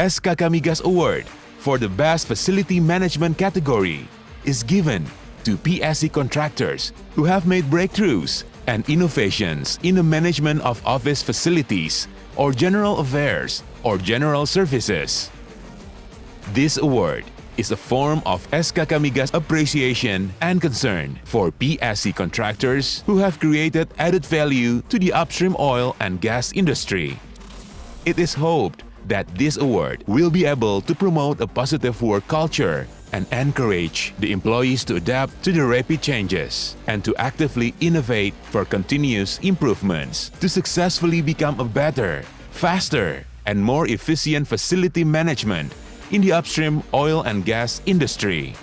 SKK Migas Award for the Best Facility Management category is given to PSC contractors who have made breakthroughs and innovations in the management of office facilities or general affairs or general services. This award is a form of SKK Migas appreciation and concern for PSC contractors who have created added value to the upstream oil and gas industry. It is hoped that this award will be able to promote a positive work culture and encourage the employees to adapt to the rapid changes and to actively innovate for continuous improvements to successfully become a better, faster, and more efficient facility management in the upstream oil and gas industry.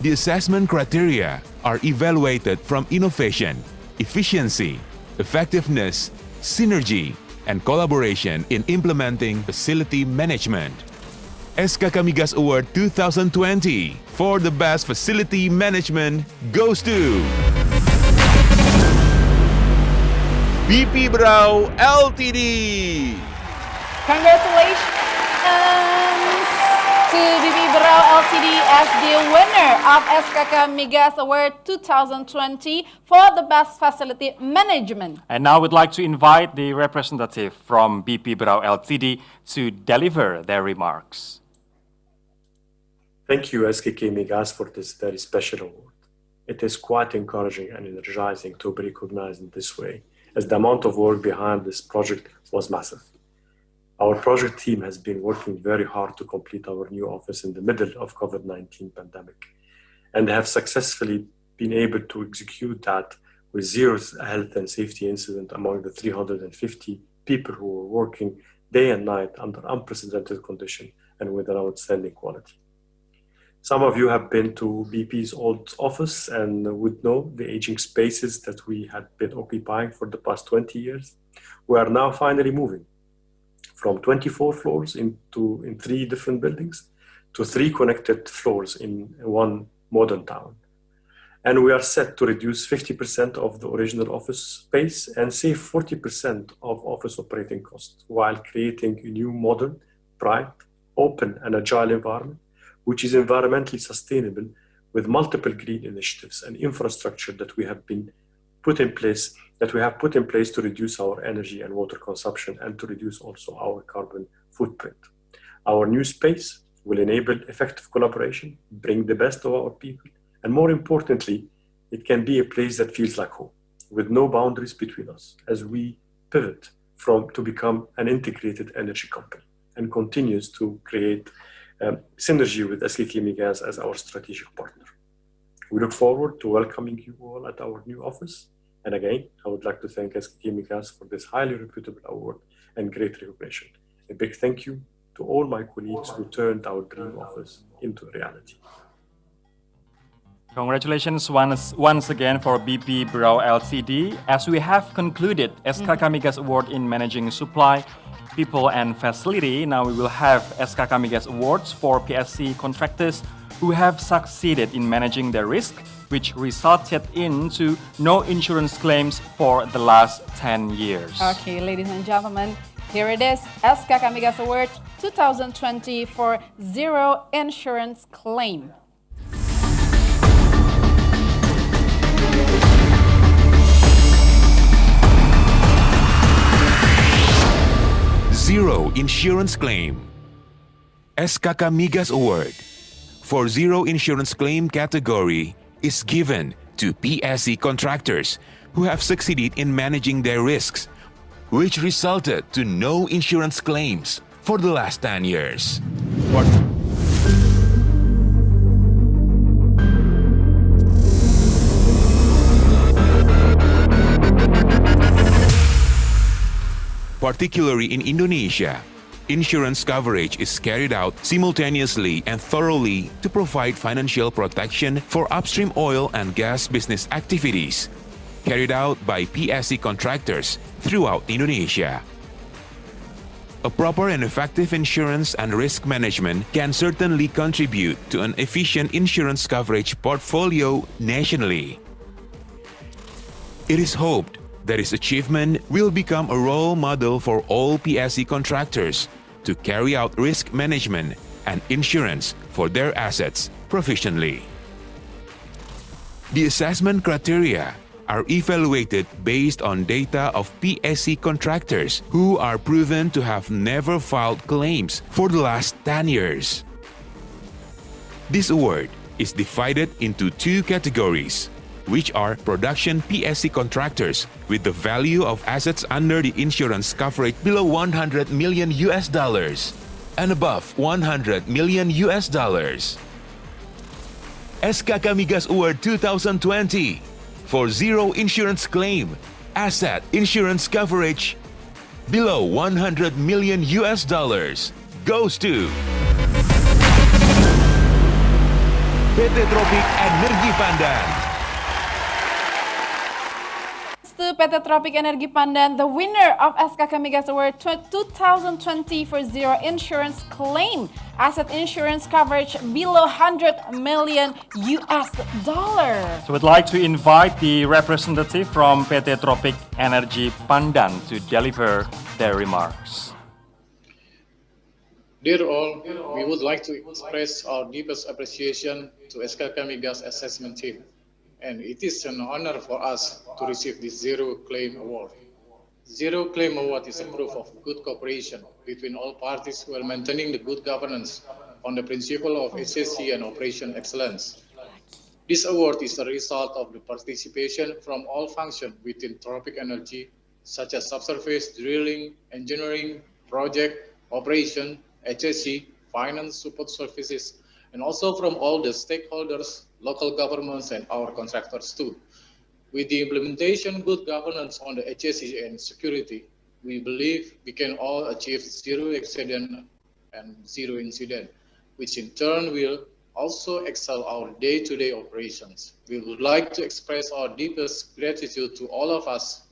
The assessment criteria are evaluated from innovation, efficiency, effectiveness, synergy, and collaboration in implementing facility management. SKK Migas Award 2020 for the Best Facility Management goes to BP Brau Ltd. Congratulations to BP Brau Ltd as the winner of SKK Migas Award 2020 for the Best Facility Management. And now we'd like to invite the representative from BP Brau Ltd to deliver their remarks. Thank you, SKK Migas, for this very special award. It is quite encouraging and energizing to be recognized in this way, as the amount of work behind this project was massive. Our project team has been working very hard to complete our new office in the middle of COVID-19 pandemic and have successfully been able to execute that with zero health and safety incident among the 350 people who were working day and night under unprecedented conditions and with an outstanding quality. Some of you have been to BP's old office and would know the aging spaces that we had been occupying for the past 20 years. We are now finally moving from 24 floors in 3 different buildings to 3 connected floors in one modern town. And we are set to reduce 50% of the original office space and save 40% of office operating costs while creating a new modern, bright, open and agile environment which is environmentally sustainable with multiple green initiatives and infrastructure that we have put in place to reduce our energy and water consumption and to reduce also our carbon footprint. Our new space will enable effective collaboration, bring the best of our people, and more importantly, it can be a place that feels like home, with no boundaries between us as we pivot to become an integrated energy company and continues to create synergy with SKK Migas as our strategic partner. We look forward to welcoming you all at our new office. And again, I would like to thank SKK Migas for this highly reputable award and great recognition. A big thank you to all my colleagues who turned our dream office into reality. Congratulations once again for BP Brau Ltd. As we have concluded SKK Migas Award in Managing Supply, People and Facility, now we will have SKK Migas Awards for PSC contractors who have succeeded in managing their risk, which resulted into no insurance claims for the last 10 years. Okay, ladies and gentlemen, here it is, SKK Migas Award 2020 for zero insurance claim. Zero Insurance Claim. SKK Migas Award for Zero Insurance Claim category is given to PSC contractors who have succeeded in managing their risks, which resulted to no insurance claims for the last 10 years. Particularly in Indonesia, insurance coverage is carried out simultaneously and thoroughly to provide financial protection for upstream oil and gas business activities carried out by PSC contractors throughout Indonesia. A proper and effective insurance and risk management can certainly contribute to an efficient insurance coverage portfolio nationally. It is hoped that this achievement will become a role model for all PSC contractors to carry out risk management and insurance for their assets proficiently. The assessment criteria are evaluated based on data of PSC contractors who are proven to have never filed claims for the last 10 years. This award is divided into two categories, which are production PSC contractors with the value of assets under the insurance coverage below $100 million and above $100 million. SKK Migas Award 2020 for zero insurance claim, asset insurance coverage below $100 million goes to PT Tropik Energi Pandan. To PT Tropik Energi Pandan, the winner of SKK Migas Award 2020 for zero insurance claim, asset insurance coverage below $100 million. So we'd like to invite the representative from PT Tropik Energi Pandan to deliver their remarks. Dear all, we would like to express our deepest appreciation to SKK Migas assessment team. And it is an honor for us to receive this Zero Claim Award. Zero Claim Award is a proof of good cooperation between all parties while maintaining the good governance on the principle of HSE and operation excellence. This award is a result of the participation from all functions within Tropik Energy, such as subsurface, drilling, engineering, project, operation, HSE, finance, support services, and also from all the stakeholders, local governments, and our contractors too. With the implementation good governance on the HSE and security, we believe we can all achieve zero accident and zero incident, which in turn will also excel our day-to-day operations. We would like to express our deepest gratitude to all of us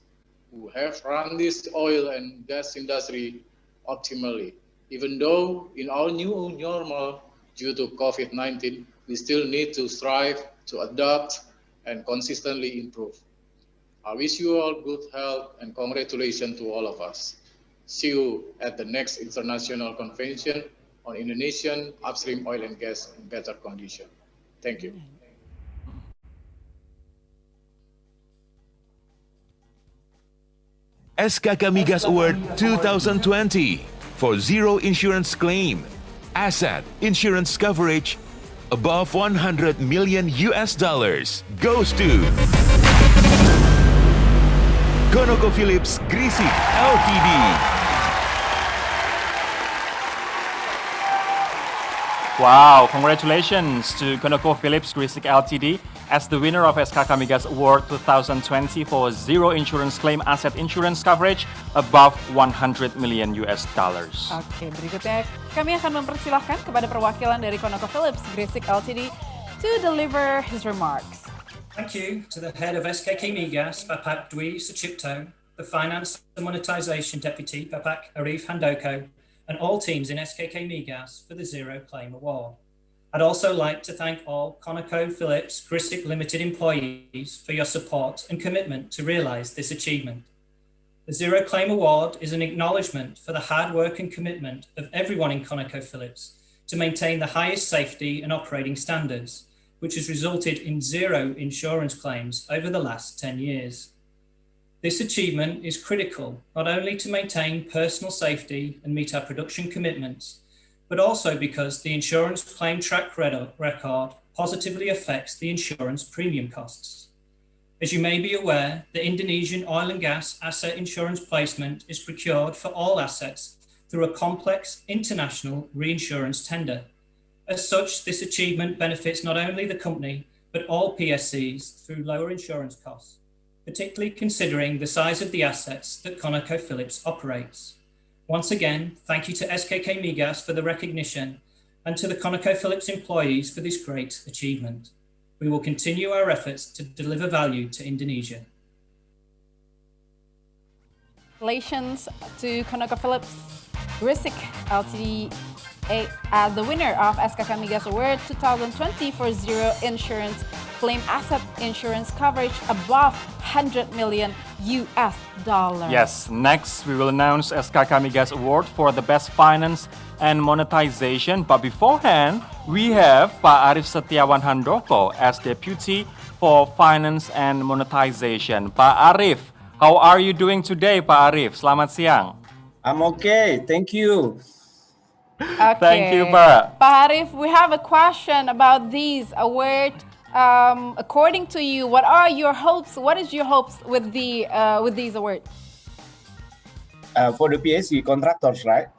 who have run this oil and gas industry optimally. Even though in our new normal, due to COVID-19, we still need to strive to adapt and consistently improve. I wish you all good health and congratulations to all of us. See you at the next International Convention on Indonesian upstream oil and gas in better condition. Thank you. SKK Migas Award 2020 for zero insurance claim, asset insurance coverage above $100 million goes to ConocoPhillips Gresik Ltd. Wow, congratulations to ConocoPhillips Gresik Ltd. as the winner of SKK Migas Award 2020 for zero insurance claim asset insurance coverage above $100 million. Oke, berikutnya kami akan mempersilahkan kepada perwakilan dari ConocoPhillips Gresik Ltd to deliver his remarks. Thank you to the head of SKK Migas, Bapak Dwi Sucipto, the Finance and Monetization Deputy, Bapak Arif Handoko, and all teams in SKK Migas for the Zero Claim Award. I'd also like to thank all ConocoPhillips Gresik Limited employees for your support and commitment to realise this achievement. The Zero Claim Award is an acknowledgement for the hard work and commitment of everyone in ConocoPhillips to maintain the highest safety and operating standards, which has resulted in zero insurance claims over the last 10 years. This achievement is critical not only to maintain personal safety and meet our production commitments, but also because the insurance claim track record positively affects the insurance premium costs. As you may be aware, the Indonesian oil and gas asset insurance placement is procured for all assets through a complex international reinsurance tender. As such, this achievement benefits not only the company, but all PSCs through lower insurance costs, particularly considering the size of the assets that ConocoPhillips operates. Once again, thank you to SKK Migas for the recognition and to the ConocoPhillips employees for this great achievement. We will continue our efforts to deliver value to Indonesia. Congratulations to ConocoPhillips Gresik Ltd as the winner of SKK Migas Award 2020 for zero insurance claim asset insurance coverage above 100 million US dollars. Yes, next we will announce SKK Migas Award for the Best Finance and Monetization. But beforehand, we have Pak Arif Setiawan Handoko as Deputy for Finance and Monetization. Pak Arif, how are you doing today, Pak Arif? Selamat siang. I'm okay, thank you. Okay. Thank you, Pak. Pak Arif, we have a question about these awards. According to you, what are your hopes? What is your hopes with these awards? For the PSC contractors, right?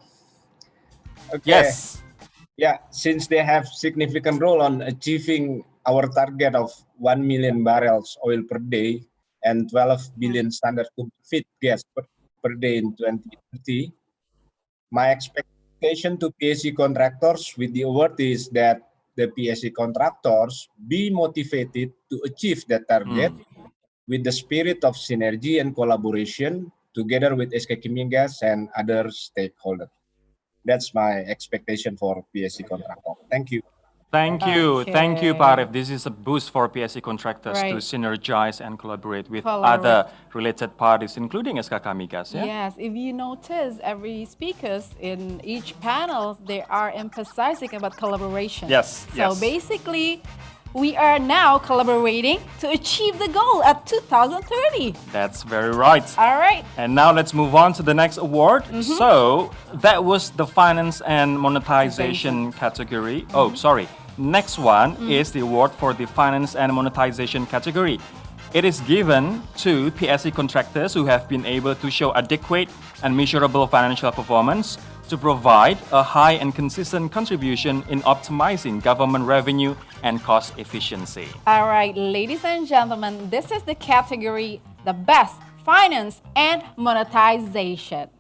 Okay. Yes. Yeah, since they have significant role on achieving our target of 1 million barrels oil per day and 12 billion standard cubic feet gas per day in 2030, my expectation to PSC contractors with the award is that the PSC contractors be motivated to achieve that target with the spirit of synergy and collaboration together with SKK Migas and other stakeholders. That's my expectation for PSC contractor. Thank you. Thank you. Thank you, Okay. Pak Arif. This is a boost for PSC contractors to Right. synergize and collaborate with Collaborate. other related parties, including SKK Migas. Yeah? Yes, if you notice, every speakers in each panel, they are emphasizing about collaboration. Yes, So yes. basically, we are now collaborating to achieve the goal at 2030. That's very right. All right. And now let's move on to the next award. So that was the finance and monetization category. Oh, sorry. Next one is the award for the finance and monetization category. It is given to PSC contractors who have been able to show adequate and measurable financial performance to provide a high and consistent contribution in optimizing government revenue and cost efficiency. All right, ladies and gentlemen, this is the category, the best finance and monetization.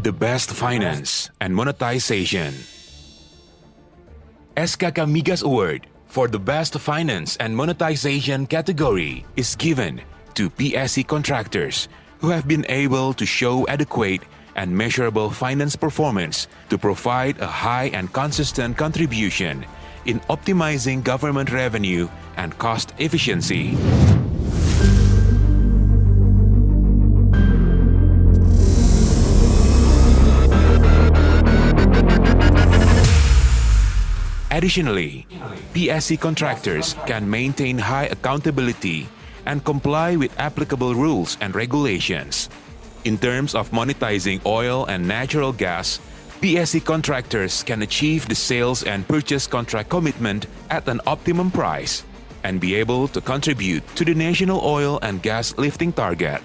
The Best Finance and Monetization. SKK Migas Award for the Best Finance and Monetization category is given to PSC contractors who have been able to show adequate and measurable finance performance to provide a high and consistent contribution in optimizing government revenue and cost efficiency. Additionally, PSC contractors can maintain high accountability and comply with applicable rules and regulations. In terms of monetizing oil and natural gas, PSC contractors can achieve the sales and purchase contract commitment at an optimum price and be able to contribute to the national oil and gas lifting target.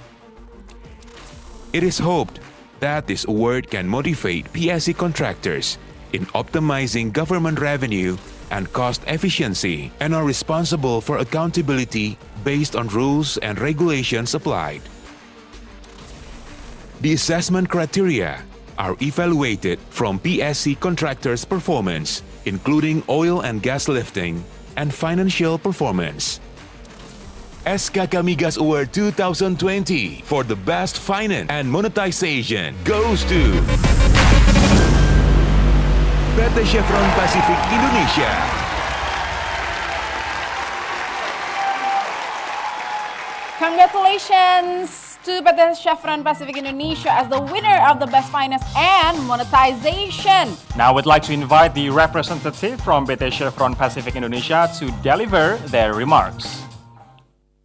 It is hoped that this award can motivate PSC contractors in optimizing government revenue and cost efficiency and are responsible for accountability based on rules and regulations applied. The assessment criteria are evaluated from PSC contractors' performance, including oil and gas lifting and financial performance. SKK Migas Award 2020 for the Best Finance and Monetization goes to PT Chevron Pacific Indonesia. Congratulations to PT Chevron Pacific Indonesia as the winner of the Best Finance and Monetization. Now we'd like to invite the representative from PT Chevron Pacific Indonesia to deliver their remarks.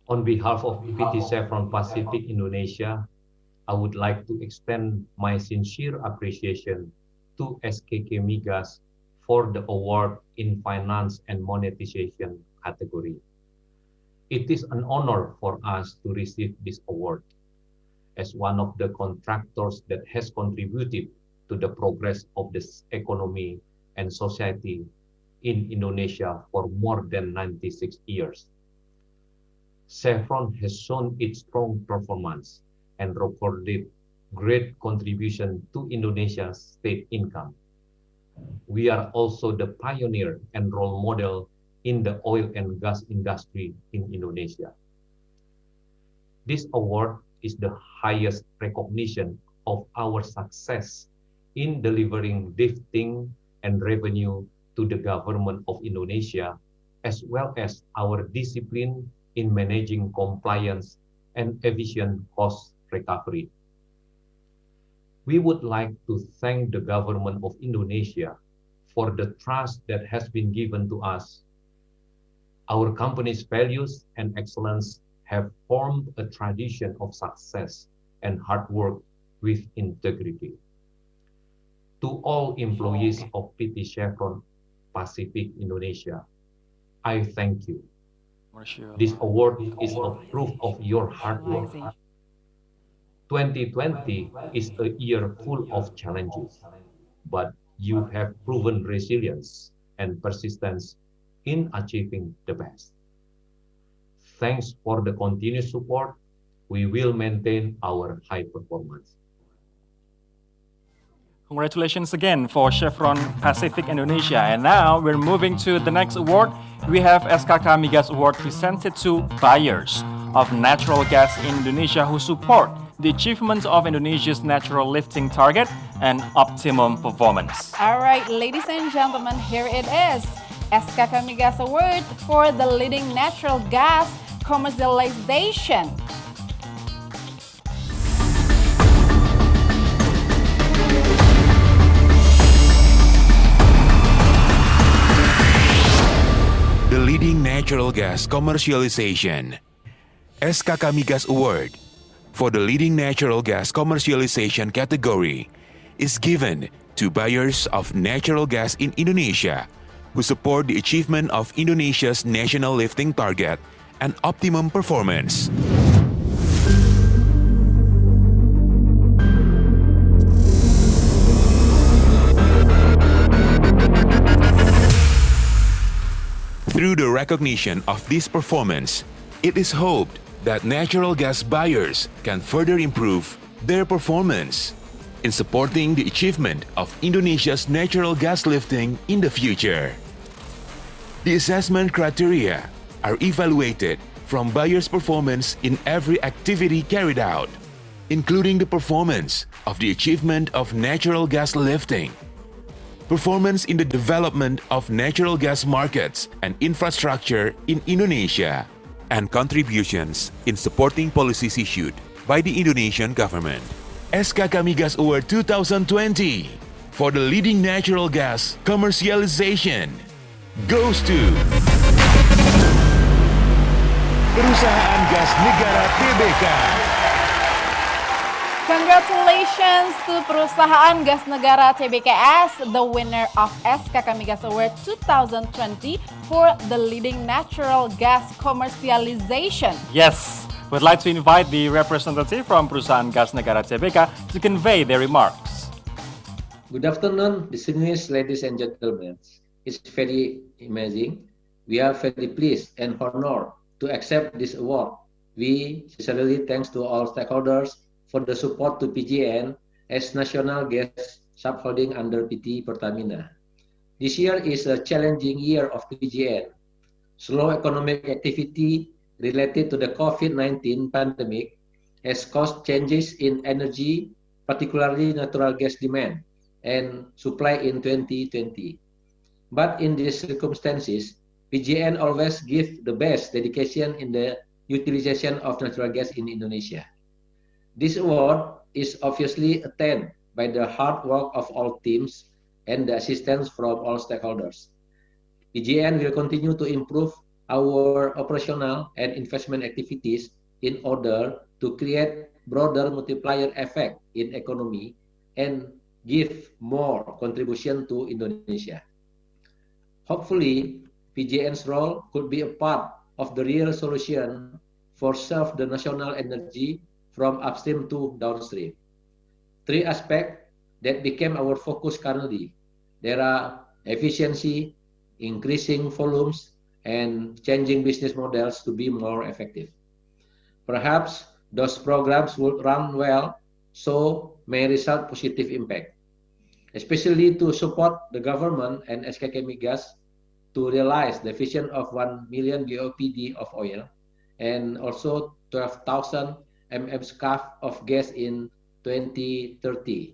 On behalf of PT Chevron Pacific Indonesia, I would like to extend my sincere appreciation to SKK Migas for the award in Finance and Monetization category. It is an honor for us to receive this award as one of the contractors that has contributed to the progress of this economy and society in Indonesia for more than 96 years. Chevron has shown its strong performance and recorded great contribution to Indonesia's state income. We are also the pioneer and role model in the oil and gas industry in Indonesia. This award is the highest recognition of our success in delivering lifting and revenue to the government of Indonesia, as well as our discipline in managing compliance and efficient cost recovery. We would like to thank the government of Indonesia for the trust that has been given to us. Our company's values and excellence have formed a tradition of success and hard work with integrity. To all employees of PT Chevron Pacific Indonesia, I thank you. This award is a proof of your hard work. 2020 is a year full of challenges, but you have proven resilience and persistence in achieving the best. Thanks for the continued support. We will maintain our high performance. Congratulations again for Chevron Pacific Indonesia. And now we're moving to the next award. We have SKK Migas Award presented to buyers of natural gas in Indonesia who support the achievement of Indonesia's natural lifting target and optimum performance. All right, ladies and gentlemen, here it is. SKK Migas Award for the leading natural gas commercialization. The leading natural gas commercialization. SKK Migas Award for the leading natural gas commercialization category is given to buyers of natural gas in Indonesia who support the achievement of Indonesia's national lifting target and optimum performance. Through the recognition of this performance, it is hoped that natural gas buyers can further improve their performance in supporting the achievement of Indonesia's natural gas lifting in the future. The assessment criteria are evaluated from buyers' performance in every activity carried out, including the performance of the achievement of natural gas lifting, performance in the development of natural gas markets and infrastructure in Indonesia, and contributions in supporting policies issued by the Indonesian government. SKK Migas Award 2020 for the leading natural gas commercialization goes to Perusahaan Gas Negara Tbk. Congratulations to Perusahaan Gas Negara Tbk as the winner of SKK Migas Award 2020 for the leading natural gas commercialization. Yes, we'd like to invite the representative from Perusahaan Gas Negara Tbk to convey their remarks. Good afternoon, distinguished ladies and gentlemen. It's very amazing. We are very pleased and honored to accept this award. We sincerely thanks to all stakeholders for the support to PGN as national gas subholding under PT Pertamina. This year is a challenging year of PGN. Slow economic activity related to the COVID-19 pandemic has caused changes in energy, particularly natural gas demand and supply in 2020. But in these circumstances, PGN always gives the best dedication in the utilization of natural gas in Indonesia. This award is obviously attained by the hard work of all teams and the assistance from all stakeholders. PGN will continue to improve our operational and investment activities in order to create broader multiplier effect in economy and give more contribution to Indonesia. Hopefully, PGN's role could be a part of the real solution for serve the national energy from upstream to downstream. Three aspects that became our focus currently. There are efficiency, increasing volumes, and changing business models to be more effective. Perhaps those programs would run well, so may result positive impact, especially to support the government and SKK Migas to realize the vision of 1 million BOPD of oil and also 12,000 scarf of gas in 2030.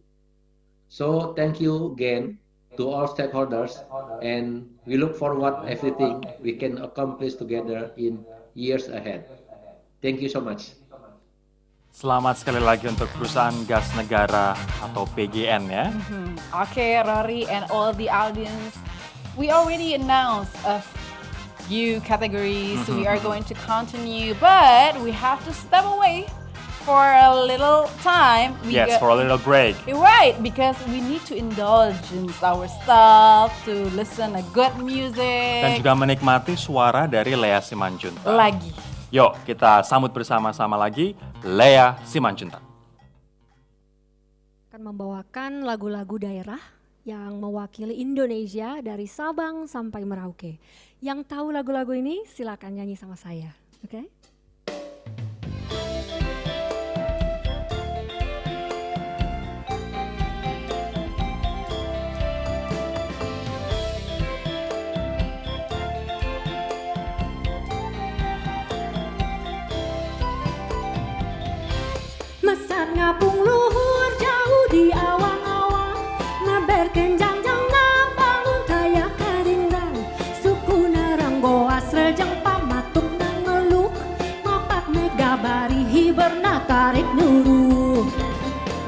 So thank you again to all stakeholders, and we look forward everything we can accomplish together in years ahead. Thank you so much. Selamat sekali lagi untuk perusahaan gas negara atau PGN ya. Okay, Rory and all the audience, we already announced a few categories. We are going to continue, but we have to step away for a little time. For a little break. Right, because we need to indulge in ourselves, to listen a good music. Dan juga menikmati suara dari Lea Simanjuntak. Lagi. Yuk, kita sambut bersama-sama lagi Lea Simanjuntak. Akan membawakan lagu-lagu daerah yang mewakili Indonesia dari Sabang sampai Merauke. Yang tahu lagu-lagu ini silakan nyanyi sama saya, oke? Mesat ngapung luhur jauh di awang-awang, ngaber kenjang-jang bangun kaya karingrang, suku narang goas rejang pamatuk nang ngeluk, ngopak megabari hiberna tarik nuru,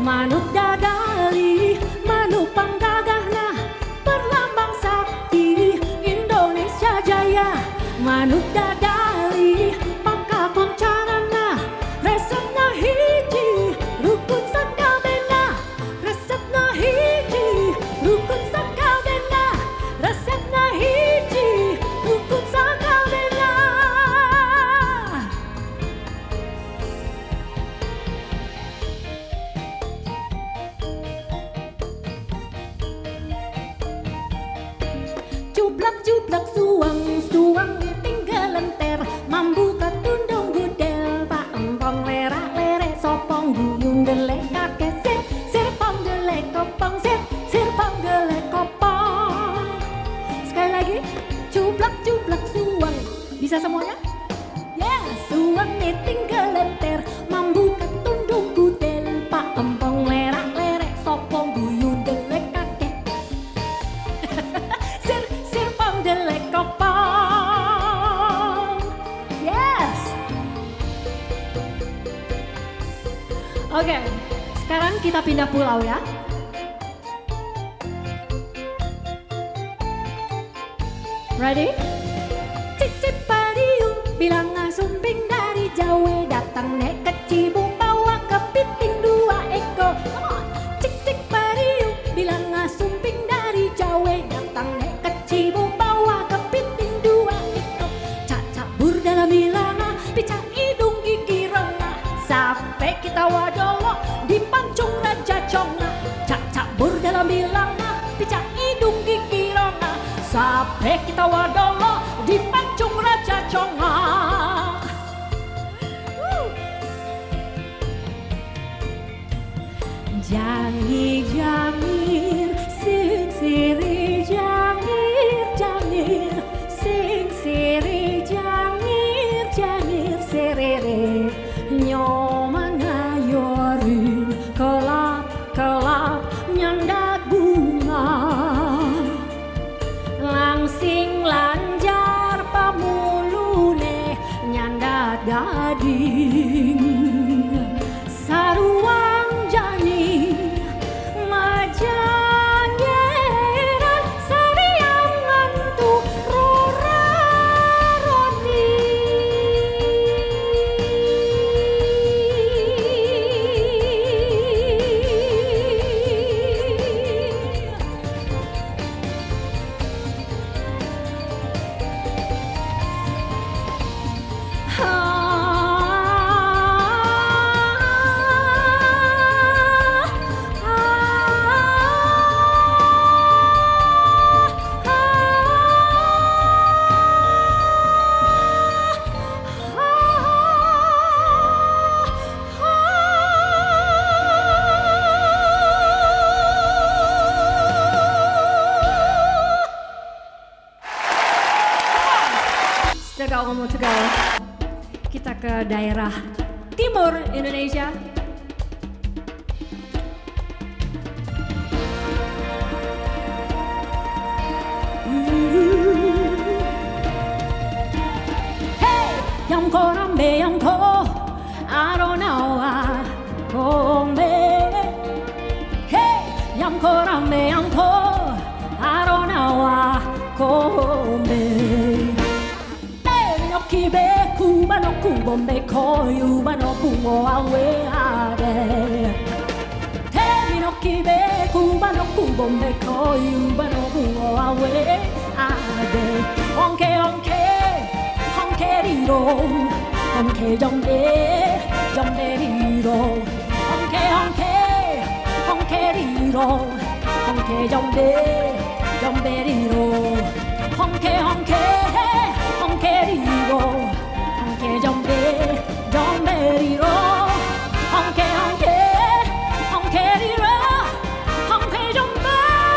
manuk dadali, manuk panggagahna, perlambang sakti Indonesia Jaya, manuk dadali, pangkakon carana, resepna hiji, rukun sakabena, resepna hiji, rukun sakabena, resepna hiji, rukun sakabena. Cuplak-cuplak suang-suang tinggal lenter, mambu katundung gudel, pak empong lerak-lerek sopong guyung delek kakek sirpong delek kopong sirpong delek kopong. Sekali lagi, cuplak-cuplak suang. Bisa semuanya? Ya, suang tinggal lenter, mambu katundung gudel, pak empong lerak-lerek sopong guyung delek kakek sirpong delek kopong. Yes. Oke, sekarang kita pindah pulau ya. Ready? Cicip padiung bilang asumping dari Jawa, datang nek ke Cibung bawa kepiting 2 ekor. Come on. Cicip padiung bilang asumping dari Jawa, datang nek ke Cibung bawa kepiting 2 ekor. Cacak bur dalam bilana, picak hidung gigi rengah, sampai kita wadolo di pancung Raja Conga. Cacak bur dalam bilana, picak hidung gigi rengah, sampai kita wadolo di pancung Raja Conga. Jangir-jangir, sing siri jangir-jangir, sing siri jangir-jangir serere, nyoman ngayorin kelap-kelap nyandak bunga, langsing lanjar pamulune nyandak gading, saruang jani majangeran sariang mantu rora roti. Still got one more to go. Kita ke daerah Timur Indonesia. Hey, yang ko rambe yang ko, I don't know why, kombe. Hey, yang ko rambe yang ko, I don't know why, kombe. Kibe kuba no kubombe koyu ba no bungo awe ade. Temi no kibe kuba no kubombe koyu ba no bungo awe ade. Honke honke honke riro, honke jombe jombe riro. Honke honke honke riro, honke jombe jombe riro. Honke honke honkeriro, honke jombe, jomberiro, honke honke, honkeriro, honke jombe,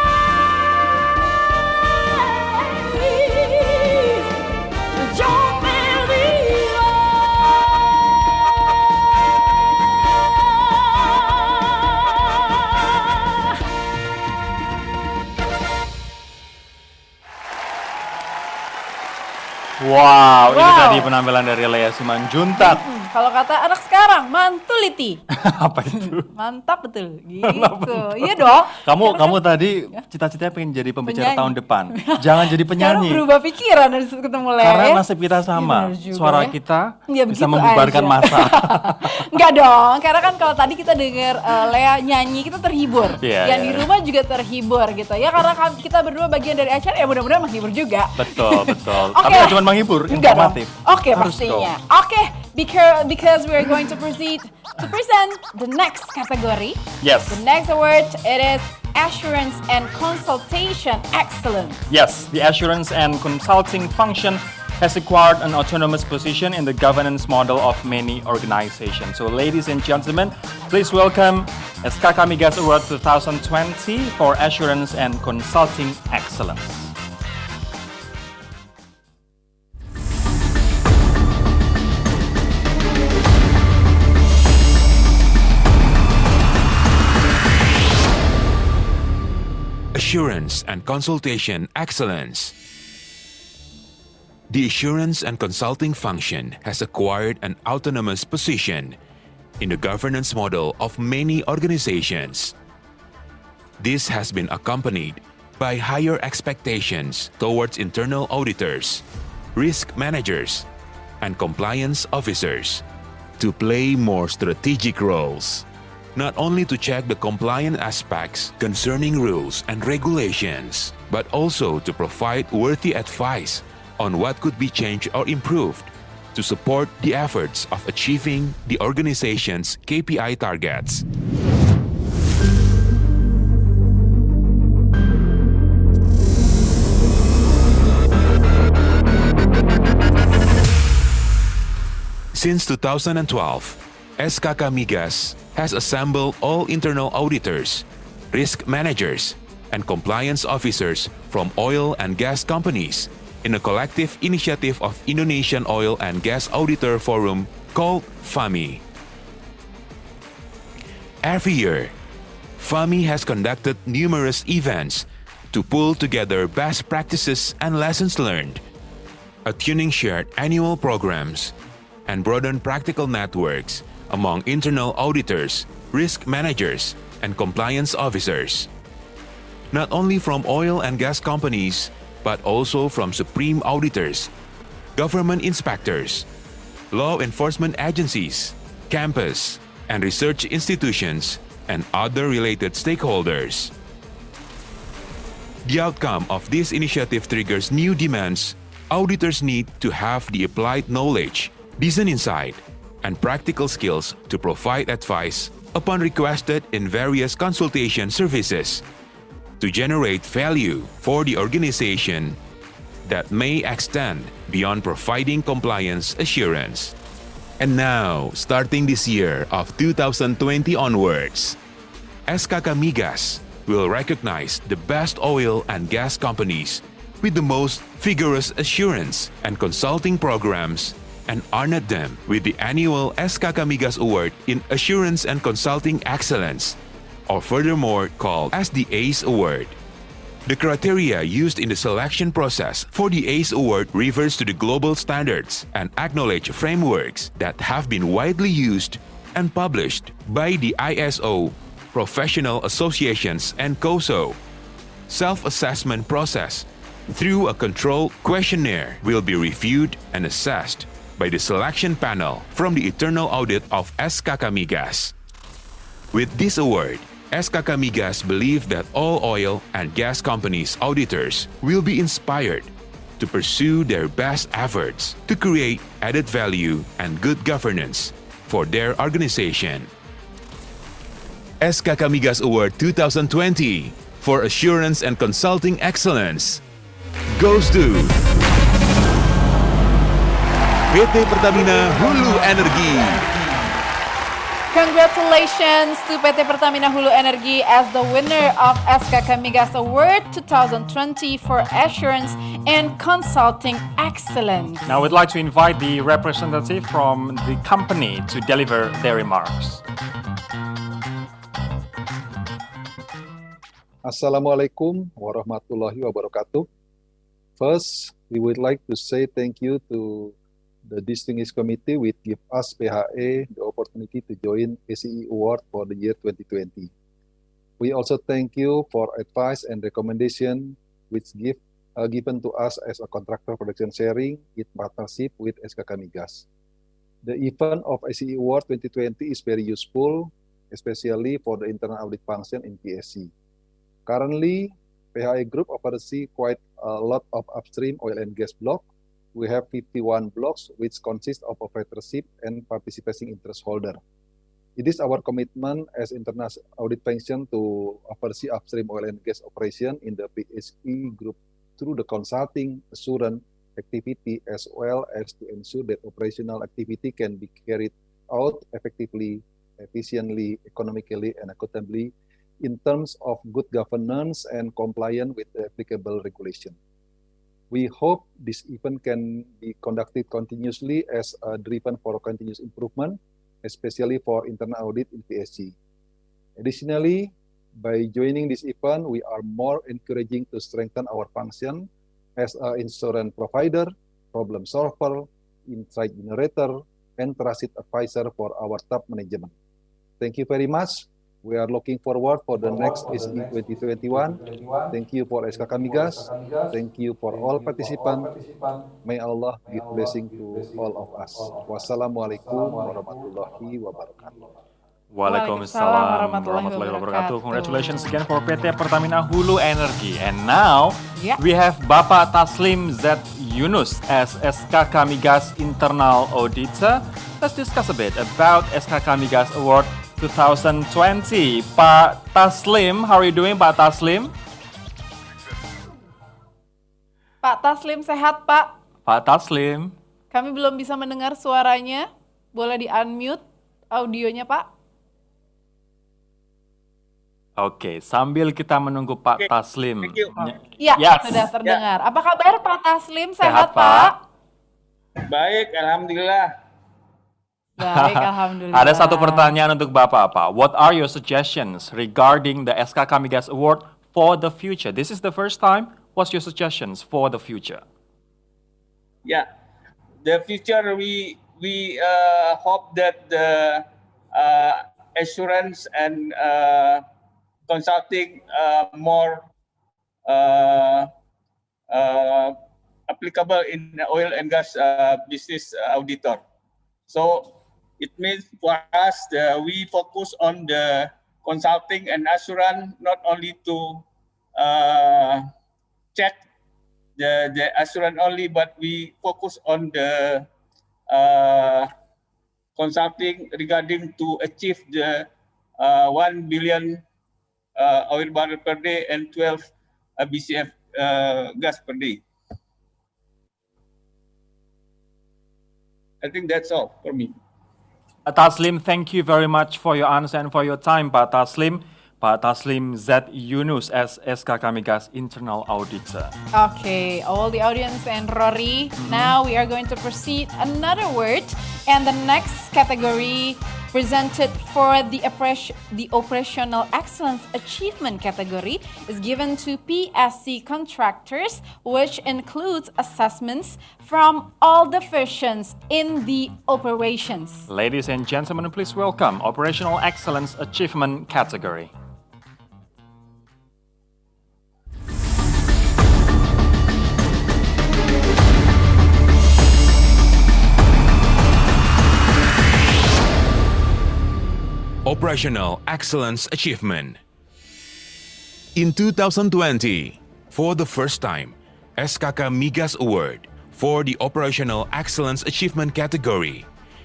jomberiro. Wow, ini tadi penampilan dari Lea Simanjuntak. Kalau kata anak sekarang, mantuliti. Apa itu? Mantap betul. Gitu. Iya dong. Kamu tadi cita-citanya pengen jadi pembicara Penyanyi. tahun depan. Jangan jadi penyanyi. Sekarang berubah pikiran dari situ ketemu Lea. Karena ya. nasib kita sama. Iya, benar juga Suara ya. kita Ya, bisa begitu membubarkan aja. massa. Enggak dong, karena kan kalau tadi kita dengar Lea nyanyi kita terhibur. Iya, Yang iya. di rumah juga terhibur gitu ya. Karena kita berdua bagian dari acara ya mudah-mudahan menghibur juga. Betul, betul. Oke. Tapi nggak cuma menghibur, Enggak dong. informatif. Oke, Harus pastinya. dong. Oke, because we are going to proceed to present the next category. Yes. The next award, it is Assurance and Consultation Excellence. Yes, the assurance and consulting function has acquired an autonomous position in the governance model of many organizations. So ladies and gentlemen, please welcome SKK Migas Award 2020 for Assurance and Consulting Excellence. Assurance and Consultation Excellence. The assurance and consulting function has acquired an autonomous position in the governance model of many organizations. This has been accompanied by higher expectations towards internal auditors, risk managers, and compliance officers to play more strategic roles, not only to check the compliant aspects concerning rules and regulations, but also to provide worthy advice on what could be changed or improved to support the efforts of achieving the organization's KPI targets. Since 2012, SKK Migas has assembled all internal auditors, risk managers, and compliance officers from oil and gas companies in a collective initiative of Indonesian Oil and Gas Auditor Forum called FAMI. Every year, FAMI has conducted numerous events to pull together best practices and lessons learned, attuning shared annual programs, and broaden practical networks among internal auditors, risk managers, and compliance officers. Not only from oil and gas companies, but also from supreme auditors, government inspectors, law enforcement agencies, campus and research institutions, and other related stakeholders. The outcome of this initiative triggers new demands. Auditors need to have the applied knowledge, decent insight, and practical skills to provide advice upon requested in various consultation services to generate value for the organization that may extend beyond providing compliance assurance. And now, starting this year of 2020 onwards, SKK Migas will recognize the best oil and gas companies with the most vigorous assurance and consulting programs and honored them with the annual SKK Migas Award in Assurance and Consulting Excellence, or furthermore called as the ACE Award. The criteria used in the selection process for the ACE Award refers to the global standards and acknowledged frameworks that have been widely used and published by the ISO, professional associations, and COSO. Self-assessment process through a controlled questionnaire will be reviewed and assessed by the selection panel from the internal audit of SKK Migas. With this award, SKK Migas believe that all oil and gas companies' auditors will be inspired to pursue their best efforts to create added value and good governance for their organization. SKK Migas Award 2020 for Assurance and Consulting Excellence goes to PT Pertamina Hulu Energi. Congratulations to PT Pertamina Hulu Energi as the winner of SKK Migas Award 2020 for Assurance and Consulting Excellence. Now we'd like to invite the representative from the company to deliver their remarks. Assalamualaikum warahmatullahi wabarakatuh. First, we would like to say thank you to the Distinguished Committee which give us PHA the opportunity to join ACE Award for the year 2020. We also thank you for advice and recommendation which given to us as a contractor production sharing in partnership with SKK Migas. The event of ACE Award 2020 is very useful, especially for the internal audit function in PSC. Currently, PHA Group oversees quite a lot of upstream oil and gas blocks. We have 51 blocks which consist of operatorship and participating interest holder. It is our commitment as internal audit function to oversee upstream oil and gas operation in the PSE group through the consulting assurance activity as well as to ensure that operational activity can be carried out effectively, efficiently, economically, and accountably in terms of good governance and compliance with the applicable regulation. We hope this event can be conducted continuously as driven for continuous improvement, especially for internal audit in PSC. Additionally, by joining this event, we are more encouraging to strengthen our function as an insurance provider, problem solver, insight generator, and trusted advisor for our top management. Thank you very much. We are looking forward for the next SE 2021. Thank you for SKK Migas. Thank you for all participants. May Allah give blessing to all of us. Wassalamualaikum warahmatullahi wabarakatuh. Waalaikumsalam warahmatullahi wabarakatuh. Congratulations again for PT Pertamina Hulu Energi. And now we have Bapak Taslim Z. Yunus as SKK Migas Internal Auditor. Let's discuss a bit about SKK Migas Award 2020. Pak Taslim, how are you doing, Pak Taslim? Pak Taslim sehat, Pak? Pak Taslim. Kami belum bisa mendengar suaranya. Boleh di-unmute audionya, Pak? Oke, sambil kita menunggu Pak Taslim. Iya, sudah terdengar. Apa kabar Pak Taslim? Sehat, Pak? Baik, alhamdulillah. Baik, alhamdulillah. Ada satu pertanyaan untuk Bapak, Pak. What are your suggestions regarding the SKK Migas Award for the future? This is the first time. What's your suggestions for the future? Yeah, the future we hope that the assurance and consulting more applicable in oil and gas business auditor. So it means for us, we focus on the consulting and assurance, not only to check the assurance only, but we focus on the consulting regarding to achieve the 1 billion oil barrel per day and 12 BCF gas per day. I think that's all for me. Taslim, thank you very much for your answer and for your time, Pak Taslim. Pak Taslim Z. Yunus as SKK Migas Internal Auditor. Okay, all the audience and Rory, now we are going to proceed another word, and the next category presented for the Operational Excellence Achievement category is given to PSC contractors, which includes assessments from all divisions in the operations. Ladies and gentlemen, please welcome Operational Excellence Achievement category. Operational Excellence Achievement. In 2020, for the first time, SKK Migas Award for the Operational Excellence Achievement category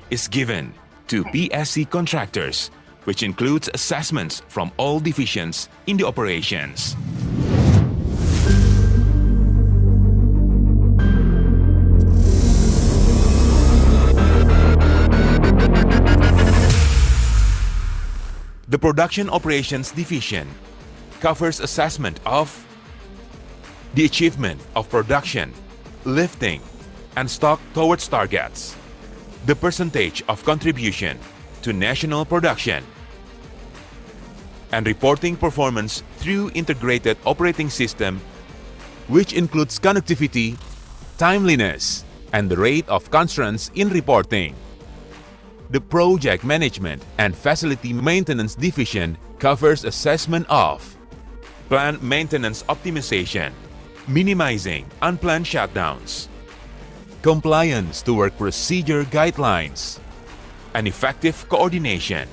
is given to PSC contractors, which includes assessments from all divisions in the operations. The Production Operations Division covers assessment of the achievement of production, lifting, and stock towards targets, the percentage of contribution to national production, and reporting performance through integrated operating system, which includes connectivity, timeliness, and the rate of constraints in reporting. The Project Management and Facility Maintenance Division covers assessment of plant maintenance optimization, minimizing unplanned shutdowns, compliance to work procedure guidelines, and effective coordination.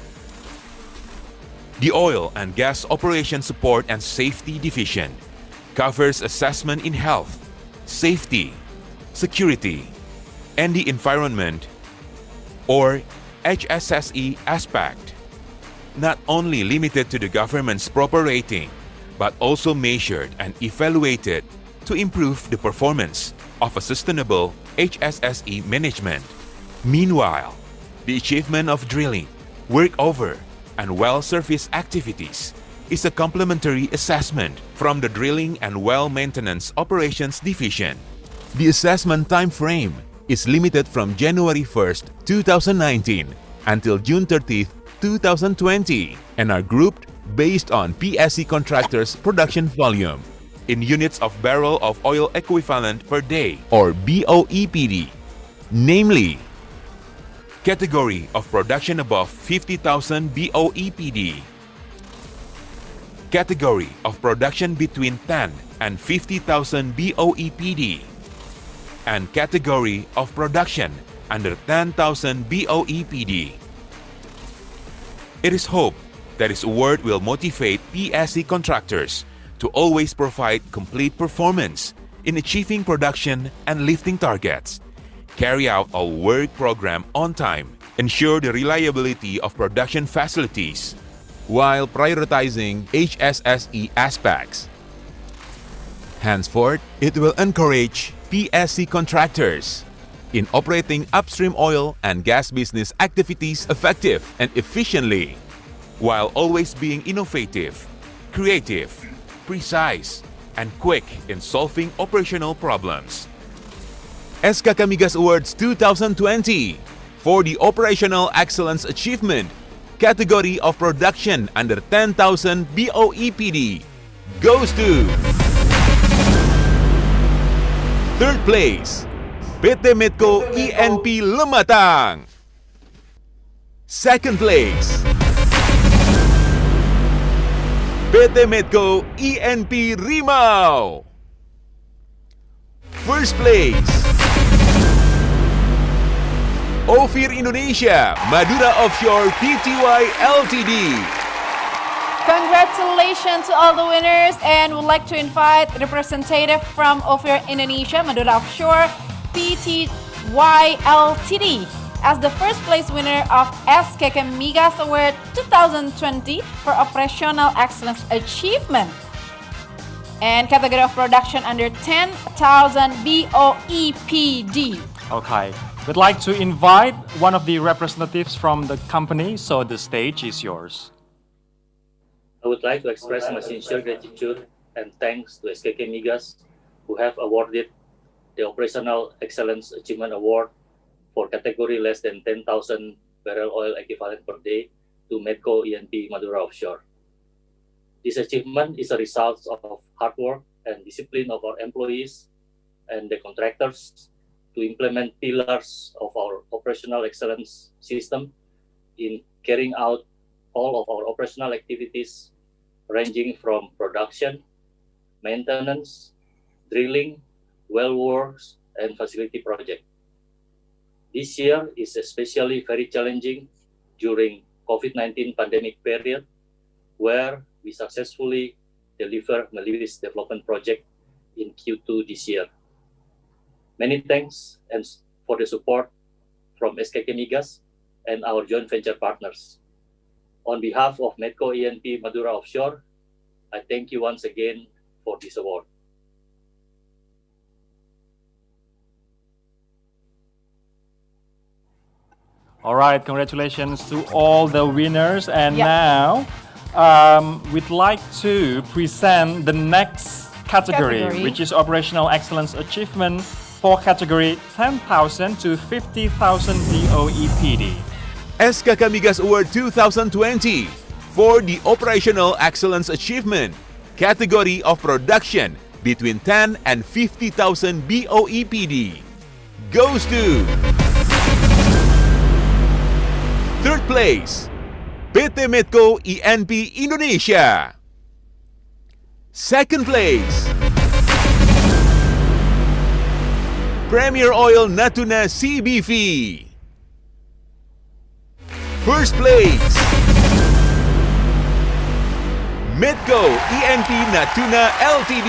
The Oil and Gas Operation Support and Safety Division covers assessment in health, safety, security, and the environment, or HSSE aspect, not only limited to the government's proper rating, but also measured and evaluated to improve the performance of a sustainable HSSE management. Meanwhile, the achievement of drilling, workover, and well service activities is a complementary assessment from the Drilling and Well Maintenance Operations Division. The assessment time frame is limited from January 1st, 2019 until June 30th, 2020 and are grouped based on PSC contractors' production volume in units of barrel of oil equivalent per day, or BOEPD, namely category of production above 50,000 BOEPD, category of production between 10 and 50,000 BOEPD, and category of production under 10,000 BOEPD. It is hoped that this award will motivate PSC contractors to always provide complete performance in achieving production and lifting targets, carry out a work program on time, ensure the reliability of production facilities, while prioritizing HSSE aspects. Henceforth, it will encourage PSC contractors in operating upstream oil and gas business activities effective and efficiently, while always being innovative, creative, precise, and quick in solving operational problems. SKK Migas Awards 2020 for the Operational Excellence Achievement category of production under 10,000 BOEPD goes to third place, PT Medco INP Lematang. Second place, PT Medco INP Rimau. First place, Ophir Indonesia Madura Offshore Pty Ltd. Congratulations to all the winners, and would like to invite representative from Ophir Indonesia Madura Offshore Pty Ltd as the first place winner of SKK Migas Award 2020 for Operational Excellence Achievement and category of production under 10,000 BOEPD. Okay, we'd like to invite one of the representatives from the company, so the stage is yours. would like to express my sincere gratitude and thanks to SKK Migas, who have awarded the Operational Excellence Achievement Award for category less than 10,000 barrel oil equivalent per day to Medco E&P Madura Offshore. This achievement is a result of hard work and discipline of our employees and the contractors to implement pillars of our operational excellence system in carrying out all of our operational activities ranging from production, maintenance, drilling, well works, and facility project. This year is especially very challenging during COVID-19 pandemic period, where we successfully deliver Meliwis development project in Q2 this year. Many thanks and for the support from SKK Migas and our joint venture partners. On behalf of Medco E&P Madura Offshore, I thank you once again for this award. All right, congratulations to all the winners. And now we'd like to present the next category, which is Operational Excellence Achievement for category 10,000 to 50,000 BOEPD. SKK Migas Award 2020 for the Operational Excellence Achievement category of production between 10 and 50,000 BOEPD goes to third place, PT Medco E&P Indonesia. Second place, Premier Oil Natuna CBV. First place, Medco E&P Natuna Ltd.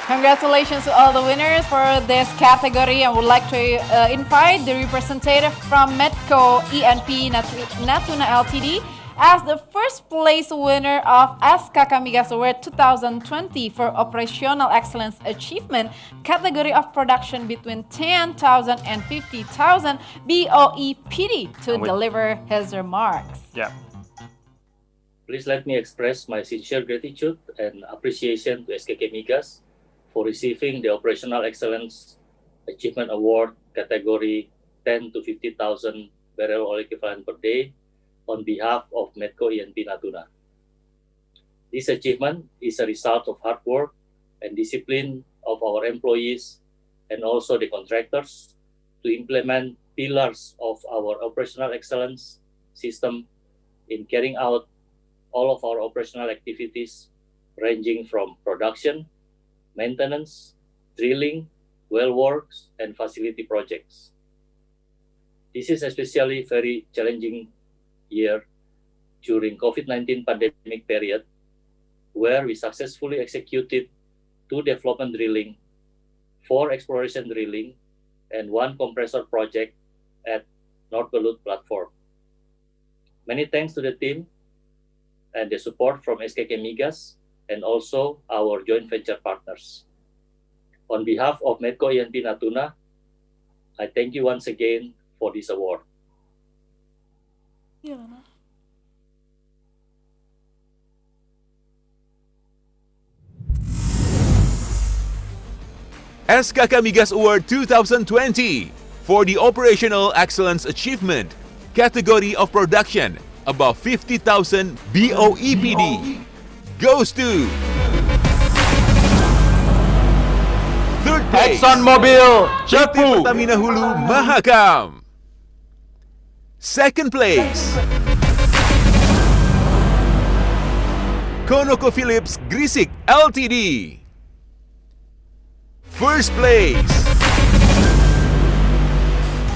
Congratulations to all the winners for this category, and would like to invite the representative from Medco E&P Natuna Ltd as the first place winner of SKK Migas Award 2020 for Operational Excellence Achievement category of production between 10,000 and 50,000 BOEPD to deliver his remarks. Yeah. Please let me express my sincere gratitude and appreciation to SKK Migas for receiving the Operational Excellence Achievement Award category 10 to 50,000 barrel oil equivalent per day on behalf of Medco E&P Natuna. This achievement is a result of hard work and discipline of our employees and also the contractors to implement pillars of our operational excellence system in carrying out all of our operational activities ranging from production, maintenance, drilling, well works, and facility projects. This is especially very challenging year during COVID-19 pandemic period, where we successfully executed 2 development drilling, 4 exploration drilling, and 1 compressor project at North Belut platform. Many thanks to the team and the support from SKK Migas and also our joint venture partners. On behalf of Medco E&P Natuna, I thank you once again for this award. SKK Migas Award 2020 for the Operational Excellence Achievement category of production above 50,000 BOEPD goes to third place, ExxonMobil PT Pertamina Hulu Mahakam. Second place, ConocoPhillips Grisik Ltd. First place,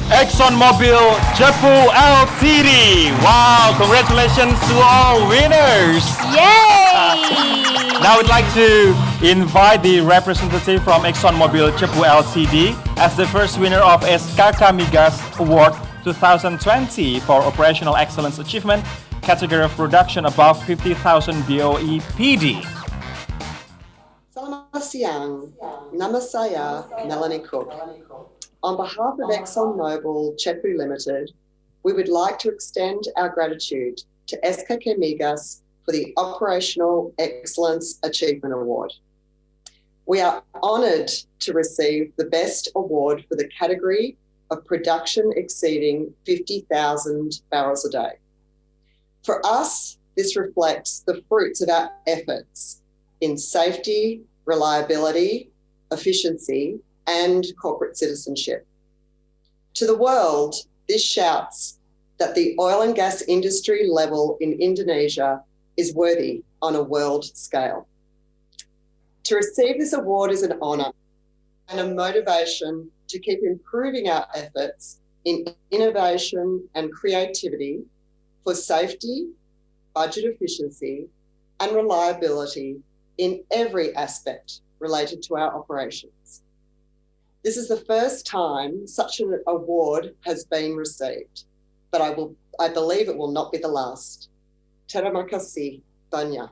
ExxonMobil Cepu Ltd. Wow, congratulations to all winners. Yay! Now we'd like to invite the representative from ExxonMobil Cepu Ltd. as the first winner of SKK Migas Award 2020 for Operational Excellence Achievement category of production above 50,000 BOEPD. Selamat siang, nama saya Melanie Cook. On behalf of ExxonMobil Cepu Limited, we would like to extend our gratitude to SKK Migas for the Operational Excellence Achievement Award. We are honoured to receive the Best Award for the category of production exceeding 50,000 barrels a day. For us, this reflects the fruits of our efforts in safety, reliability, efficiency, and corporate citizenship. To the world, this shouts that the oil and gas industry level in Indonesia is worthy on a world scale. To receive this award is an honour and a motivation to keep improving our efforts in innovation and creativity for safety, budget efficiency, and reliability in every aspect related to our operations. This is the first time such an award has been received, but I believe it will not be the last. Terima kasih banyak.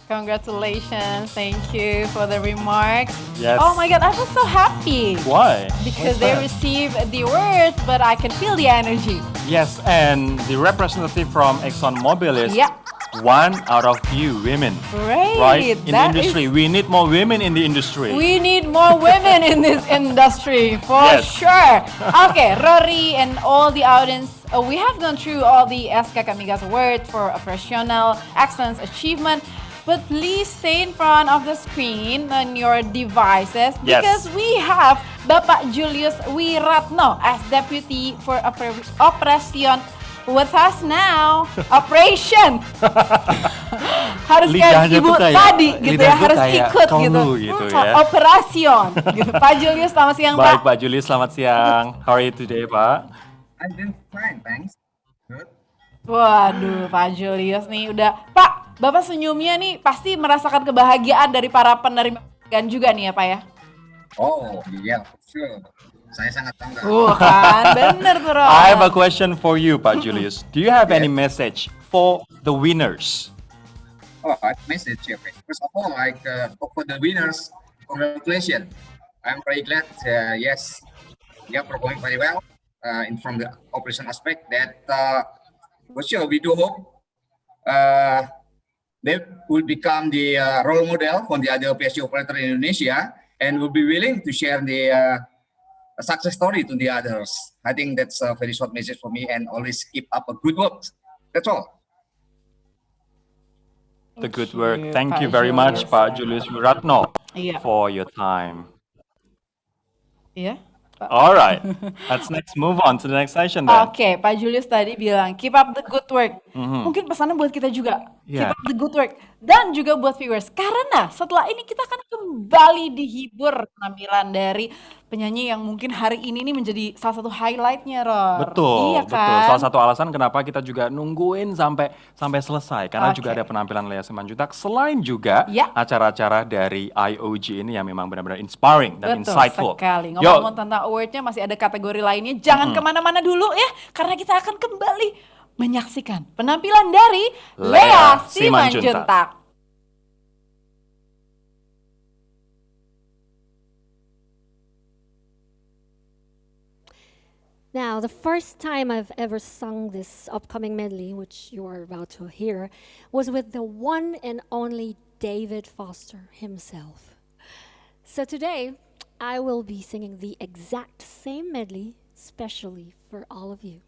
Congratulations. Thank you for the remarks. Yes. Oh my God, I was so happy. Why? Because What's they that? received the award, but I can feel the energy. Yes, and the representative from ExxonMobil is Yeah. one out of few women. Great. Right? In the That industry. We need more women in the industry. We need more women in this industry for Yes. sure. Okay, Rory and all the audience, we have gone through all the SKK Migas Award for Operational Excellence Achievement. But please stay in front of the screen on your devices Yes. because we have Bapak Julius Wiratno as Deputy for Operation with us now. Operation. Harus kayak Lidahnya ibu tuh kayak- tadi gitu ya, lidahnya harus kayak ikut kamu gitu. gitu ya. Operation gitu. Pak Julius, selamat siang Pak. Baik, Pak Julius, selamat siang. How are you today, Pak? I'm doing fine, thanks. Good. Waduh, Pak Julius nih udah. Pak, Bapak senyumnya nih pasti merasakan kebahagiaan dari para penerima penghargaan juga nih ya Pak ya? Oh, yeah, for sure. Saya sangat bangga. Kan, bener tuh Ron. I have a question for you, Pak Julius. Do you have any message for the winners? Oh, I message you. First of all, for the winners, congratulations. I'm very glad. Yes, you are performing very well from the operation aspect. That for sure we do hope they will become the role model for the other PSU operator in Indonesia and will be willing to share the success story to the others. I think that's a very short message for me, and always keep up a good work. That's all. The good work. Thank you very much, Pak Julius Wiratno, Iya. for your time. Iya. Pak. All right, let's next move on to the next session then. Oke, Pak Julius tadi bilang keep up the good work. Mhm. Mungkin pesannya buat kita juga. Yeah. Keep up the good work. Dan juga buat viewers. Karena setelah ini kita akan kembali dihibur penampilan dari penyanyi yang mungkin hari ini nih menjadi salah satu highlightnya, Ror. Betul, Iya betul. kan? Salah satu alasan kenapa kita juga nungguin sampai selesai karena Oke. juga ada penampilan Lea Simanjuntak. Selain juga Ya. acara-acara dari IOG ini yang memang benar-benar inspiring dan Betul insightful. sekali. Yo, Ngomong tentang awardnya masih ada kategori lainnya. Jangan kemana-mana dulu ya, karena kita akan kembali menyaksikan penampilan dari Lea Lea Simanjuntak. Simanjuntak. Now, the first time I've ever sung this upcoming medley, which you are about to hear, was with the one and only David Foster himself. So today, I will be singing the exact same medley, specially for all of you.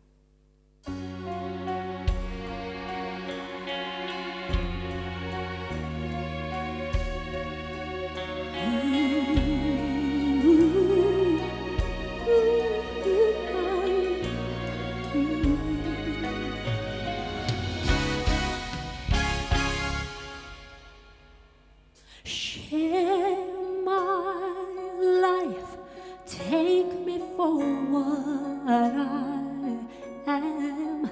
Share my life, take me for what I am,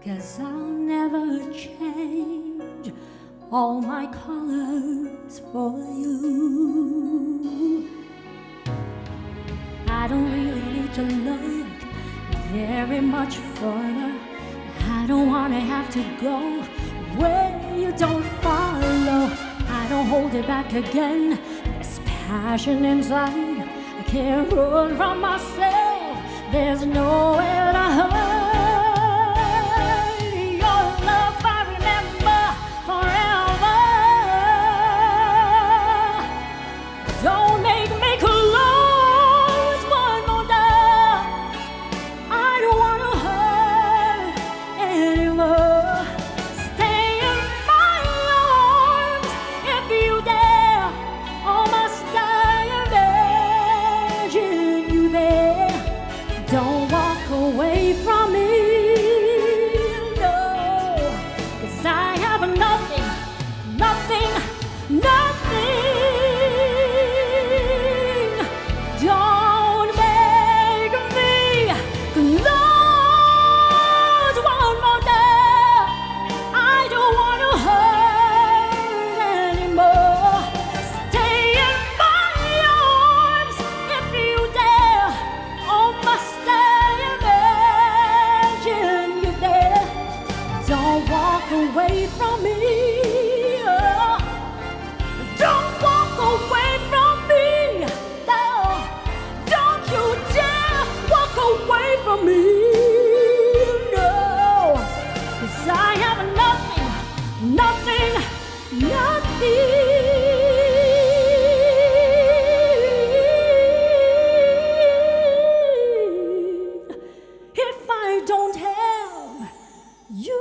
'cause I'll never change all my colors for you. I don't really need to look very much further. I don't wanna have to go where you don't follow. I don't hold it back again. This passion inside, I can't run from myself. There's nowhere to hide. Your love I if I don't have you.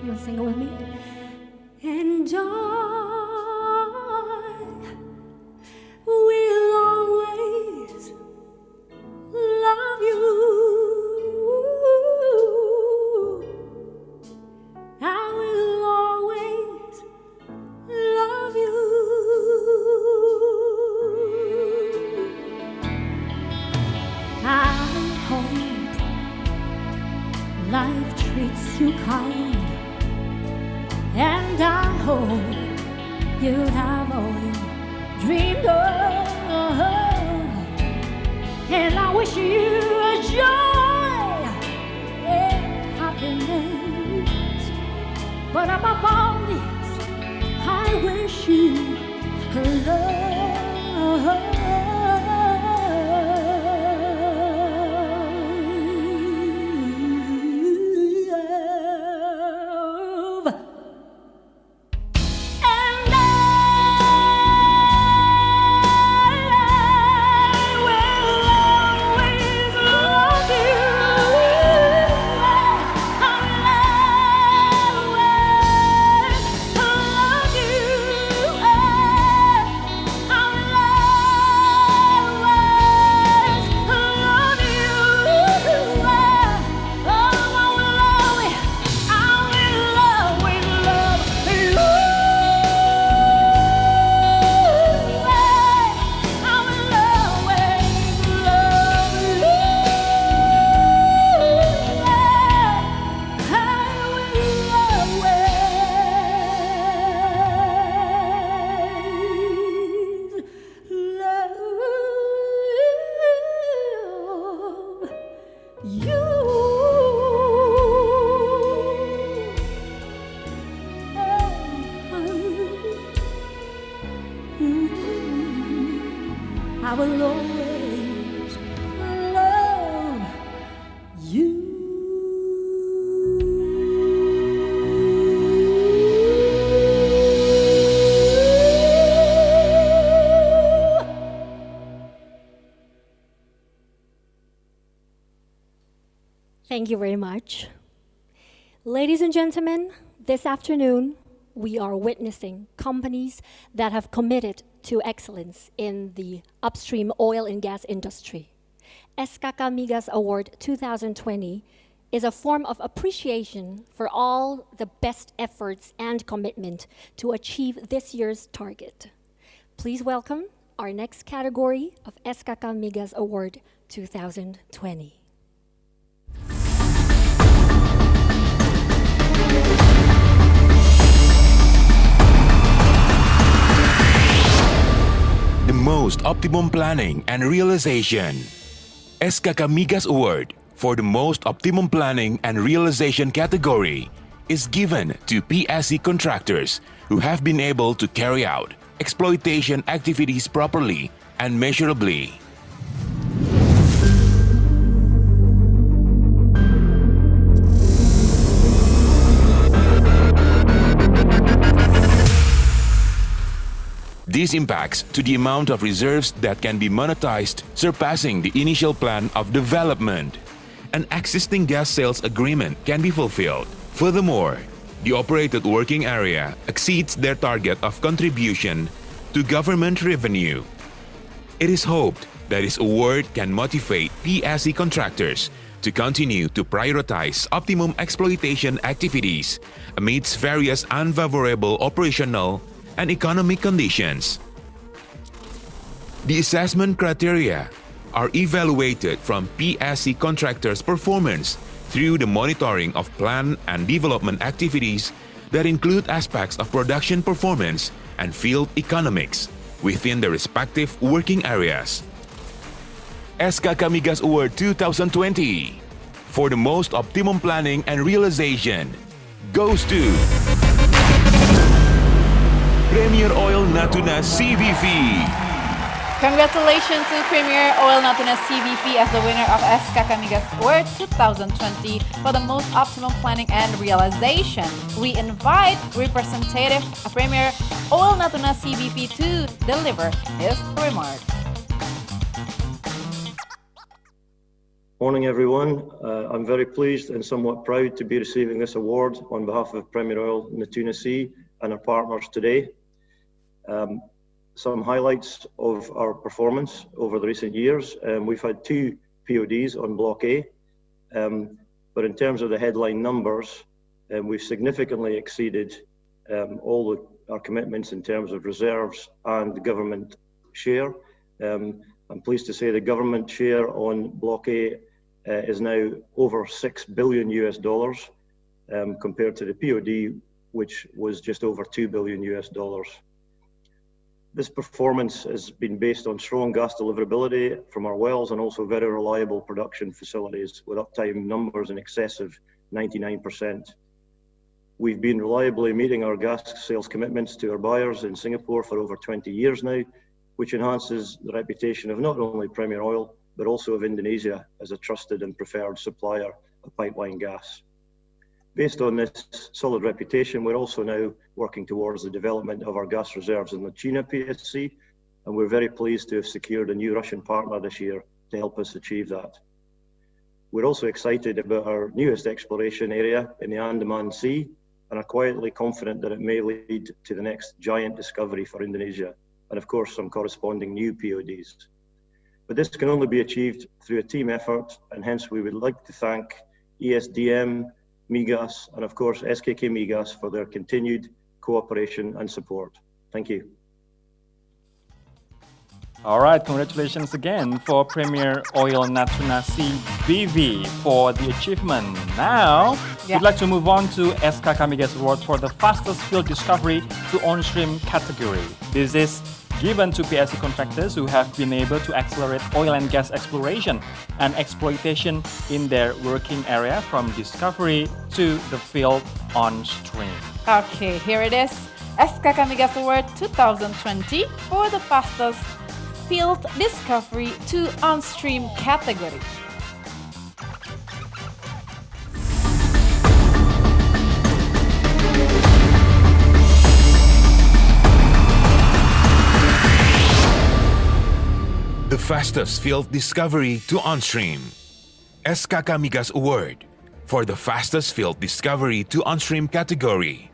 You want to sing it with me? And I will always love you. I will always love you. I hope life treats you kind. And I hope you have all you dreamed of. And I wish you a joy and happiness. But above all this, I wish you love. I will always love you. Thank you very much. Ladies and gentlemen, this afternoon, we are witnessing companies that have committed to excellence in the upstream oil and gas industry. SKK Migas Award 2020 is a form of appreciation for all the best efforts and commitment to achieve this year's target. Please welcome our next category of SKK Migas Award 2020. The most optimum planning and realization. SKK Migas Award for the most optimum planning and realization category is given to PSC contractors who have been able to carry out exploitation activities properly and measurably. This impacts to the amount of reserves that can be monetized, surpassing the initial plan of development. An existing gas sales agreement can be fulfilled. Furthermore, the operated working area exceeds their target of contribution to government revenue. It is hoped that this award can motivate PSC contractors to continue to prioritize optimum exploitation activities amidst various unfavorable operational and economic conditions. The assessment criteria are evaluated from PSC contractors' performance through the monitoring of plan and development activities that include aspects of production performance and field economics within the respective working areas. SKK Migas Award 2020 for the most optimum planning and realization goes to Premier Oil Natuna CVV. Congratulations to Premier Oil Natuna CVP as the winner of SKK Migas Award 2020 for the most optimum planning and realization. We invite representative Premier Oil Natuna CVP to deliver his remarks. Morning everyone. I'm very pleased and somewhat proud to be receiving this award on behalf of Premier Oil Natuna Sea and our partners today. Some highlights of our performance over the recent years. We've had 2 PODs on Block A, but in terms of the headline numbers, we've significantly exceeded all our commitments in terms of reserves and government share. I'm pleased to say the government share on Block A is now over $6 billion compared to the POD, which was just over $2 billion. This performance has been based on strong gas deliverability from our wells and also very reliable production facilities with uptime numbers in excess of 99%. We've been reliably meeting our gas sales commitments to our buyers in Singapore for over 20 years now, which enhances the reputation of not only Premier Oil, but also of Indonesia as a trusted and preferred supplier of pipeline gas. Based on this solid reputation, we're also now working towards the development of our gas reserves in the China PSC, and we're very pleased to have secured a new Russian partner this year to help us achieve that. We're also excited about our newest exploration area in the Andaman Sea, and are quietly confident that it may lead to the next giant discovery for Indonesia, and of course some corresponding new PODs. But this can only be achieved through a team effort, and hence we would like to thank ESDM, Migas, and of course SKK Migas for their continued cooperation and support. Thank you. All right, congratulations again for Premier Oil Natuna CVV for the achievement. Now, we'd like to move on to SKK Migas Award for the fastest field discovery to on-stream category. This is given to PSC contractors who have been able to accelerate oil and gas exploration and exploitation in their working area from discovery to the field on stream. Okay, here it is. SKK Migas Award 2020 for the fastest field discovery to on-stream category. The fastest field discovery to on-stream. SKK Migas Award for the fastest field discovery to on-stream category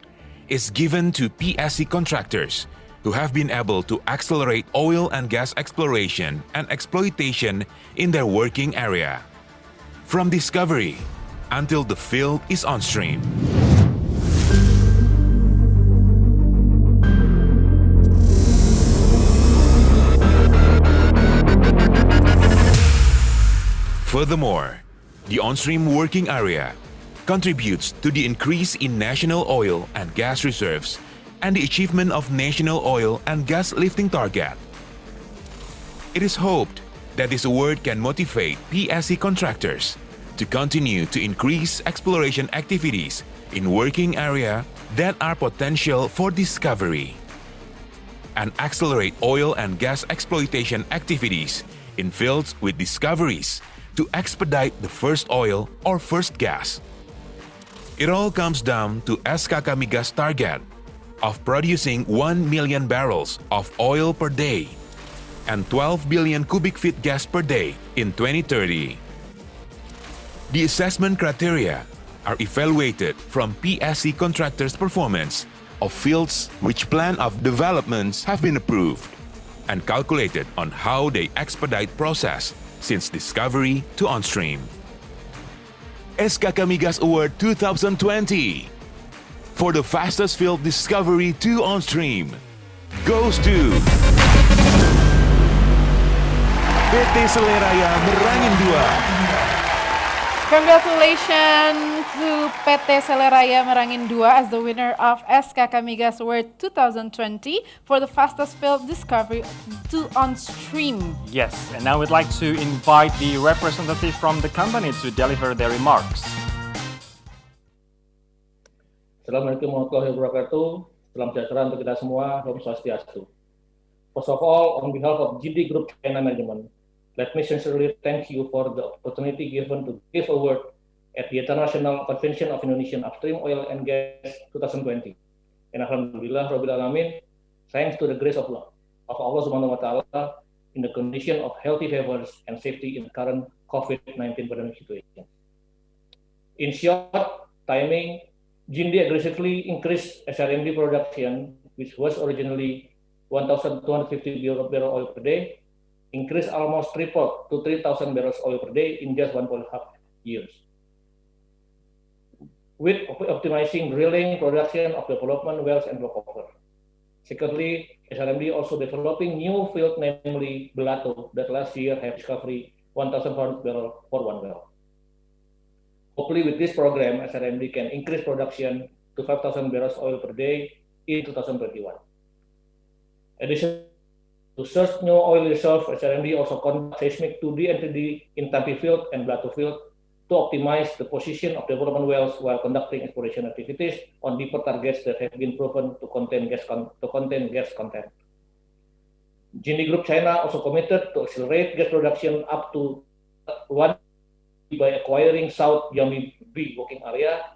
is given to PSC contractors who have been able to accelerate oil and gas exploration and exploitation in their working area, from discovery until the field is on stream. Furthermore, the on-stream working area contributes to the increase in national oil and gas reserves and the achievement of national oil and gas lifting target. It is hoped that this award can motivate PSC contractors to continue to increase exploration activities in working area that are potential for discovery and accelerate oil and gas exploitation activities in fields with discoveries to expedite the first oil or first gas. It all comes down to SKK Migas target of producing 1 million barrels of oil per day and 12 billion cubic feet gas per day in 2030. The assessment criteria are evaluated from PSC contractors' performance of fields which plan of developments have been approved and calculated on how they expedite process since discovery to on-stream. SKK Migas Award 2020 for the fastest field discovery to on-stream goes to PT Seleraya Merangin 2. Congratulations to PT Seleraya Merangin 2 as the winner of SKK Migas Award 2020 for the fastest field discovery to on-stream. Yes, and now we'd like to invite the representative from the company to deliver their remarks. Assalamualaikum warahmatullahi wabarakatuh. Salam sejahtera untuk kita semua. Om Swastiastu. First of all, on behalf of GD Group China Management, let me sincerely thank you for the opportunity given to give award at the International Convention of Indonesian Upstream Oil and Gas 2020. And Alhamdulillah, Rabbil Alamin, thanks to the grace of Allah Subhanahu wa Ta'ala, in the condition of healthy favors and safety in the current COVID-19 pandemic situation. In short, timing, Jindi aggressively increased SRMD production, which was originally 1,250 barrel oil per day, increased almost triple to 3,000 barrels oil per day in just 1.5 years. With optimizing drilling, production of development wells and workover. Secondly, SRMD also developing new field, namely Belato, that last year have discovery 1,400 barrels for one well. Hopefully with this program, SRMD can increase production to 5,000 barrels oil per day in 2021. Addition to search new oil reserve, SRMD also conduct seismic 2D and 3D in Tampi field and Belato field to optimize the position of development wells while conducting exploration activities on deeper targets that have been proven to contain gas content. Jindi Group China also committed to accelerate gas production up to 1 by acquiring South Jambi B working area.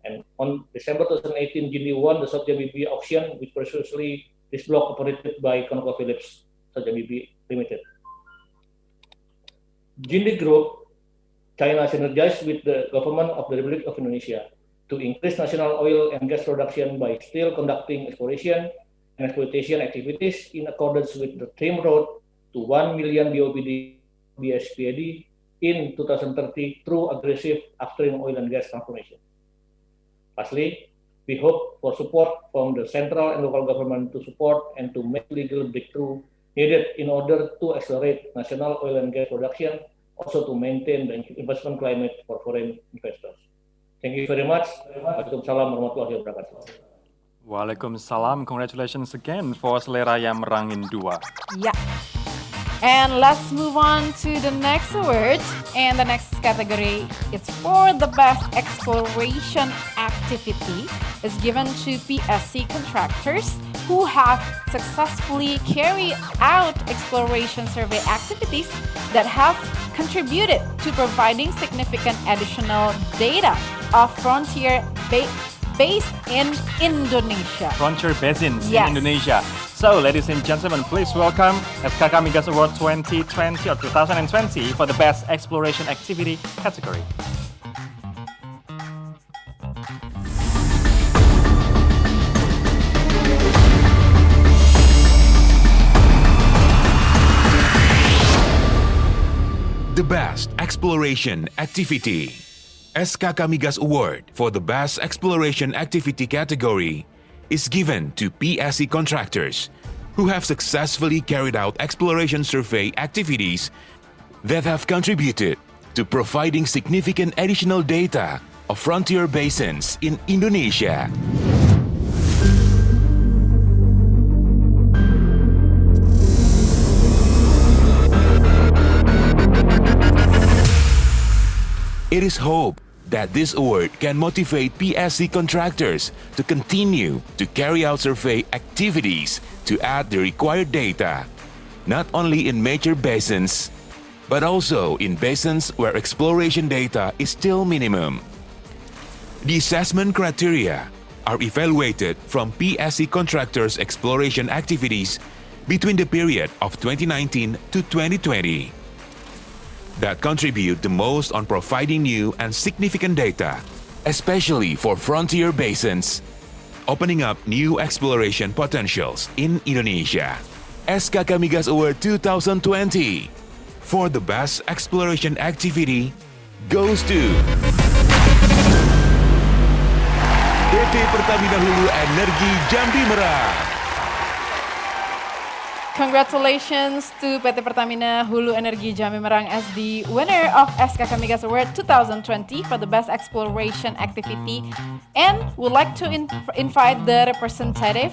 And on December 2018, Jindi won the South Jambi B auction, which previously this block operated by ConocoPhillips South Jambi B Limited. Jindi Group China synergized with the government of the Republic of Indonesia to increase national oil and gas production by still conducting exploration and exploitation activities in accordance with the Trim Road to 1 million BOPD BSPAD in 2030 through aggressive upstream oil and gas transformation. Lastly, we hope for support from the central and local government to support and to make legal breakthrough needed in order to accelerate national oil and gas production, also to maintain the investment climate for foreign investors. Thank you very much. Waalaikumsalam warahmatullahi wabarakatuh. Waalaikumsalam. Congratulations again for Selera yang merangin 2. Yeah. And let's move on to the next award. And the next category is for the best exploration activity is given to PSC contractors who have successfully carried out exploration survey activities that have contributed to providing significant additional data of frontier based in Indonesia. Frontier basins Yes. in Indonesia. So, ladies and gentlemen, please welcome SKK Migas Award 2020 or 2020 for the Best Exploration Activity category. The Best Exploration Activity. SKK Migas Award for the Best Exploration Activity category is given to PSC contractors who have successfully carried out exploration survey activities that have contributed to providing significant additional data of frontier basins in Indonesia. It is hoped that this award can motivate PSC contractors to continue to carry out survey activities to add the required data, not only in major basins, but also in basins where exploration data is still minimum. The assessment criteria are evaluated from PSC contractors' exploration activities between the period of 2019 to 2020. That contribute the most on providing new and significant data, especially for frontier basins, opening up new exploration potentials in Indonesia. SKK Migas Award 2020 for the best exploration activity goes to PT Pertamina Hulu Energi Jambi Merang. Congratulations to PT Pertamina Hulu Energi Jambi Merang as the winner of SKK Migas Award 2020 for the best exploration activity. And would like to invite the representative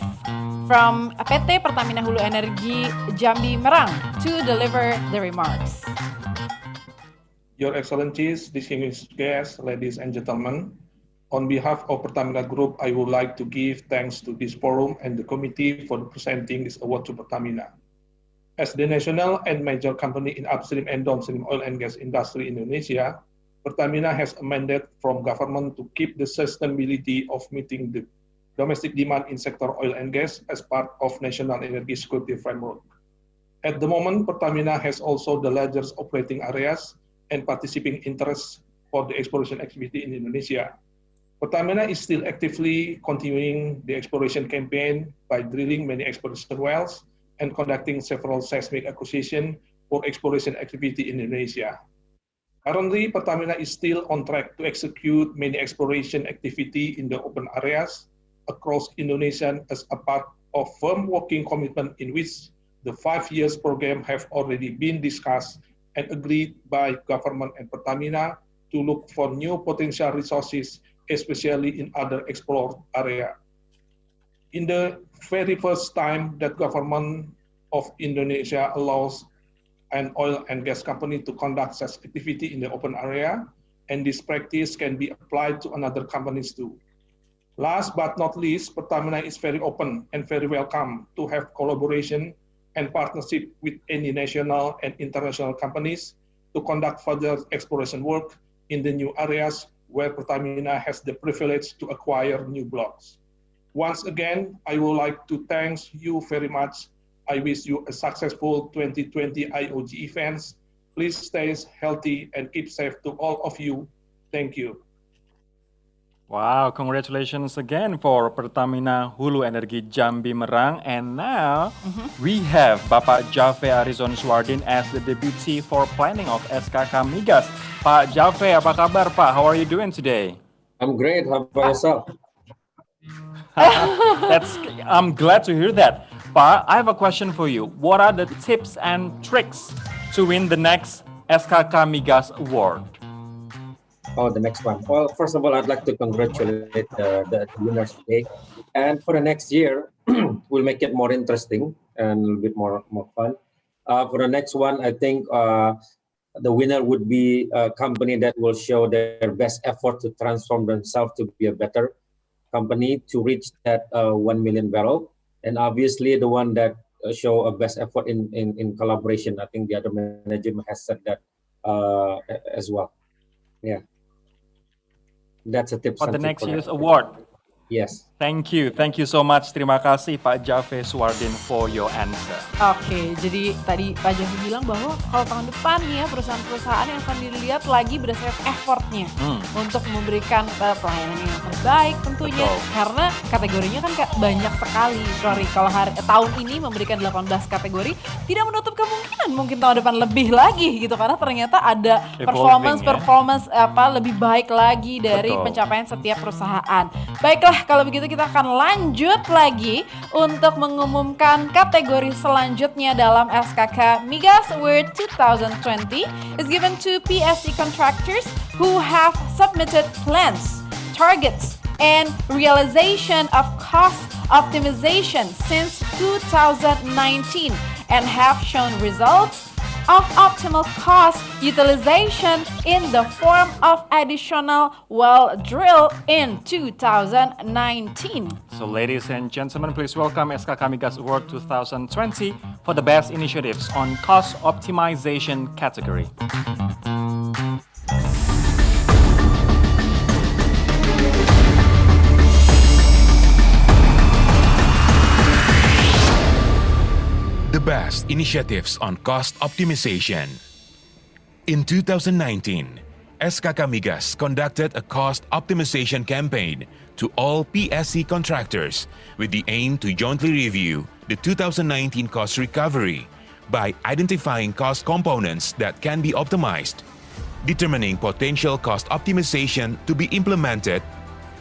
from PT Pertamina Hulu Energi Jambi Merang to deliver the remarks. Your Excellencies, distinguished guests, ladies and gentlemen, On behalf of Pertamina Group, I would like to give thanks to this forum and the committee for presenting this award to Pertamina. As the national and major company in upstream and downstream oil and gas industry in Indonesia, Pertamina has a mandate from government to keep the sustainability of meeting the domestic demand in sector oil and gas as part of national energy security framework. At the moment, Pertamina has also the largest operating areas and participating interests for the exploration activity in Indonesia. Pertamina is still actively continuing the exploration campaign by drilling many exploration wells and conducting several seismic acquisition for exploration activity in Indonesia. Currently, Pertamina is still on track to execute many exploration activity in the open areas across Indonesia as a part of firm working commitment in which the 5 years program have already been discussed and agreed by government and Pertamina to look for new potential resources, especially in other explored area. In the very first time that government of Indonesia allows an oil and gas company to conduct such activity in the open area, and this practice can be applied to another companies too. Last but not least, Pertamina is very open and very welcome to have collaboration and partnership with any national and international companies to conduct further exploration work in the new areas where Pertamina has the privilege to acquire new blocks. Once again, I would like to thank you very much. I wish you a successful 2020 IOG events. Please stay healthy and keep safe to all of you. Thank you. Wow, congratulations again for Pertamina Hulu Energi Jambi Merang. And now we have Bapak Jave Arizon Suardin as the Deputy for Planning of SKK Migas. Pak Jave, apa kabar Pak? How are you doing today? I'm great. How about yourself? I'm glad to hear that. Pak, I have a question for you. What are the tips and tricks to win the next SKK Migas Award? Oh, the next one. Well, first of all, I'd like to congratulate the winners today. And for the next year, we'll make it more interesting and a little bit more fun. For the next one, I think the winner would be a company that will show their best effort to transform themselves to be a better company to reach that 1 million barrel. And obviously, the one that show a best effort in collaboration. I think the other management has said that as well. Yeah. That's a tip for the next year's award. Yes. Thank you so much. Terima kasih Pak Jave Suardin for your answer. Oke, jadi tadi Pak Jave bilang bahwa kalau tahun depan nih ya perusahaan-perusahaan yang akan dilihat lagi berdasarkan effortnya untuk memberikan pelayanan yang terbaik tentunya. Betul. Karena kategorinya kan banyak sekali. Sorry, kalau tahun ini memberikan 18 kategori, tidak menutup kemungkinan mungkin tahun depan lebih lagi gitu karena ternyata ada performance lebih baik lagi dari pencapaian setiap perusahaan. Baiklah, kalau begitu kita akan lanjut lagi untuk mengumumkan kategori selanjutnya dalam SKK Migas Award 2020 is given to PSC contractors who have submitted plans, targets, and realization of cost optimization since 2019 and have shown results of optimal cost utilization in the form of additional well drill in 2019. So ladies and gentlemen, please welcome SKK Migas Award 2020 for the best initiatives on cost optimization category. The best initiatives on cost optimization. In 2019, SKK Migas conducted a cost optimization campaign to all PSC contractors with the aim to jointly review the 2019 cost recovery by identifying cost components that can be optimized, determining potential cost optimization to be implemented,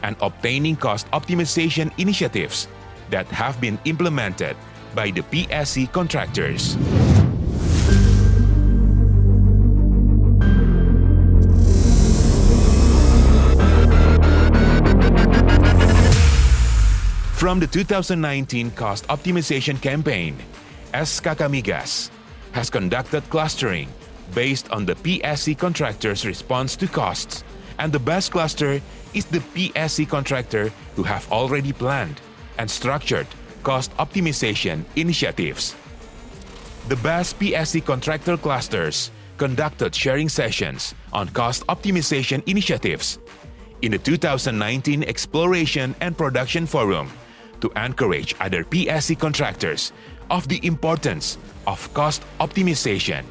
and obtaining cost optimization initiatives that have been implemented by the PSC contractors. From the 2019 cost optimization campaign, SKK Migas has conducted clustering based on the PSC contractors' response to costs, and the best cluster is the PSC contractor who have already planned and structured cost optimization initiatives. The best PSC contractor clusters conducted sharing sessions on cost optimization initiatives in the 2019 Exploration and Production Forum to encourage other PSC contractors of the importance of cost optimization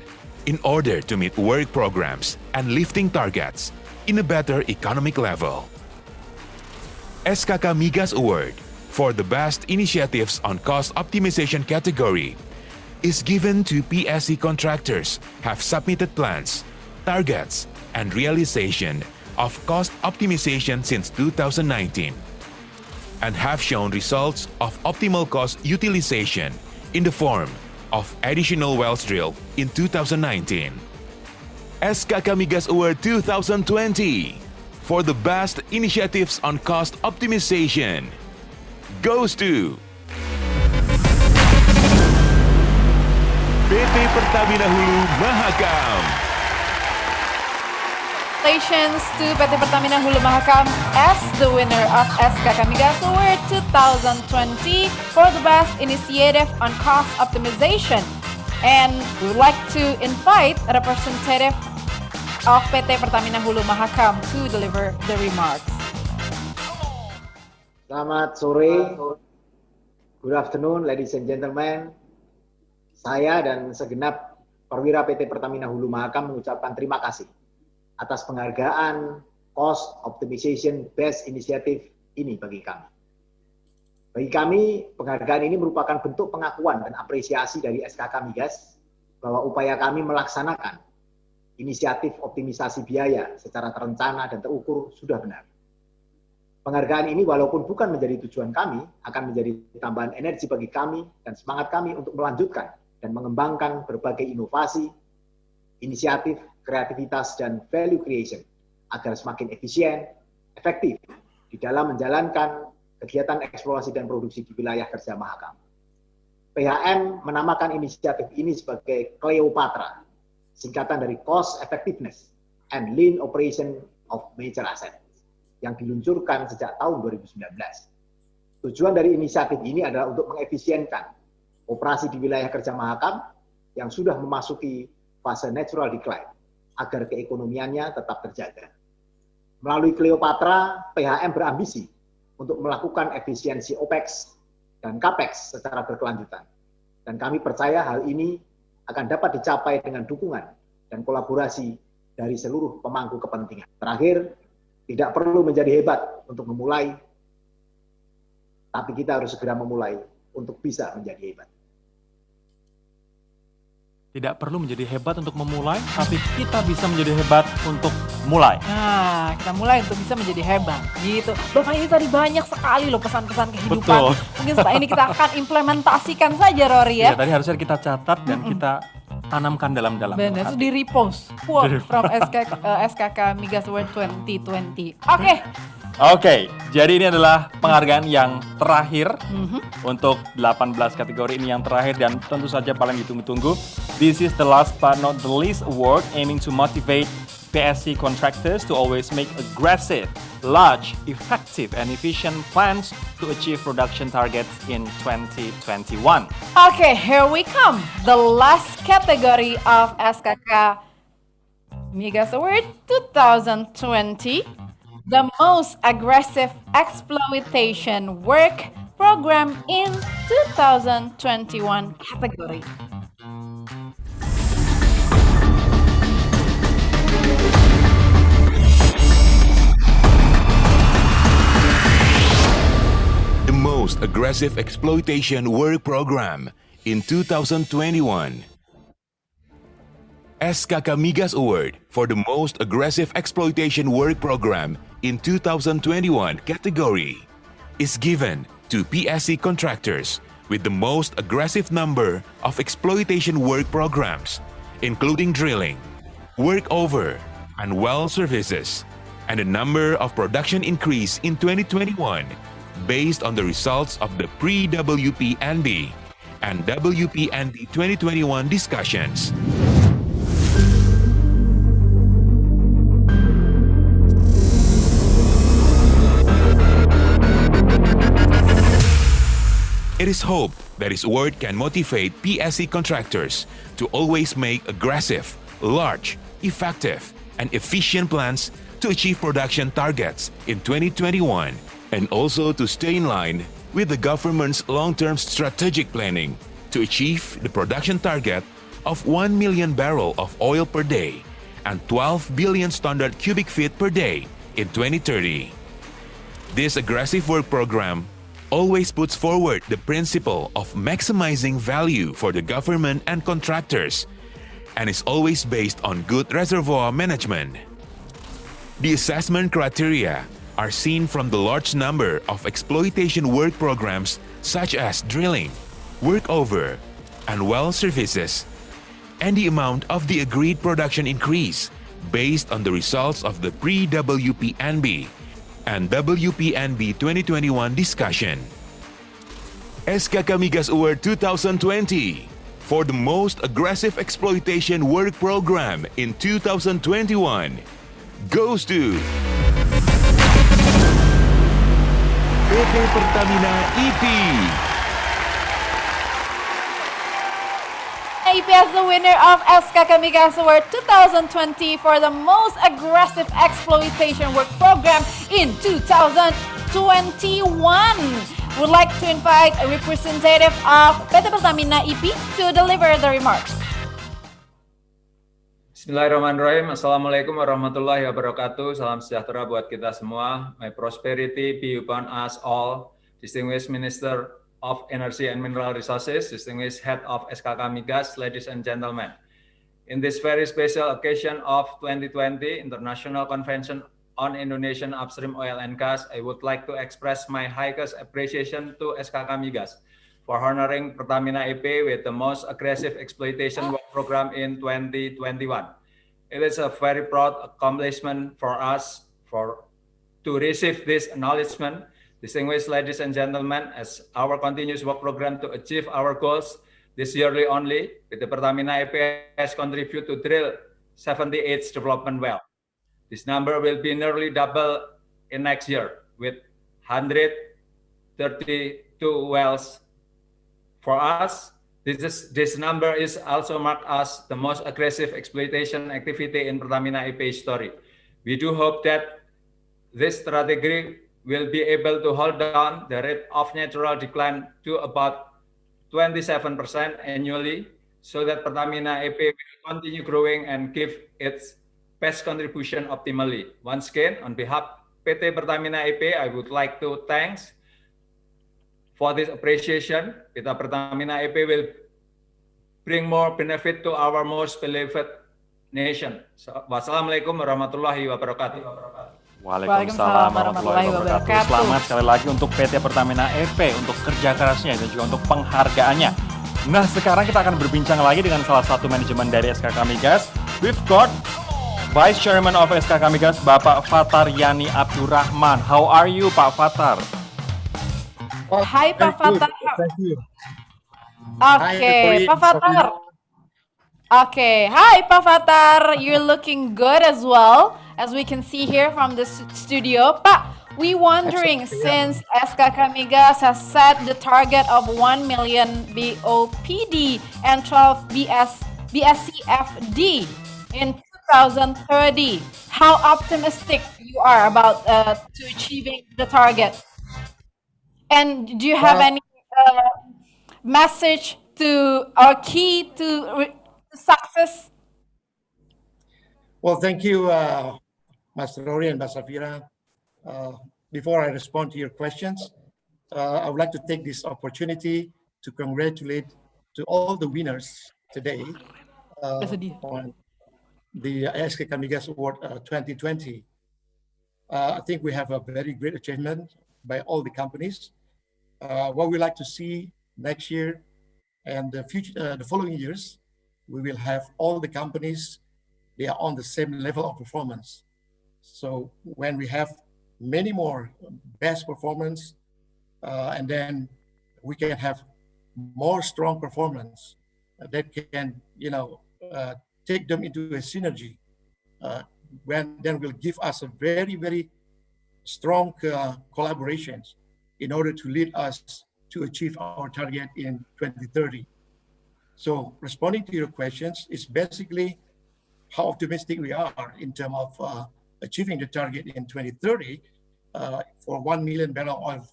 in order to meet work programs and lifting targets in a better economic level. SKK Migas Award for the best initiatives on cost optimization category is given to PSC contractors have submitted plans, targets, and realization of cost optimization since 2019 and have shown results of optimal cost utilization in the form of additional wells drilled in 2019. SKK Migas Award 2020 for the best initiatives on cost optimization goes to PT Pertamina Hulu Mahakam. Congratulations to PT Pertamina Hulu Mahakam as the winner of SKK Migas Award 2020 for the best initiative on cost optimization. And we would like to invite a representative of PT Pertamina Hulu Mahakam to deliver the remarks. Selamat sore, good afternoon ladies and gentlemen. Saya dan segenap perwira PT Pertamina Hulu Mahakam mengucapkan terima kasih atas penghargaan Cost Optimization Best Initiative ini bagi kami. Bagi kami, penghargaan ini merupakan bentuk pengakuan dan apresiasi dari SKK Migas bahwa upaya kami melaksanakan inisiatif optimisasi biaya secara terencana dan terukur sudah benar. Penghargaan ini walaupun bukan menjadi tujuan kami, akan menjadi tambahan energi bagi kami dan semangat kami untuk melanjutkan dan mengembangkan berbagai inovasi, inisiatif, kreativitas, dan value creation agar semakin efisien, efektif di dalam menjalankan kegiatan eksplorasi dan produksi di wilayah kerja Mahakam. PHM menamakan inisiatif ini sebagai Cleopatra, singkatan dari Cost Effectiveness and Lean Operation of Major Assets, yang diluncurkan sejak tahun 2019. Tujuan dari inisiatif ini adalah untuk mengefisienkan operasi di wilayah kerja Mahakam yang sudah memasuki fase natural decline agar keekonomiannya tetap terjaga. Melalui Cleopatra, PHM berambisi untuk melakukan efisiensi OPEX dan CAPEX secara berkelanjutan. Dan kami percaya hal ini akan dapat dicapai dengan dukungan dan kolaborasi dari seluruh pemangku kepentingan. Terakhir, tidak perlu menjadi hebat untuk memulai, tapi kita harus segera memulai untuk bisa menjadi hebat. Tidak perlu menjadi hebat untuk memulai, tapi kita bisa menjadi hebat untuk mulai. Nah, kita mulai untuk bisa menjadi hebat, gitu. Bapak ini tadi banyak sekali loh pesan-pesan kehidupan. Betul. Mungkin setelah ini kita akan implementasikan saja, Rory ya. Iya, tadi harusnya kita catat dan kita tanamkan dalam-dalam. Benar, itu di repost. Quote from SKK Migas Award 2020. Oke, jadi ini adalah penghargaan yang terakhir untuk 18 kategori ini yang terakhir dan tentu saja paling ditunggu-tunggu. This is the last but not the least award aiming to motivate PSC contractors to always make aggressive, large, effective and efficient plans to achieve production targets in 2021. Okay, here we come. The last category of SKK Migas Award 2020. The most aggressive exploitation work program in 2021 category. The most aggressive exploitation work program in 2021. SKK Migas Award for the most aggressive exploitation work program in 2021 category is given to PSC contractors with the most aggressive number of exploitation work programs, including drilling, workover, and well services, and the number of production increase in 2021 based on the results of the pre-WPND and WPND 2021 discussions. It is hoped that this award can motivate PSC contractors to always make aggressive, large, effective, and efficient plans to achieve production targets in 2021 and also to stay in line with the government's long-term strategic planning to achieve the production target of 1 million barrels of oil per day and 12 billion standard cubic feet per day in 2030. This aggressive work program always puts forward the principle of maximizing value for the government and contractors and is always based on good reservoir management. The assessment criteria are seen from the large number of exploitation work programs such as drilling, workover, and well services, and the amount of the agreed production increase based on the results of the pre-WPNB and WPNB 2021 discussion. SKK Migas Award 2020 for the most aggressive exploitation work program in 2021 goes to PT Pertamina EP. EP as the winner of SKK Migas Award 2020 for the most aggressive exploitation work program in 2021. Would like to invite a representative of PT Pertamina EP to deliver the remarks. Bismillahirrahmanirrahim. Assalamualaikum warahmatullahi wabarakatuh. Salam sejahtera buat kita semua. May prosperity be upon us all. Distinguished Minister of Energy and Mineral Resources, distinguished Head of SKK Migas, ladies and gentlemen. In this very special occasion of 2020 International Convention on Indonesian Upstream Oil and Gas, I would like to express my highest appreciation to SKK Migas for honoring Pertamina EP with the most aggressive exploitation work program in 2021. It is a very proud accomplishment for us to receive this acknowledgement. Distinguished ladies and gentlemen, as our continuous work program to achieve our goals this yearly only, the Pertamina EP has contributed to drill 78 development well. This number will be nearly double in next year with 132 wells. For us, this number is also marked as the most aggressive exploitation activity in Pertamina EP history. We do hope that this strategy will be able to hold down the rate of natural decline to about 27% annually, so that Pertamina EP will continue growing and give its best contribution optimally. Once again, on behalf of PT Pertamina EP, I would like to thank for this appreciation. PT Pertamina EP will bring more benefit to our most beloved nation. Wassalamualaikum warahmatullahi wabarakatuh. Waalaikumsalam warahmatullahi wabarakatuh. Selamat sekali lagi untuk PT Pertamina EP untuk kerja kerasnya dan juga untuk penghargaannya. Nah, sekarang kita akan berbincang lagi dengan salah satu manajemen dari SKK Migas. We've got Vice Chairman of SKK Migas, Bapak Fatar Yani Abdurrahman. How are you, Pak Fatar? Hai Pak Fatar. Thank you. Okay, Pak Fatar. Okay, hi Pak Fatar. You're looking good as well, as we can see here from the studio. Pak, we wondering, since SKK Migas has set the target of 1 million BOPD and 12 BSCFD in 2030, how optimistic you are about to achieving the target? And do you have any message to or key to success? Well, thank you, Master Rory and Mbak Safira. Before I respond to your questions, I would like to take this opportunity to congratulate to all the winners today on the SKK Migas Award 2020. I think we have a very great achievement by all the companies. What we like to see next year and the following years, we will have all the companies, they are on the same level of performance. So when we have many more best performance, and then we can have more strong performance that can, take them into a synergy, when then will give us a very, very strong collaborations in order to lead us to achieve our target in 2030. So responding to your questions, it's basically how optimistic we are in terms of achieving the target in 2030 for 1 million barrel oil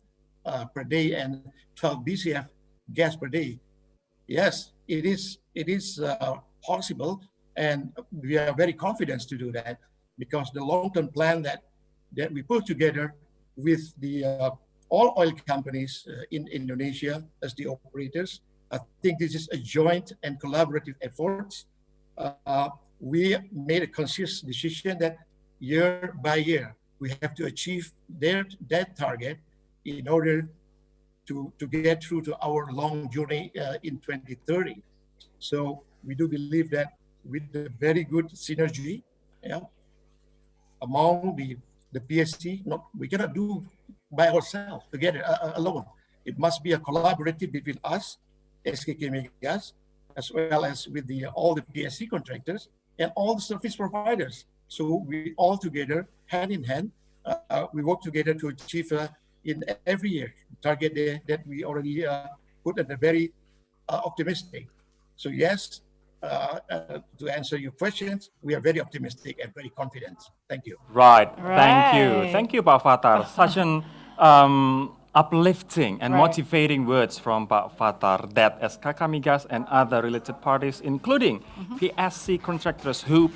per day and 12 BCF gas per day. Yes, it is possible, and we are very confident to do that because the long-term plan that we put together with the all oil companies in Indonesia as the operators, I think this is a joint and collaborative efforts. We made a conscious decision that year by year, we have to achieve that target in order to get through to our long journey in 2030. So we do believe that with the very good synergy among the PSC, we cannot do by ourselves together alone. It must be a collaborative between us, SKK Migas, as well as with all the PSC contractors and all the service providers. So we all together, hand in hand, we work together to achieve in every year target that we already put at a very optimistic. So yes, to answer your questions, we are very optimistic and very confident. Thank you. Right. Thank you, Pak Fatar. Such an uplifting and motivating words from Pak Fatar that SKK Migas and other related parties, including PSC contractors who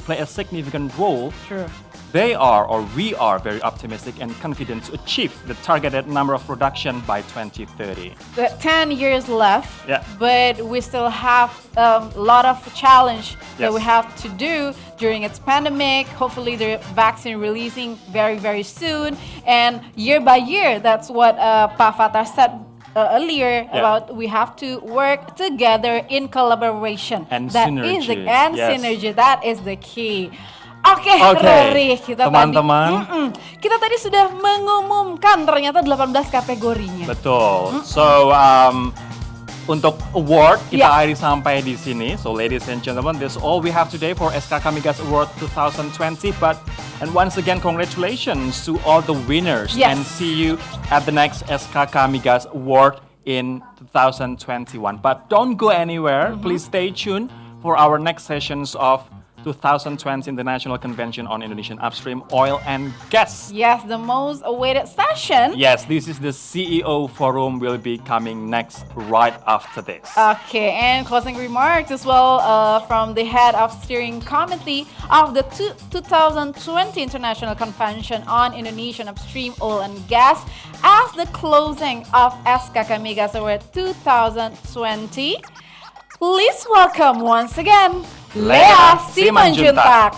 play a significant role. Sure. They are, or we are, very optimistic and confident to achieve the targeted number of production by 2030. 10 years left, Yeah. but we still have a lot of challenge that we have to do during its pandemic. Hopefully the vaccine releasing very, very soon. And year by year, that's what Pak Fatar said earlier about we have to work together in collaboration. And that synergy. Is synergy, that is the key. Oke, Rory, teman-teman. Kita tadi sudah mengumumkan ternyata 18 kategorinya. Betul. So, untuk award kita akhiri sampai di sini. So, ladies and gentlemen, that's all we have today for SKK Migas Award 2020. And once again, congratulations to all the winners. And see you at the next SKK Migas Award in 2021. But don't go anywhere. Please stay tuned for our next sessions of 2020 International Convention on Indonesian Upstream Oil and Gas. Yes, the most awaited session. Yes, this is the CEO Forum will be coming next right after this. Okay, and closing remarks as well from the head of steering committee of the 2020 International Convention on Indonesian Upstream Oil and Gas as the closing of SKK Migas Award 2020. Please welcome once again Lea Simanjuntak.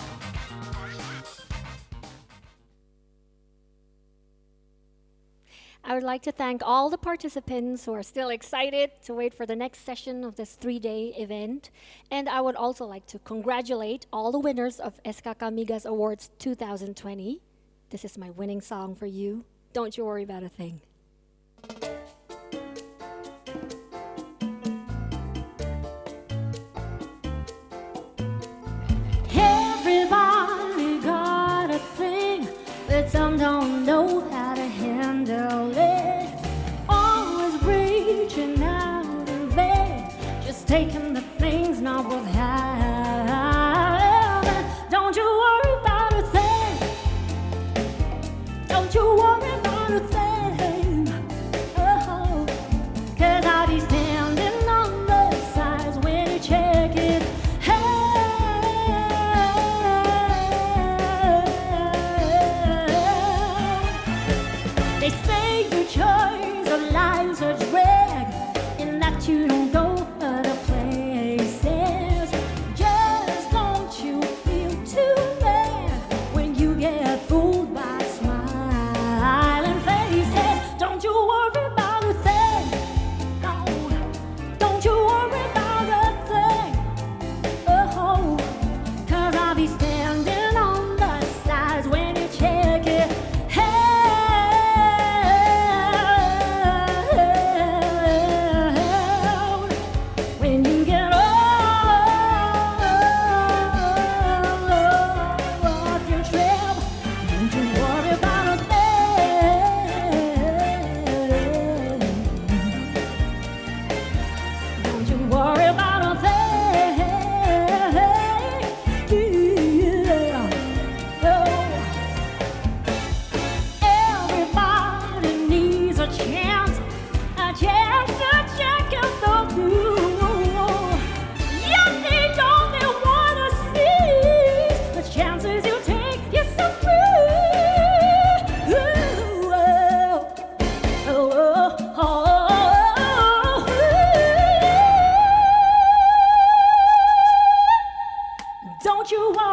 I would like to thank all the participants who are still excited to wait for the next session of this 3-day event. And I would also like to congratulate all the winners of SKK Migas Awards 2020. This is my winning song for you. Don't you worry about a thing. Everybody got a thing, but some don't know how to handle it. Always reaching out in vain, just taking the things not worth having. Don't you worry about a thing. Don't you worry about a thing.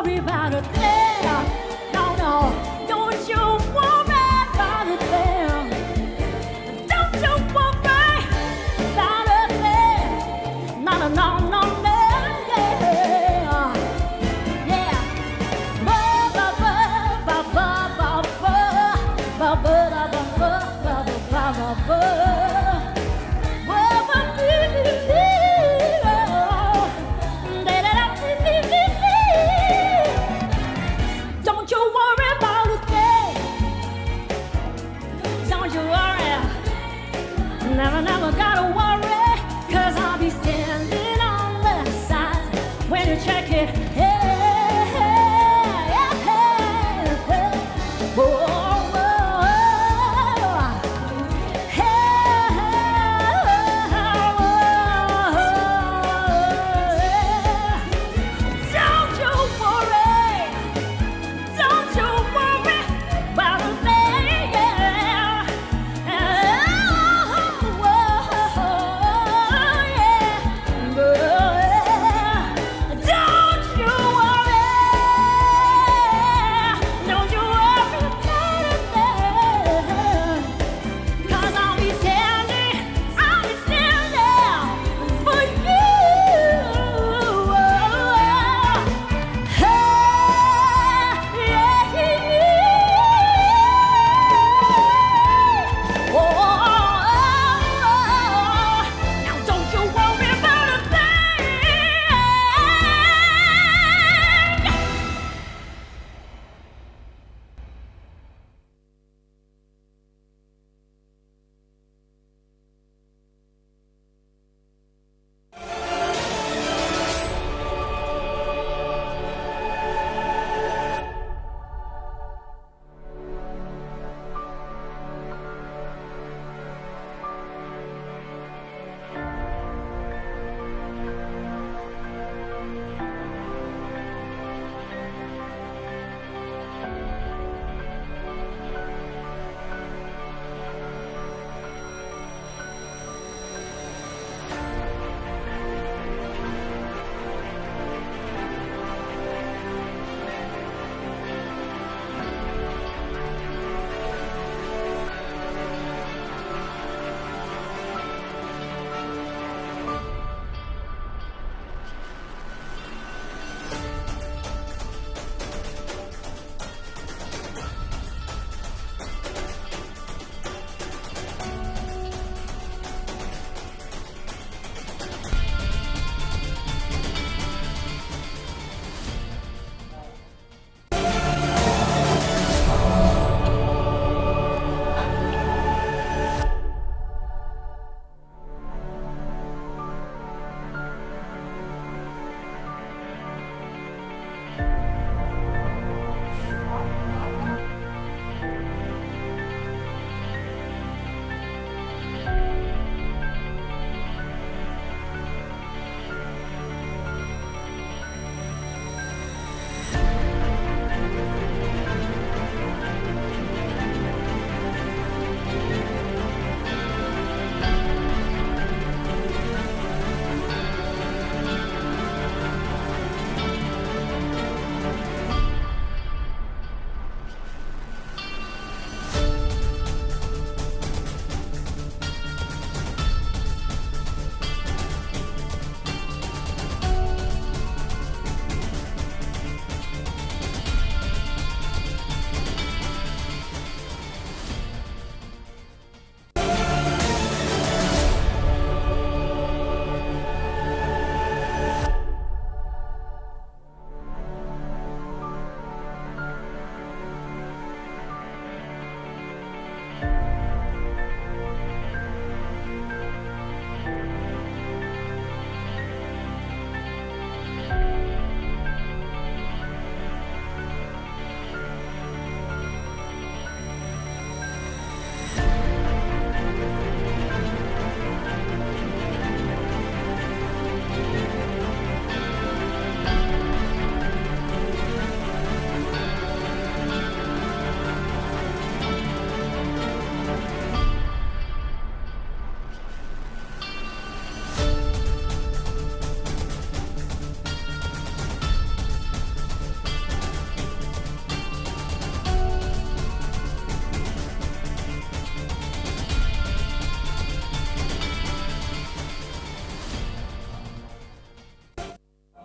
worry about a thing. No, no, don't you worry about a thing. Don't you worry about a thing. No, no, no, no, no, yeah, yeah. Ba ba ba ba ba ba ba ba ba da ba ba ba ba ba ba.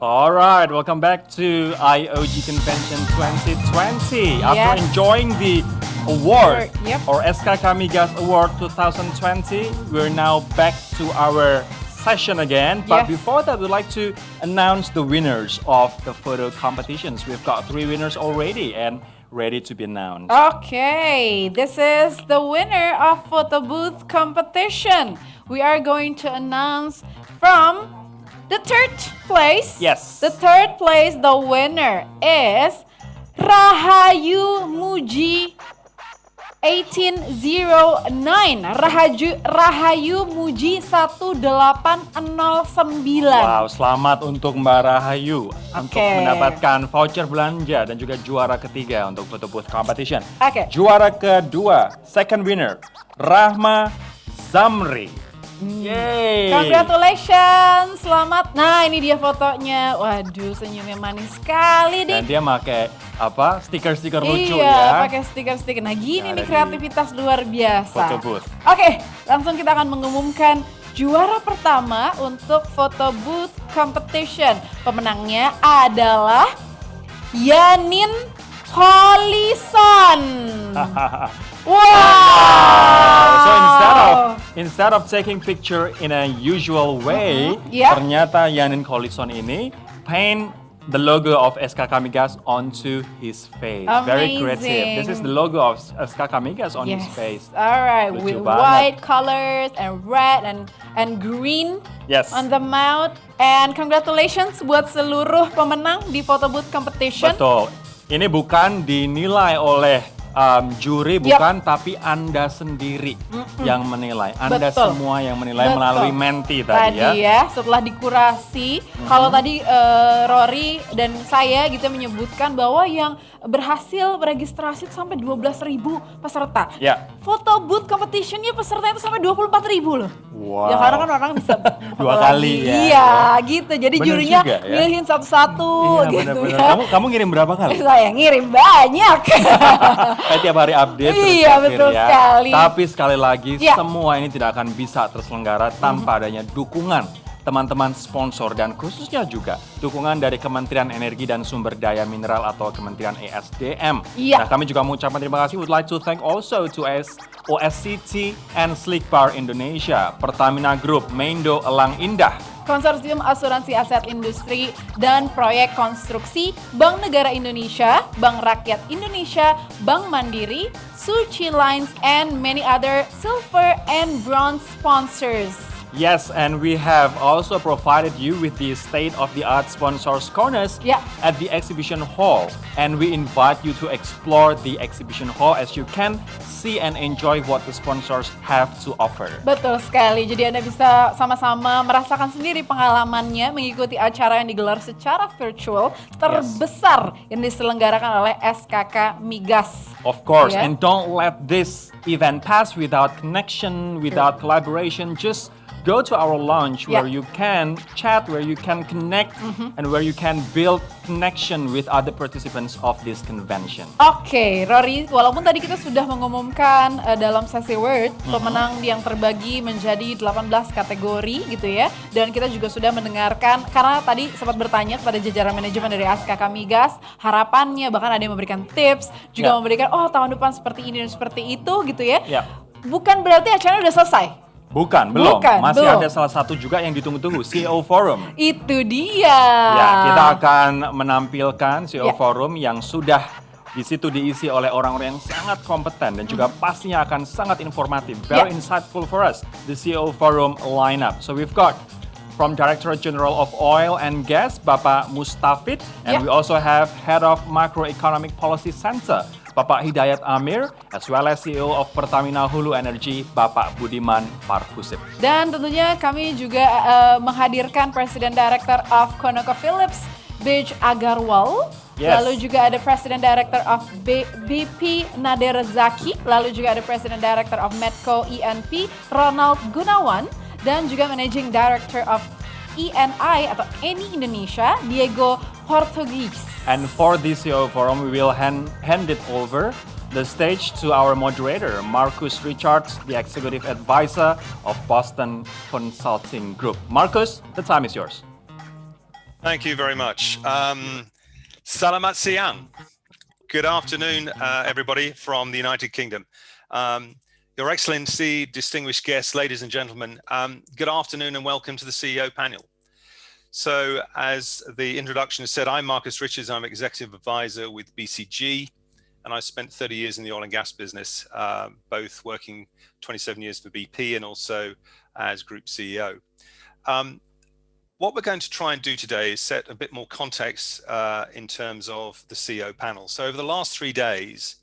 All right, welcome back to IOG Convention 2020. After Yes. enjoying the award, Yep. or SKK Migas Award 2020, we're now back to our session again. But Yes. before that, we'd like to announce the winners of the photo competitions. We've got 3 winners already and ready to be announced. Okay, this is the winner of photo booth competition. We are going to announce from the third place. Yes. The third place, the winner is Rahayu Muji 1809. Rahayu Muji 1809. Wow, selamat untuk Mbak Rahayu untuk mendapatkan voucher belanja dan juga juara ketiga untuk photo booth competition. Oke. Juara kedua, second winner, Rahma Zamri. Yeay. Congratulations, selamat. Nah, ini dia fotonya. Waduh, senyumnya manis sekali deh. Dan dia pakai apa? Stiker-stiker lucu Iya, ya. pakai stiker-stiker. Nah, gini Ada nih kreativitas luar biasa. Photo booth. Oke, langsung kita akan mengumumkan juara pertama untuk photo booth competition. Pemenangnya adalah Yanin Holison. Wow. So instead of taking picture in a usual way, Yeah. ternyata Yanin Collison ini paint the logo of SKK Migas onto his face. Very creative. This is the logo of SKK Migas on his face. Alright, Lucu with banget. white colors and red and green Yes. on the mouth. And congratulations buat seluruh pemenang di photo booth competition. Betul. Ini bukan dinilai oleh juri, bukan, tapi Anda sendiri yang menilai. Anda Betul. semua yang menilai Betul. melalui menti tadi Tadi ya, setelah dikurasi, kalau tadi Rory dan saya gitu menyebutkan bahwa yang berhasil beregistrasi itu sampai 12.000 peserta. Ya. Foto booth competitionnya pesertanya itu sampai 24.000 loh. Wow. Ya karena kan orang bisa Dua foto kali lagi. ya. Iya, gitu. Jadi Bener jurinya juga ya. milihin satu-satu Iya, gitu benar-benar. ya. Kamu ngirim berapa kali? Saya ngirim banyak. Kayak tiap hari update terus Iya, terakhir betul ya. sekali. Tapi sekali lagi Ya. semua ini tidak akan bisa terselenggara tanpa adanya dukungan teman-teman sponsor dan khususnya juga dukungan dari Kementerian Energi dan Sumber Daya Mineral atau Kementerian ESDM. Iya. Nah, kami juga mengucapkan terima kasih. Would like to thank also to OSCT and Slick Bar Indonesia, Pertamina Group, Meindo Elang Indah, Konsorsium Asuransi Aset Industri dan Proyek Konstruksi, Bank Negara Indonesia, Bank Rakyat Indonesia, Bank Mandiri, Suci Lines, and many other silver and bronze sponsors. Yes, and we have also provided you with the state-of-the-art sponsors corners at the exhibition hall. And we invite you to explore the exhibition hall as you can see and enjoy what the sponsors have to offer. Betul sekali, jadi Anda bisa sama-sama merasakan sendiri pengalamannya mengikuti acara yang digelar secara virtual terbesar yang diselenggarakan oleh SKK Migas. Of course, Ya. and don't let this event pass without connection, without collaboration. Just go to our lounge where you can chat, where you can connect, and where you can build connection with other participants of this convention. Oke, Rory, walaupun tadi kita sudah mengumumkan dalam sesi Word pemenang yang terbagi menjadi 18 kategori gitu ya. Dan kita juga sudah mendengarkan, karena tadi sempat bertanya kepada jajaran manajemen dari SKK Migas, harapannya bahkan ada yang memberikan tips, juga memberikan tahun depan seperti ini dan seperti itu gitu ya. Bukan berarti acaranya udah selesai. Bukan, belum. Masih belum. ada salah satu juga yang ditunggu-tunggu, CEO Forum. Itu dia. Ya, kita akan menampilkan CEO Ya. Forum yang sudah di situ diisi oleh orang-orang yang sangat kompeten dan juga pastinya akan sangat informatif, very insightful for us, the CEO Forum lineup. So we've got from Director General of Oil and Gas, Bapak Mustafid, and we also have Head of Macroeconomic Policy Center, Bapak Hidayat Amir, as well as CEO of Pertamina Hulu Energy, Bapak Budiman Parkusip. Dan tentunya kami juga menghadirkan President Director of ConocoPhillips, Bej Agarwal. Yes. Lalu juga ada President Director of BP Nader Zaki. Lalu juga ada President Director of Medco ENP, Ronald Gunawan. Dan juga Managing Director of ENI atau ENI Indonesia, Diego Portugis. And for this CEO Forum, we will hand it over the stage to our moderator, Marcus Richards, the Executive Advisor of Boston Consulting Group. Marcus, the time is yours. Thank you very much. Salamat siang. Good afternoon, everybody from the United Kingdom. Your Excellency, distinguished guests, ladies and gentlemen, good afternoon and welcome to the CEO panel. So as the introduction has said, I'm Marcus Richards. I'm Executive Advisor with BCG, and I spent 30 years in the oil and gas business, both working 27 years for BP and also as Group CEO. What we're going to try and do today is set a bit more context in terms of the CEO panel. So over the last 3 days,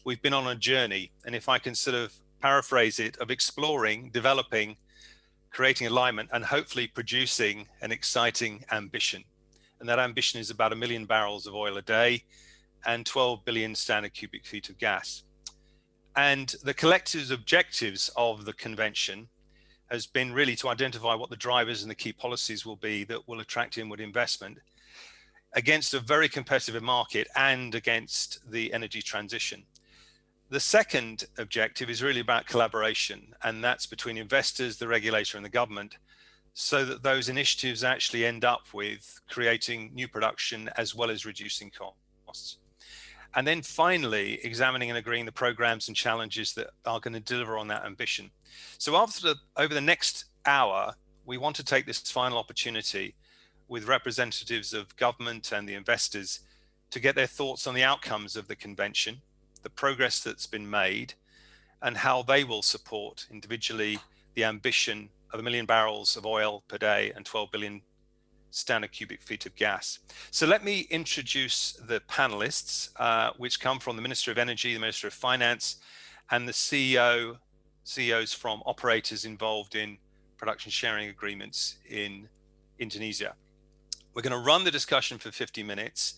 we've been on a journey, and if I can sort of paraphrase it, of exploring, developing, creating alignment, and hopefully producing an exciting ambition. And that ambition is about 1 million barrels of oil a day and 12 billion standard cubic feet of gas. And the collective objectives of the convention has been really to identify what the drivers and the key policies will be that will attract inward investment against a very competitive market and against the energy transition. The second objective is really about collaboration, and that's between investors, the regulator, and the government, so that those initiatives actually end up with creating new production as well as reducing costs. And then finally, examining and agreeing the programs and challenges that are going to deliver on that ambition. So over the next hour, we want to take this final opportunity with representatives of government and the investors to get their thoughts on the outcomes of the convention, the progress that's been made, and how they will support individually the ambition of 1 million barrels of oil per day and 12 billion standard cubic feet of gas. So let me introduce the panelists, which come from the Minister of Energy, the Minister of Finance, and the CEOs from operators involved in production sharing agreements in Indonesia. We're going to run the discussion for 50 minutes,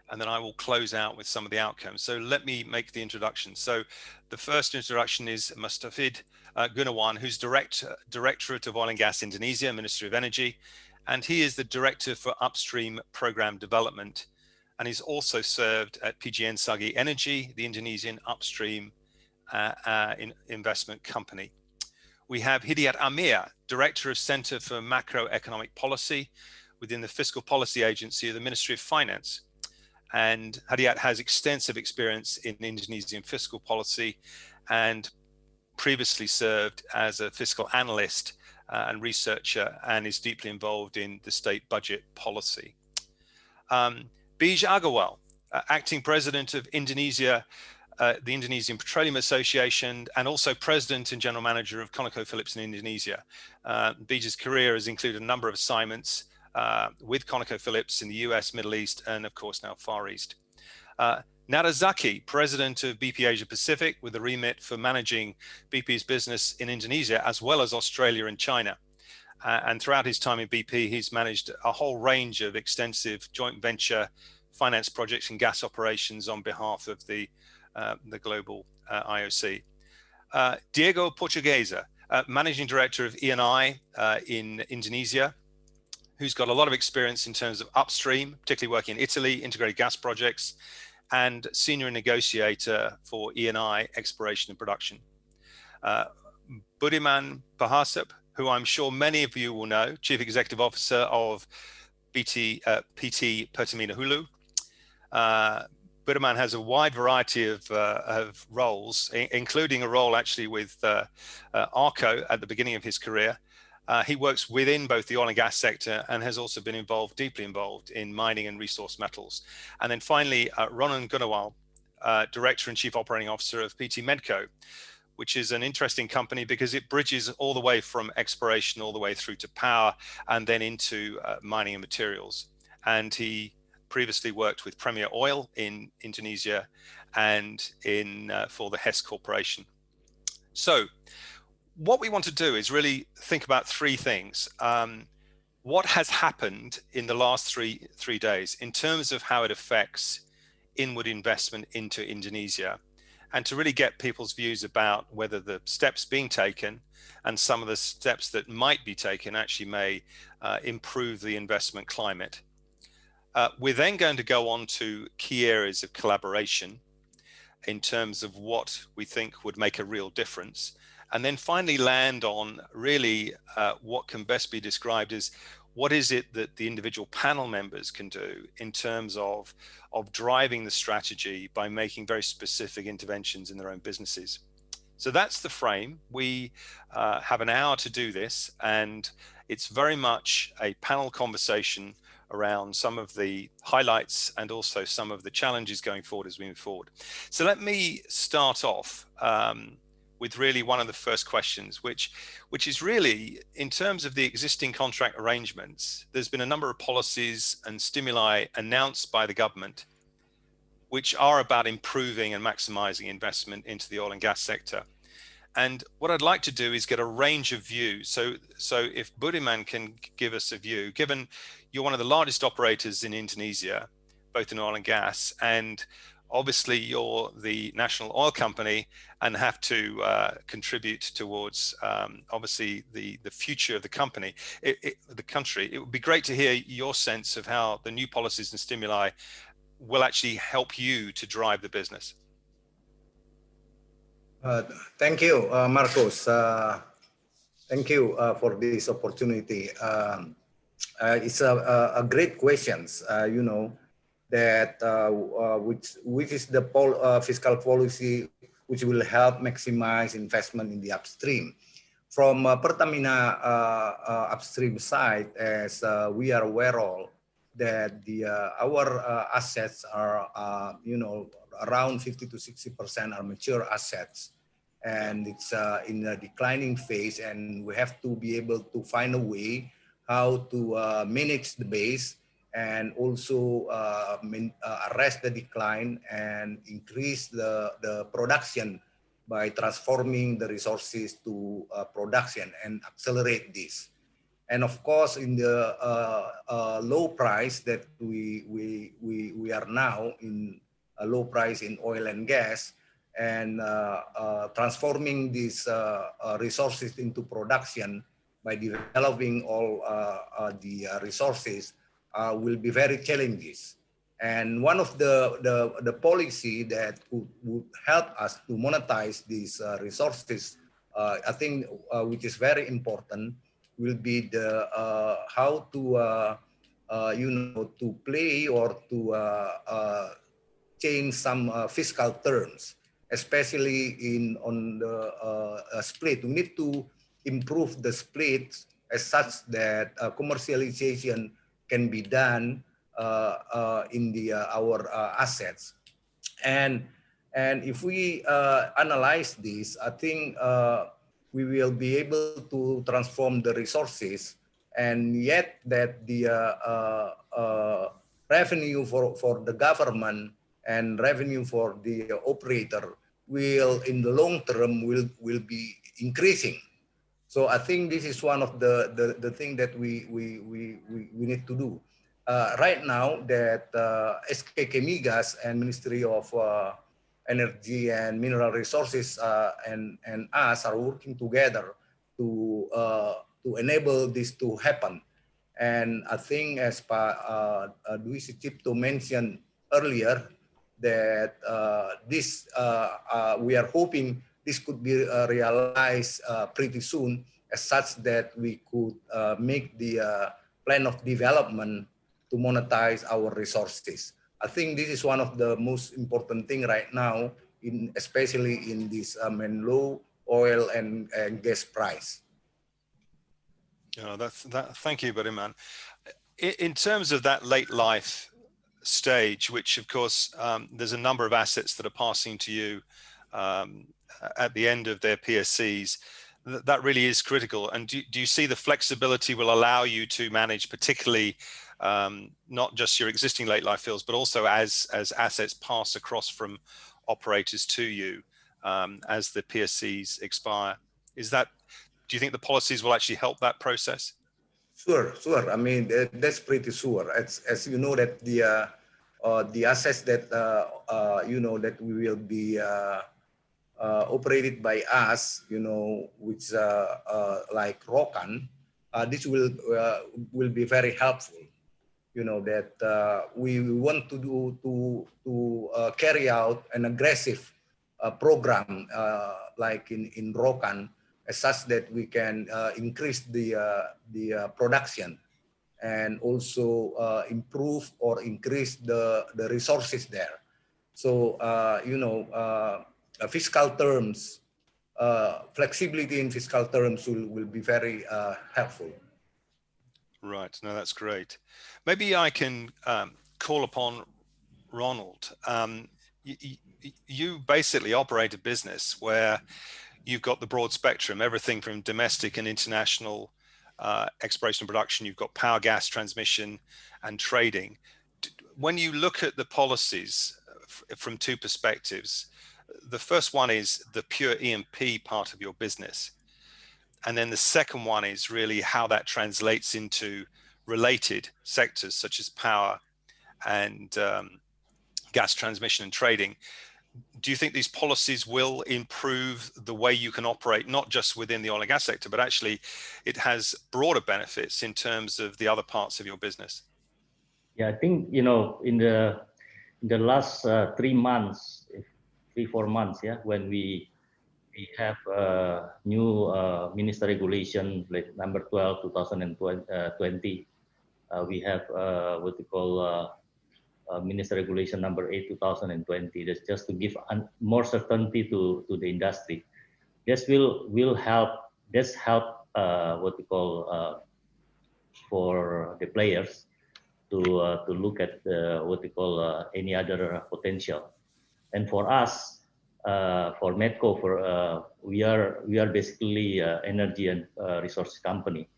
and then I will close out with some of the outcomes. So let me make the introduction. So the first introduction is Mustafid Gunawan, who's Directorate of Oil and Gas Indonesia, Ministry of Energy, and he is the Director for Upstream Program Development. And he's also served at PGN Sagi Energy, the Indonesian upstream investment company. We have Hidayat Amir, Director of Center for Macroeconomic Policy within the Fiscal Policy Agency of the Ministry of Finance. And Hidayat has extensive experience in Indonesian fiscal policy and previously served as a fiscal analyst and researcher, and is deeply involved in the state budget policy. Bij Agarwal, Acting President of Indonesia, the Indonesian Petroleum Association, and also President and General Manager of ConocoPhillips in Indonesia. Bij's career has included a number of assignments with ConocoPhillips in the US, Middle East, and of course now Far East. Nada Zaki, President of BP Asia Pacific, with the remit for managing BP's business in Indonesia, as well as Australia and China. And throughout his time in BP, he's managed a whole range of extensive joint venture finance projects and gas operations on behalf of the global IOC. Diego Portuguesa, Managing Director of E&I in Indonesia, who's got a lot of experience in terms of upstream, particularly working in Italy, integrated gas projects, and senior negotiator for E&I exploration and production. Budiman Bahasap, who I'm sure many of you will know, Chief Executive Officer of PT Pertamina Hulu. Budiman has a wide variety of roles, including a role actually with ARCO at the beginning of his career. He works within both the oil and gas sector and has also been deeply involved in mining and resource metals. And then finally, Ronan Gunawal, Director and Chief Operating Officer of PT Medco, which is an interesting company because it bridges all the way from exploration all the way through to power and then into mining and materials. And he previously worked with Premier Oil in Indonesia and for the Hess Corporation. So what we want to do is really think about three things. What has happened in the last three days in terms of how it affects inward investment into Indonesia, and to really get people's views about whether the steps being taken and some of the steps that might be taken actually may improve the investment climate. We're then going to go on to key areas of collaboration in terms of what we think would make a real difference. And then finally land on really what can best be described as what is it that the individual panel members can do in terms of driving the strategy by making very specific interventions in their own businesses. So that's the frame. We have an hour to do this, and it's very much a panel conversation around some of the highlights and also some of the challenges going forward as we move forward. So let me start off with really one of the first questions, which is really, in terms of the existing contract arrangements, there's been a number of policies and stimuli announced by the government which are about improving and maximizing investment into the oil and gas sector. And what I'd like to do is get a range of views. So if Budiman can give us a view, given you're one of the largest operators in Indonesia, both in oil and gas, and obviously you're the national oil company and have to contribute towards obviously the future of the company, the country. It would be great to hear your sense of how the new policies and stimuli will actually help you to drive the business. Thank you, Marcos. Thank you for this opportunity. It's a great questions, you know, that which is the fiscal policy which will help maximize investment in the upstream. From Pertamina upstream side, as we are aware of, that our assets are, you know, around 50 to 60% are mature assets, and it's in a declining phase, and we have to be able to find a way how to manage the base and also arrest the decline and increase the production by transforming the resources to production and accelerate this. And of course, in the low price that we are now in a low price in oil and gas, and transforming these resources into production by developing all the resources will be very challenging. And one of the policy that would help us to monetize these resources, I think, which is very important, will be the how to you know, to play or to change some fiscal terms, especially on the split. We need to improve the split as such that commercialization can be done in our assets. And if we analyze this, I think we will be able to transform the resources, and yet that the revenue for the government and revenue for the operator will, in the long term, will be increasing. So I think this is one of the thing that we need to do. Right now, that SKK Migas and Ministry of Energy and Mineral Resources and us are working together to enable this to happen. And I think, as Dwi Sucipto mentioned earlier, that this we are hoping this could be realized pretty soon, as such that we could make the plan of development to monetize our resources. I think this is one of the most important thing right now, especially in this low oil and gas price. Thank you, Budiman. In terms of that late life stage, which of course there's a number of assets that are passing to you at the end of their PSCs, that really is critical. And do you see the flexibility will allow you to manage particularly not just your existing late life fields, but also as assets pass across from operators to you as the PSCs expire? Do you think the policies will actually help that process? Sure. I mean, that's pretty sure. As you know, that the assets that you know, that we will be operated by us, you know, which like Rokan, this will be very helpful. You know, that we want to do to carry out an aggressive program like in Rokan, as such that we can increase the production and also improve or increase the resources there. So, fiscal terms, flexibility in fiscal terms will be very helpful. Right, no, that's great. Maybe I can call upon Ronald. You basically operate a business where you've got the broad spectrum, everything from domestic and international exploration and production. You've got power, gas, transmission, and trading. When you look at the policies from two perspectives, the first one is the pure E&P part of your business. And then the second one is really how that translates into related sectors such as power and gas transmission and trading. Do you think these policies will improve the way you can operate, not just within the oil and gas sector, but actually it has broader benefits in terms of the other parts of your business? Yeah, I think, in the last 3 months, 3-4 months, yeah, when we have a new minister regulation like number 12 2020. We have what we call minister regulation number 8 2020. That's just to give more certainty to the industry. This will help. This help what we call for the players to look at what we call any other potential. And for us, for Medco, we are basically energy and resource company.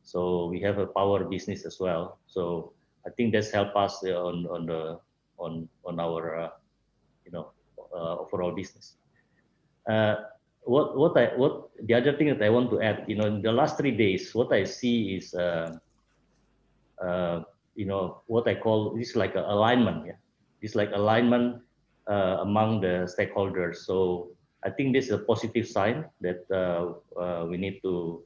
So we have a power business as well. So I think that's helped us on our overall business. What the other thing that I want to add, in the last 3 days, what I see is what I call this like an alignment. Yeah, it's like alignment among the stakeholders. So I think this is a positive sign that we need to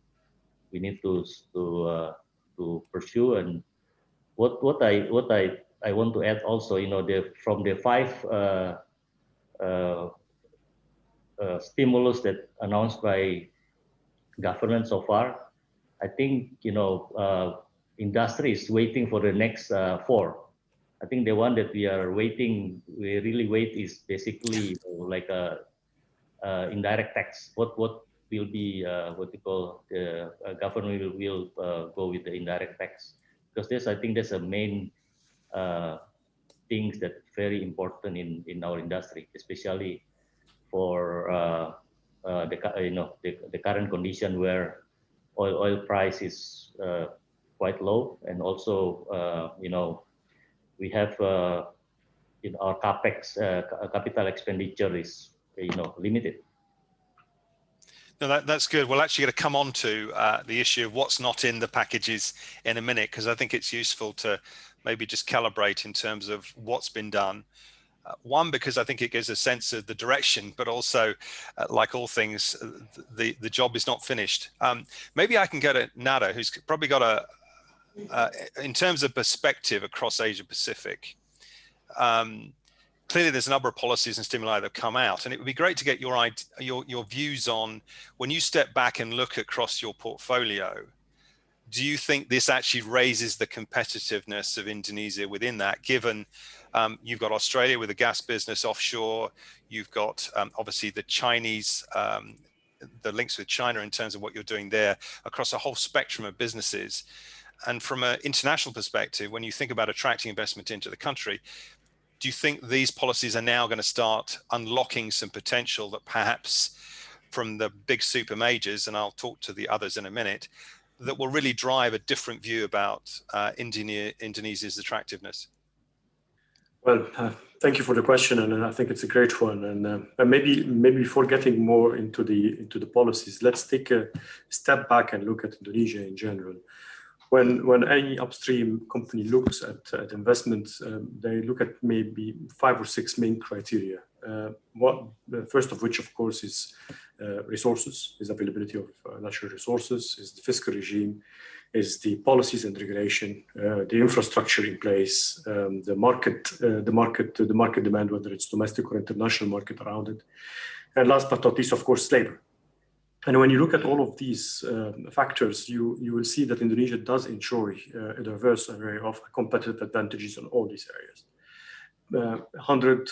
pursue. And what I want to add also, from the 5 stimulus that announced by government so far, I think industry is waiting for the next 4. I think the one that we really wait is basically like a indirect tax. What will be what we call the government will go with the indirect tax, because I think that's a main things that very important in our industry, especially for the current condition where oil price is quite low, and also we have our capex capital expenditure is limited. No, that's good. We're actually going to come on to the issue of what's not in the packages in a minute, because I think it's useful to maybe just calibrate in terms of what's been done. One, because I think it gives a sense of the direction, but also, like all things, the job is not finished. Maybe I can go to Nada, who's probably got in terms of perspective across Asia Pacific. Clearly, there's a number of policies and stimuli that have come out, and it would be great to get your views on, when you step back and look across your portfolio, do you think this actually raises the competitiveness of Indonesia within that, given you've got Australia with a gas business offshore, you've got obviously the Chinese, the links with China in terms of what you're doing there across a whole spectrum of businesses. And from an international perspective, when you think about attracting investment into the country, do you think these policies are now going to start unlocking some potential that perhaps from the big super majors, and I'll talk to the others in a minute, that will really drive a different view about Indonesia's attractiveness? Well, thank you for the question, and I think it's a great one. And maybe before getting more into the policies, let's take a step back and look at Indonesia in general. When any upstream company looks at investments, they look at maybe 5 or 6 main criteria. The first of which, of course, is resources, is availability of natural resources, is the fiscal regime, is the policies and regulation, the infrastructure in place, the market demand, whether it's domestic or international market around it, and last but not least, of course, labor. And when you look at all of these factors, you will see that Indonesia does enjoy a diverse array of competitive advantages in all these areas.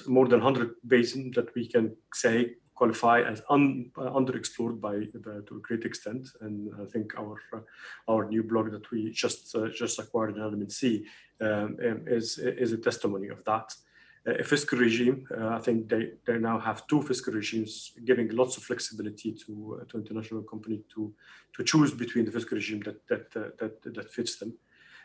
More than 100 basins that we can say qualify as underexplored to a great extent, and I think our new blog that we just acquired in Element C is a testimony of that. A fiscal regime, I think they now have 2 fiscal regimes, giving lots of flexibility to international company to choose between the fiscal regime that fits them.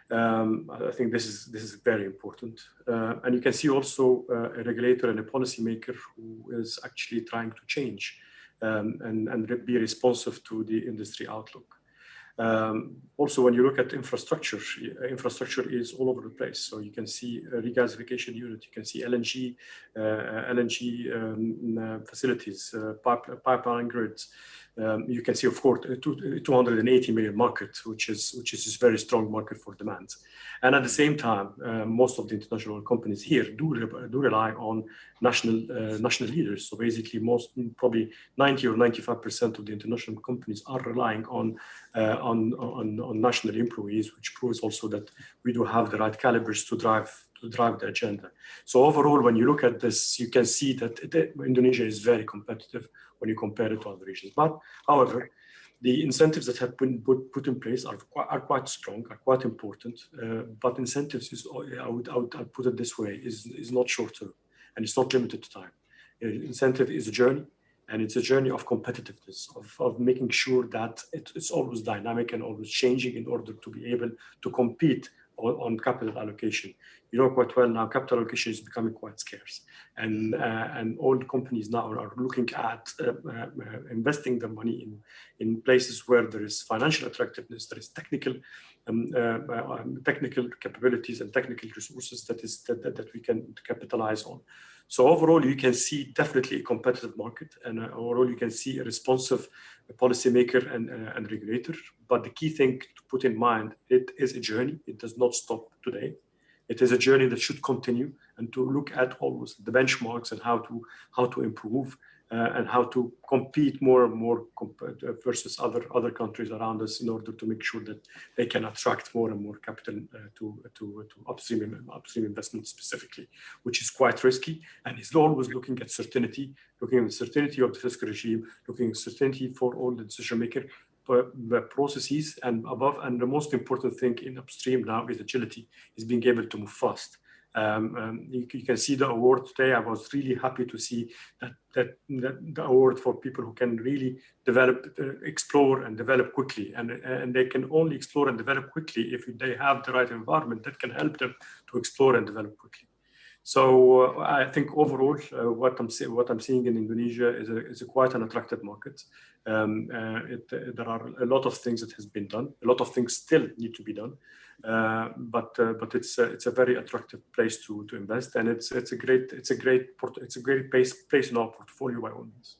I think this is very important, and you can see also a regulator and a policymaker who is actually trying to change and be responsive to the industry outlook. Also, when you look at infrastructure is all over the place. So you can see a regasification unit, you can see LNG facilities, pipeline grids. You can see, of course, a 280 million market, which is a very strong market for demand. And at the same time, most of the international companies here do rely on national leaders. So basically, probably 90 or 95% of the international companies are relying on national employees, which proves also that we do have the right calibers to drive the agenda. So overall, when you look at this, you can see that Indonesia is very competitive when you compare it to other regions. But however, the incentives that have been put in place are quite strong, are quite important. But incentives is, I would put it this way, is not short term, and it's not limited to time. Incentive is a journey, and it's a journey of competitiveness, of making sure that it's always dynamic and always changing in order to be able to compete on capital allocation. You know quite well now, capital allocation is becoming quite scarce, and all the companies now are looking at investing their money in places where there is financial attractiveness, there is technical capabilities and technical resources that we can capitalize on. So overall, you can see definitely a competitive market, and overall you can see a responsive policymaker and regulator. But the key thing to put in mind, it is a journey. It does not stop today. It is a journey that should continue, and to look at always the benchmarks and how to improve and how to compete more and more versus other countries around us in order to make sure that they can attract more and more capital to upstream investment specifically, which is quite risky, and is always looking at certainty, looking at the certainty of the fiscal regime, looking at certainty for all the decision maker processes, and the most important thing in upstream now is agility, is being able to move fast. You can see the award today. I was really happy to see that the award for people who can really explore and develop quickly, and they can only explore and develop quickly if they have the right environment that can help them to explore and develop quickly. So I think overall, what I'm seeing in Indonesia is quite an attractive market. There are a lot of things that has been done. A lot of things still need to be done, but it's a very attractive place to invest, and it's a great place in our portfolio by all means.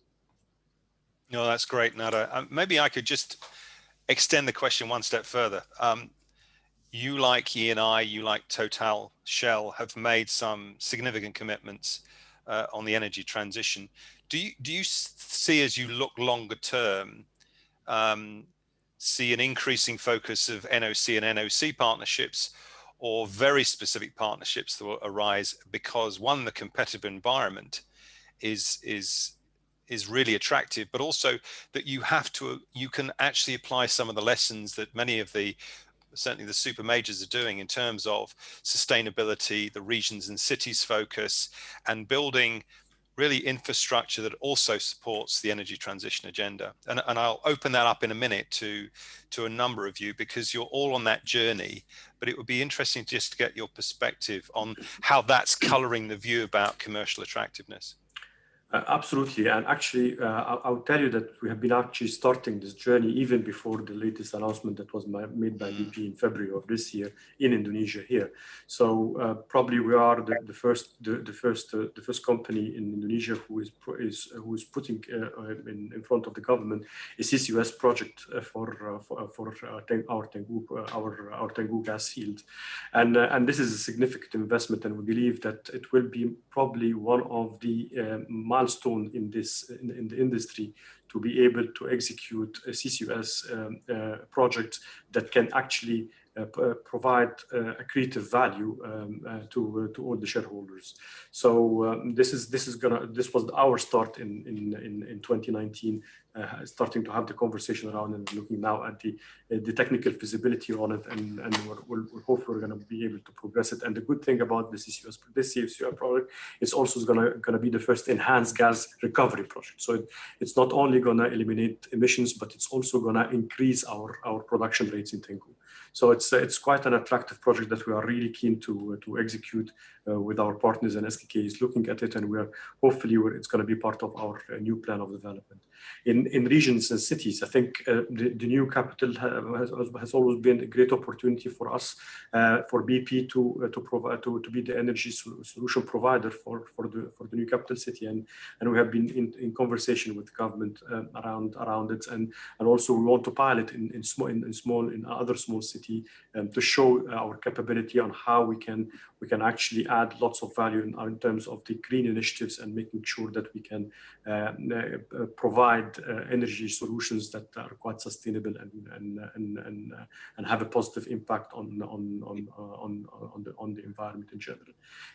No, that's great, Nada. Maybe I could just extend the question one step further. You, like Eni, you like Total, Shell, have made some significant commitments on the energy transition. Do you see, as you look longer term, see an increasing focus of NOC and NOC partnerships, or very specific partnerships that will arise because, one, the competitive environment is really attractive, but also that you can actually apply some of the lessons that many of certainly the super majors are doing in terms of sustainability, the regions and cities focus, and building really infrastructure that also supports the energy transition agenda. And I'll open that up in a minute to a number of you, because you're all on that journey, but it would be interesting just to get your perspective on how that's coloring the view about commercial attractiveness. Absolutely, and actually, I'll tell you that we have been actually starting this journey even before the latest announcement that was made by BP in February of this year in Indonesia here. So probably we are the first company in Indonesia who is putting in front of the government a CCUS project for our Tangguh gas field, and this is a significant investment, and we believe that it will be probably one of the milestone in the industry to be able to execute a CCUS project that can actually provide accretive value to all the shareholders. So this was our start in 2019, starting to have the conversation around and looking now at the technical feasibility on it, and we hope we're going to be able to progress it. And the good thing about this CCUS project, it's also going to be the first enhanced gas recovery project. So it's not only going to eliminate emissions, but it's also going to increase our production rates in Tengku. So it's quite an attractive project that we are really keen to execute with our partners, and SKK is looking at it, and we are hopefully it's going to be part of our new plan of development. In regions and cities, I think the new capital has always been a great opportunity for us, for BP to be the energy solution provider for the new capital city, and we have been in conversation with the government around it, and also we want to pilot in other small cities to show our capability on how we can actually add lots of value in terms of the green initiatives and making sure that we can provide energy solutions that are quite sustainable and have a positive impact on the environment in general.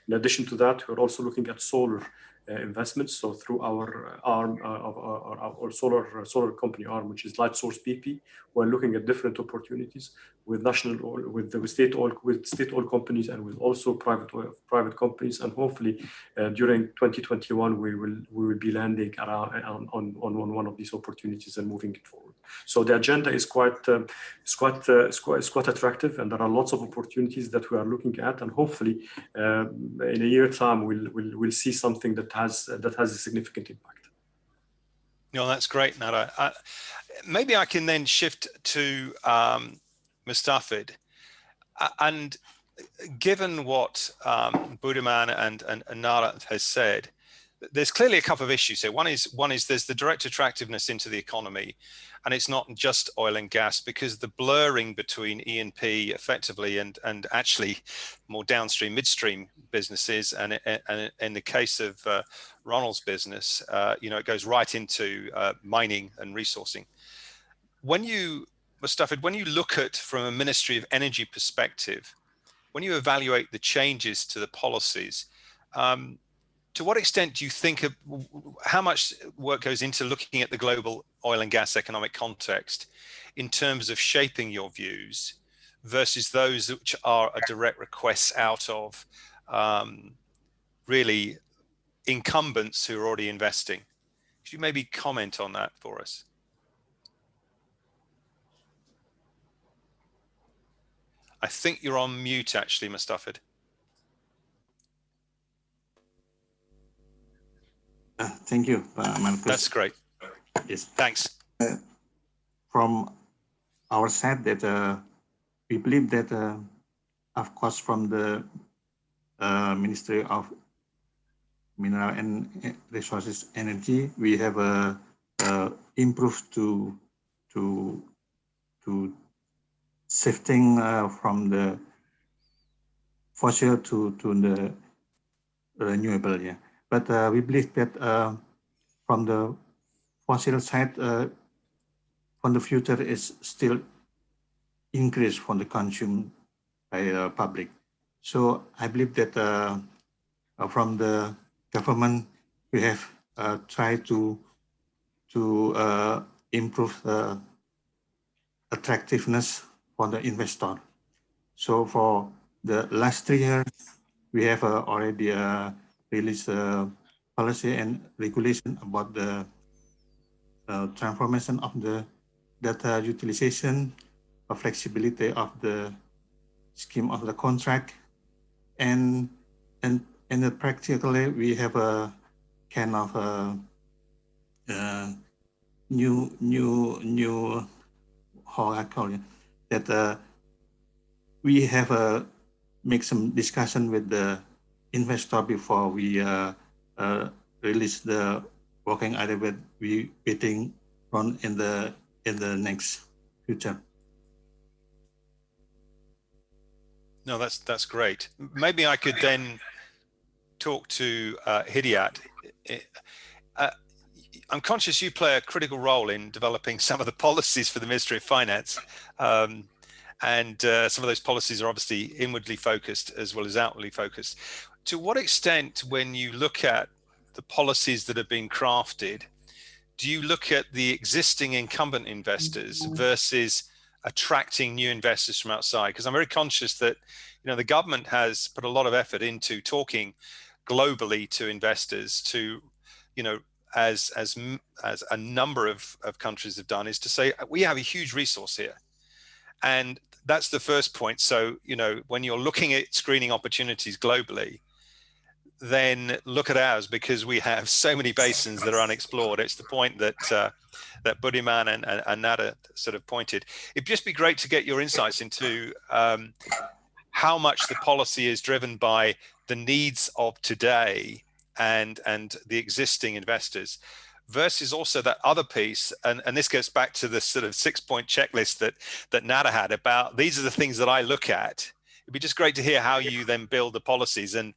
In addition to that, we're also looking at solar investments. So through our arm of our solar company arm, which is LightSource BP, we're looking at different opportunities with national oil, with state oil companies, and with also private companies. And hopefully during 2021 we will be landing on one of these opportunities and moving it forward. So the agenda is quite attractive, and there are lots of opportunities that we are looking at, and hopefully in a year's time we'll see something that has a significant impact. No, that's great, Nada. Maybe I can then shift to Mustafid. And given what Budiman and Nada has said, there's clearly a couple of issues here. One is there's the direct attractiveness into the economy, and it's not just oil and gas, because the blurring between E&P effectively and actually more downstream, midstream businesses, and in the case of Ronald's business, it goes right into mining and resourcing. Mustafid, when you look at from a Ministry of Energy perspective, when you evaluate the changes to the policies, to what extent do you think of how much work goes into looking at the global oil and gas economic context in terms of shaping your views versus those which are a direct request out of really incumbents who are already investing? Could you maybe comment on that for us? I think you're on mute actually, Mustafid. Thank you, Marcus. That's great. Yes. Thanks. From our side, that we believe that, of course, from the Ministry of Mineral and Resources Energy, we have improved to shifting from the fossil to the renewable. Yeah. But we believe that from the fossil side, from the future is still increased from the consumed by the public. So I believe that from the government, we have tried to improve the attractiveness for the investor. So for the last 3 years, we have already released policy and regulation about the transformation of the data utilization, flexibility of the scheme of the contract, and practically we have a kind of new how I call it, that we have make some discussion with the investor before we release the working idea, but we waiting on in the next future. No, that's great. Maybe I could then talk to Hidayat. I'm conscious you play a critical role in developing some of the policies for the Ministry of Finance. And some of those policies are obviously inwardly focused as well as outwardly focused. To what extent, when you look at the policies that have been crafted, do you look at the existing incumbent investors versus attracting new investors from outside? Because I'm very conscious that, you know, the government has put a lot of effort into talking globally to investors, to, you know, as a number of countries have done, is to say we have a huge resource here. And that's the first point. So, you know, when you're looking at screening opportunities globally, then look at ours, because we have so many basins that are unexplored. It's the point that that Budiman and Nada sort of pointed. It'd just be great to get your insights into how much the policy is driven by the needs of today and the existing investors, versus also that other piece, and this goes back to the sort of 6-point checklist that Nada had about, these are the things that I look at. It'd be just great to hear how you then build the policies and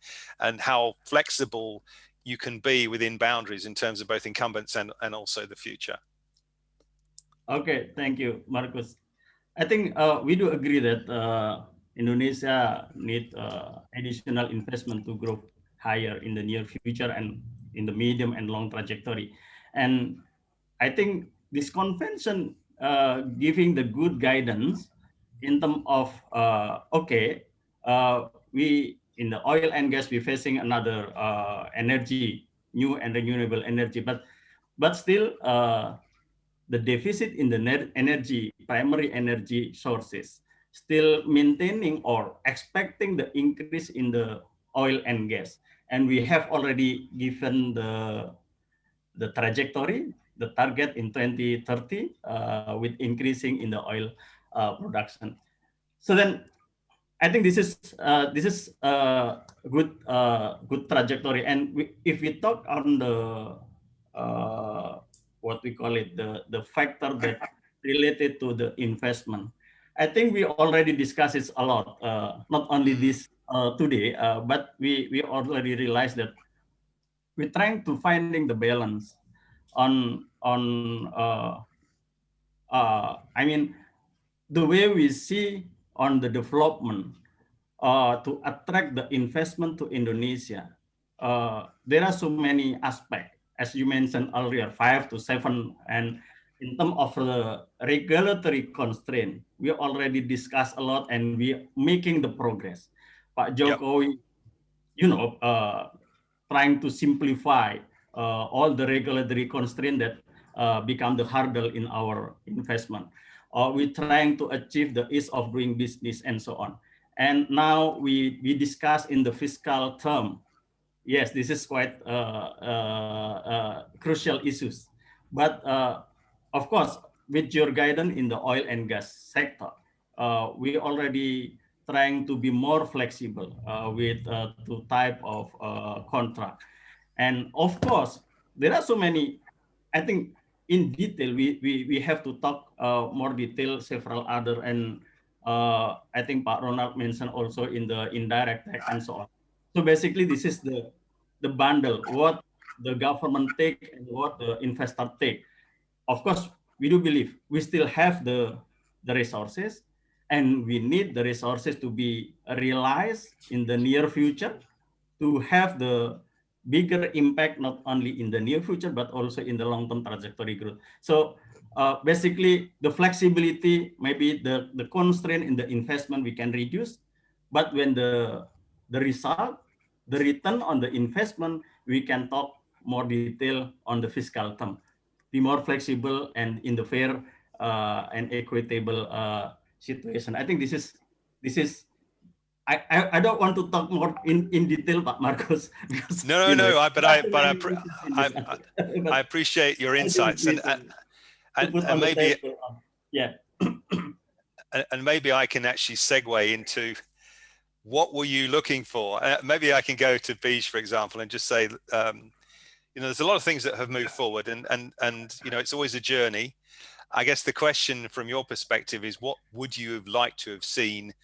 how flexible you can be within boundaries in terms of both incumbents and also the future. Okay, thank you, Marcus. I think we do agree that Indonesia need additional investment to grow higher in the near future and in the medium and long trajectory. And I think this convention giving the good guidance in terms of, we in the oil and gas, we're facing another energy, new and renewable energy, but still the deficit in the energy, primary energy sources, still maintaining or expecting the increase in the oil and gas. And we have already given the trajectory, the target in 2030 with increasing in the oil production. So then I think this is good trajectory. And if we talk on the what we call it, the factor that related to the investment, I think we already discussed it a lot. Not only this today, but we already realized that we're trying to finding the balance on I mean, the way we see on the development to attract the investment to Indonesia. There are so many aspects, as you mentioned earlier, 5 to 7, and in terms of the regulatory constraint, we already discussed a lot and we making the progress. Pak Jokowi, you know, trying to simplify all the regulatory constraint that become the hurdle in our investment. We're trying to achieve the ease of doing business and so on. And now we discuss in the fiscal term. Yes, this is quite crucial issues. But of course, with your guidance in the oil and gas sector, we already trying to be more flexible with two type of contract. And of course, there are so many, I think in detail, we have to talk more detail, several other, and I think Pak Ronald mentioned also in the indirect tax and so on. So basically, this is the bundle, what the government take and what the investor take. Of course, we do believe we still have the resources, and we need the resources to be realized in the near future to have the bigger impact, not only in the near future, but also in the long-term trajectory growth. So basically, the flexibility, maybe the constraint in the investment we can reduce, but when the result, the return on the investment, we can talk more detail on the fiscal term. Be more flexible and in the fair and equitable situation. I think this is. I don't want to talk more in detail, Pak Marcos. Because, no, but I appreciate your insights and maybe and maybe I can actually segue into what were you looking for. Maybe I can go to Beige, for example, and just say, you know, there's a lot of things that have moved forward, and you know, it's always a journey. I guess the question from your perspective is, what would you have liked to have seen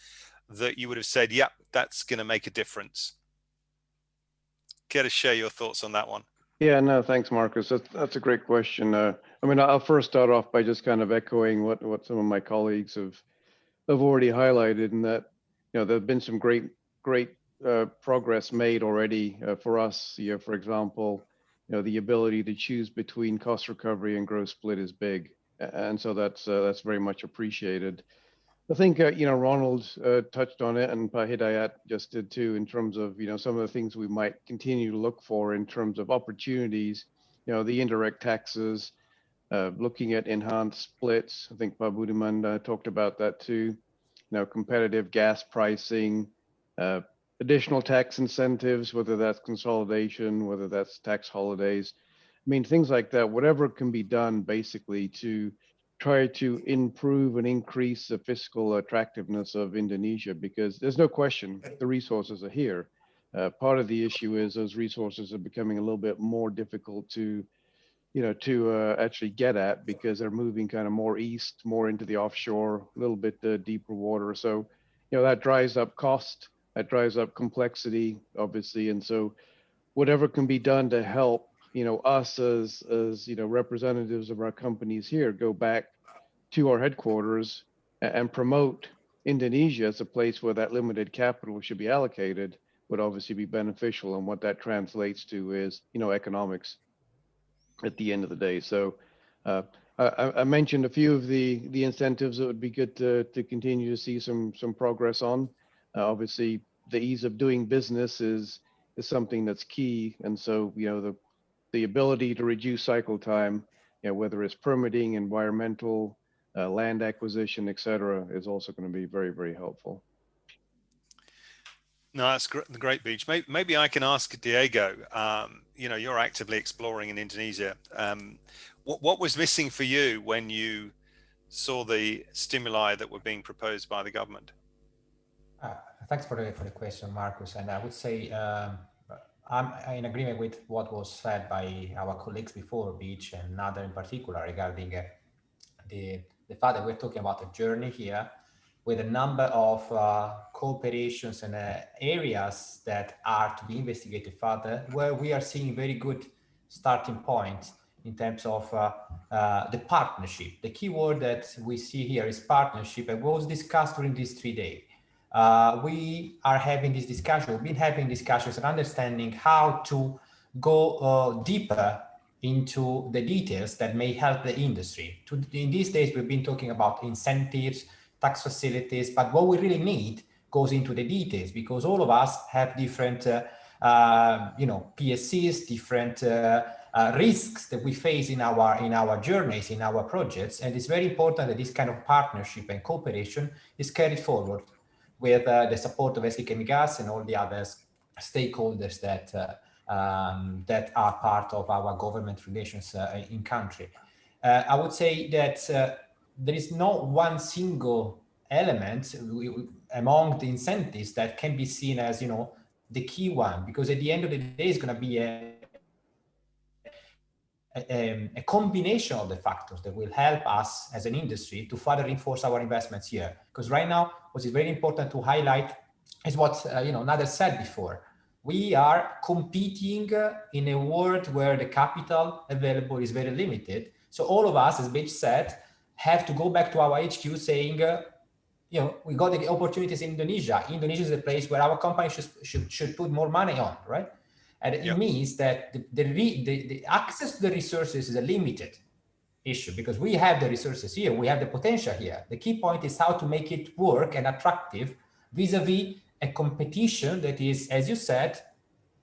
that you would have said, yeah, that's going to make a difference? Care to share your thoughts on that one? Yeah, no, thanks, Marcus. That's a great question. I mean, I'll first start off by just kind of echoing what some of my colleagues have already highlighted, and that there have been some great progress made already for us. For example, the ability to choose between cost recovery and gross split is big, and so that's very much appreciated. I think Ronald touched on it, and Hidayat just did too, in terms of some of the things we might continue to look for in terms of opportunities. The indirect taxes, looking at enhanced splits. I think Budiman talked about that too. Competitive gas pricing, uh, additional tax incentives, whether that's consolidation, whether that's tax holidays. I mean, things like that, whatever can be done basically to try to improve and increase the fiscal attractiveness of Indonesia, because there's no question the resources are here. Part of the issue is those resources are becoming a little bit more difficult to actually get at, because they're moving kind of more east, more into the offshore, a little bit deeper water. So, that drives up cost, that drives up complexity, obviously. And so whatever can be done to help, us as representatives of our companies here go back to our headquarters and promote Indonesia as a place where that limited capital should be allocated would obviously be beneficial. And what that translates to is, economics at the end of the day. So I mentioned a few of the incentives that would be good to continue to see some progress on. Obviously, the ease of doing business is something that's key, and so the ability to reduce cycle time, whether it's permitting, environmental, land acquisition, et cetera, is also going to be very, very helpful. No, that's great, Beach. Maybe I can ask Diego. You're actively exploring in Indonesia. What was missing for you when you saw the stimuli that were being proposed by the government? Thanks for the question, Marcus. And I would say I'm in agreement with what was said by our colleagues before, Beach and Nader in particular, regarding the fact that we're talking about a journey here with a number of cooperations and areas that are to be investigated further, where we are seeing very good starting points in terms of the partnership. The key word that we see here is partnership, and was discussed during these 3 days. We are having this discussion, we've been having discussions and understanding how to go deeper into the details that may help the industry. In these days, we've been talking about incentives, tax facilities, but what we really need goes into the details, because all of us have different PSCs, different risks that we face in our journeys, in our projects, and it's very important that this kind of partnership and cooperation is carried forward with the support of SKK Migas and all the other stakeholders that are part of our government relations in country. I would say that there is not one single element among the incentives that can be seen as, the key one, because at the end of the day, it's going to be a combination of the factors that will help us as an industry to further reinforce our investments here. Because right now, what is very important to highlight is what Nader said before. We are competing in a world where the capital available is very limited. So all of us, as Beach said, have to go back to our HQ saying, we got the opportunities in Indonesia. Indonesia is a place where our company should put more money on, right? And it means that the access to the resources is a limited issue, because we have the resources here, we have the potential here. The key point is how to make it work and attractive vis-a-vis a competition that is, as you said,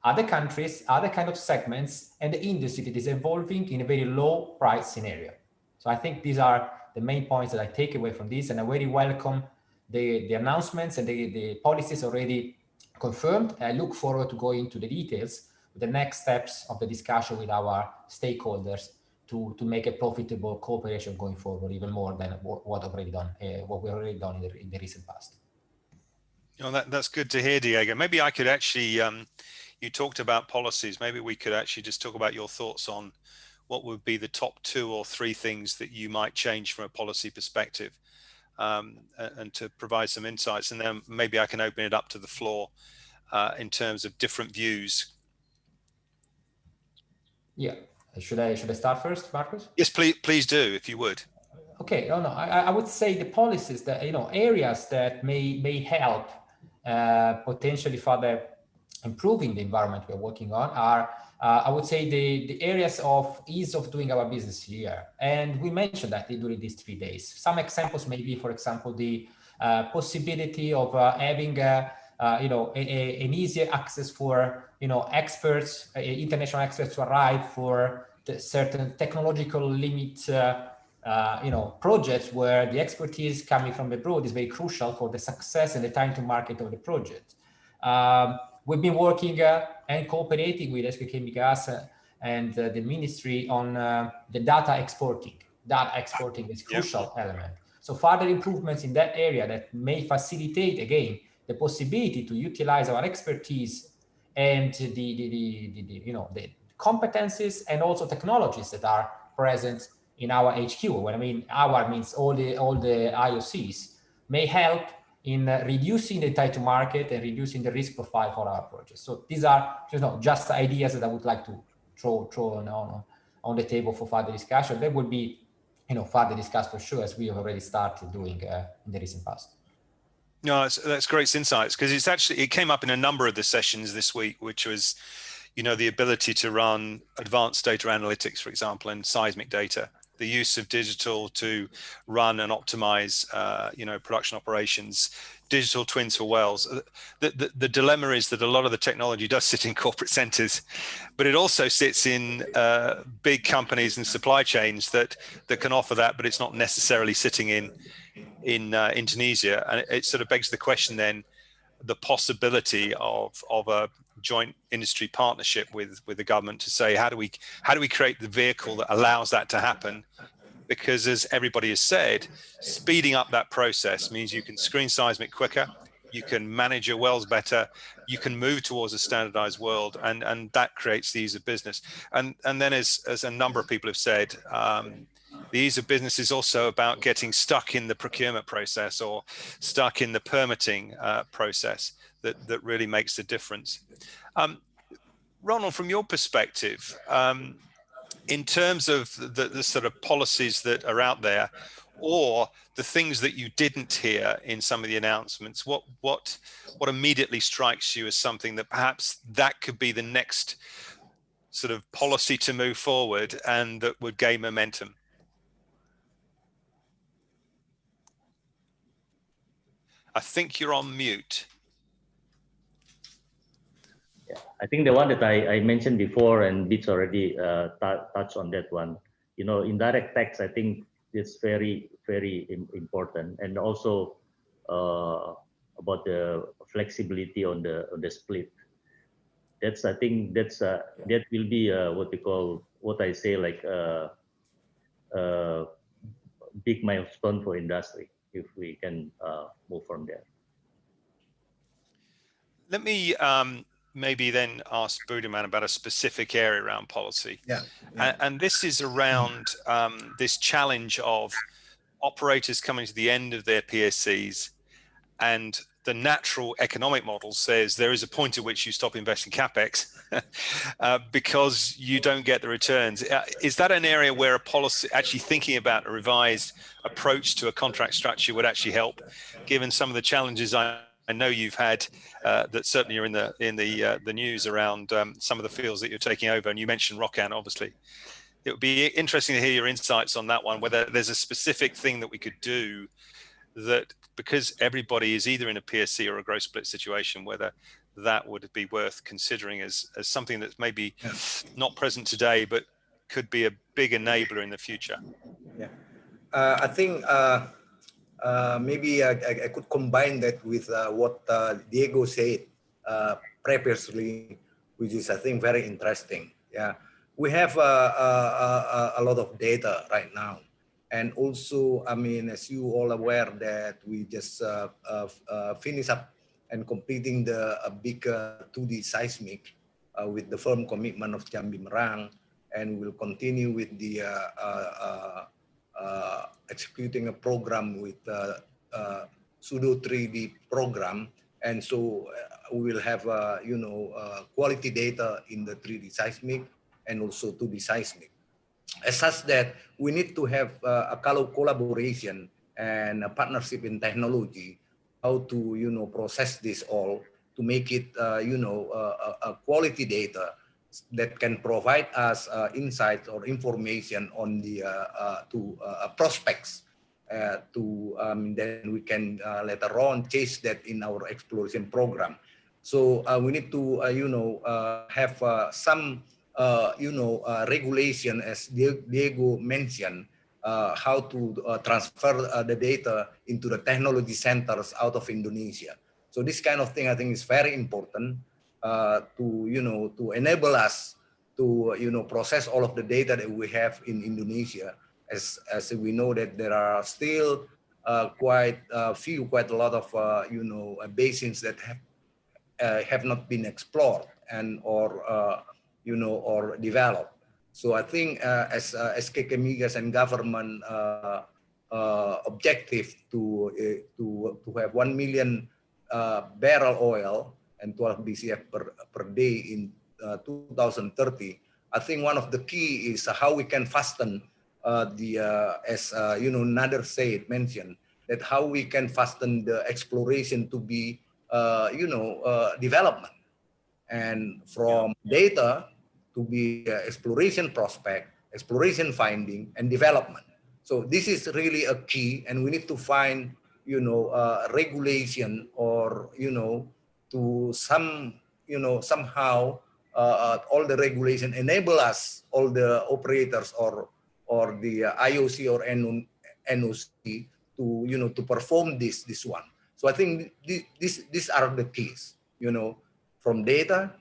other countries, other kind of segments, and the industry that is evolving in a very low price scenario. So I think these are the main points that I take away from this, and I very welcome the announcements and the policies already confirmed. I look forward to going into the details with the next steps of the discussion with our stakeholders to make a profitable cooperation going forward, even more than what we've already done in the recent past. That's good to hear, Diego. Maybe I could actually, you talked about policies. Maybe we could actually just talk about your thoughts on what would be the top 2 or 3 things that you might change from a policy perspective, and to provide some insights. And then maybe I can open it up to the floor in terms of different views. Yeah. Should I start first, Marcus? Yes, please do, if you would. Okay. No, I would say the policies that, areas that may help potentially further improving the environment we're working on are, I would say, the areas of ease of doing our business here. And we mentioned that during these 3 days. Some examples may be, for example, the possibility of having an easier access for experts, international experts to arrive for the certain technological limit projects where the expertise coming from abroad is very crucial for the success and the time to market of the project. We've been working and cooperating with SKK Migas and the ministry on the data exporting. Data exporting is a crucial element. So further improvements in that area that may facilitate, again, the possibility to utilize our expertise and the competencies and also technologies that are present in our HQ. When I mean our, means all the IOCs, may help in reducing the time to market and reducing the risk profile for our projects. So these are just ideas that I would like to throw on the table for further discussion. That will be further discussed for sure, as we have already started doing in the recent past. No, that's great insights, because it came up in a number of the sessions this week, which was, the ability to run advanced data analytics, for example, and seismic data, the use of digital to run and optimize, production operations, digital twins for wells. The dilemma is that a lot of the technology does sit in corporate centers, but it also sits in big companies and supply chains that can offer that, but it's not necessarily sitting in Indonesia. And it sort of begs the question then, the possibility of a joint industry partnership with the government to say, how do we create the vehicle that allows that to happen? Because as everybody has said, speeding up that process means you can screen seismic quicker, you can manage your wells better, you can move towards a standardized world, and that creates the ease of business. And then as a number of people have said, the ease of business is also about getting stuck in the procurement process or stuck in the permitting process that really makes the difference. Ronald, from your perspective, in terms of the sort of policies that are out there, or the things that you didn't hear in some of the announcements, what immediately strikes you as something that perhaps that could be the next sort of policy to move forward and that would gain momentum? I think you're on mute. Yeah, I think the one that I mentioned before, and Beats already touched on that one. Indirect tax, I think it's very, very important, and also about the flexibility on the split. I think that will be what I say, like big milestone for industry if we can move from there. Let me maybe then ask Budiman about a specific area around policy. And this is around this challenge of operators coming to the end of their PSCs, and the natural economic model says there is a point at which you stop investing capex because you don't get the returns. Is that an area where a policy, actually thinking about a revised approach to a contract structure, would actually help, given some of the challenges I know you've had that certainly are in the news around some of the fields that you're taking over, and you mentioned Rokan, obviously. It would be interesting to hear your insights on that one, whether there's a specific thing that we could do that, because everybody is either in a PSC or a gross split situation, whether that would be worth considering as something that's maybe not present today, but could be a big enabler in the future. Yeah, I think maybe I could combine that with what Diego said previously, which is, I think, very interesting. Yeah, we have a lot of data right now. And also, I mean, as you all aware that we just finished up and completing the big 2D seismic with the firm commitment of Jambi Merang, and we'll continue with the executing a program with pseudo 3D program. And so we will have, quality data in the 3D seismic. and also 2D seismic. As such that we need to have a collaboration and a partnership in technology, how to, you know, process this all to make it, you know, a quality data that can provide us insights or information on the prospects then we can later on chase that in our exploration program. So we need to, you know, have some, you know, regulation, as Diego mentioned, how to transfer the data into the technology centers out of Indonesia. So this kind of thing, I think, is very important to, you know, to enable us to, you know, process all of the data that we have in Indonesia. As we know that there are still quite a lot of, you know, basins that have not been explored and or, you know, or developed. So I think as SKK Migas and government objective to have 1 million barrel oil and 12 BCF per day in 2030, I think one of the key is how we can fasten as you know, Nader mentioned, that how we can fasten the exploration to be, you know, development, and from data to be exploration prospect, exploration finding, and development. So this is really a key, and we need to find, you know, regulation or, you know, to some, you know, somehow all the regulation enable us, all the operators or the IOC or NOC to, you know, to perform this one. So I think these are the keys, you know, from data,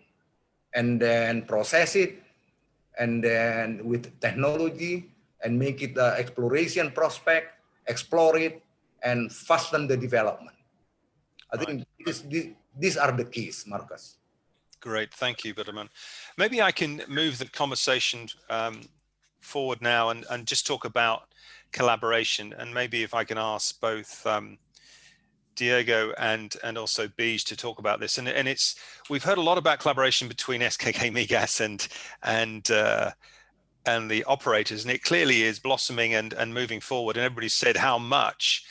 and then process it, and then with technology, and make it exploration prospect, explore it, and fasten the development. I think these are the keys, Marcus. Great, thank you, Budiman. Maybe I can move the conversation forward now and just talk about collaboration, and maybe if I can ask both Diego and also Bij to talk about this. And it's, we've heard a lot about collaboration between SKK Migas and the operators, and it clearly is blossoming and moving forward. And everybody said how much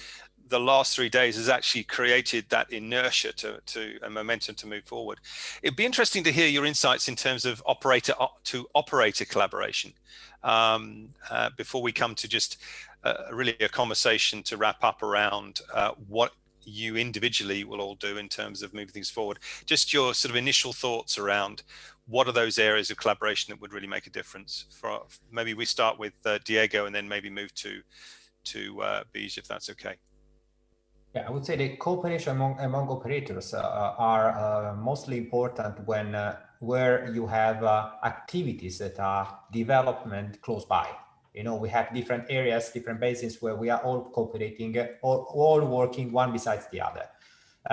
the last 3 days has actually created that inertia to a momentum to move forward. It'd be interesting to hear your insights in terms of operator to operator collaboration before we come to just really a conversation to wrap up around what you individually will all do in terms of moving things forward. Just your sort of initial thoughts around what are those areas of collaboration that would really make a difference. For maybe we start with Diego and then maybe move to Bij, if that's okay. Yeah, I would say the cooperation among operators are mostly important when where you have activities that are development close by. You know, we have different areas, different basins where we are all cooperating, all working one besides the other.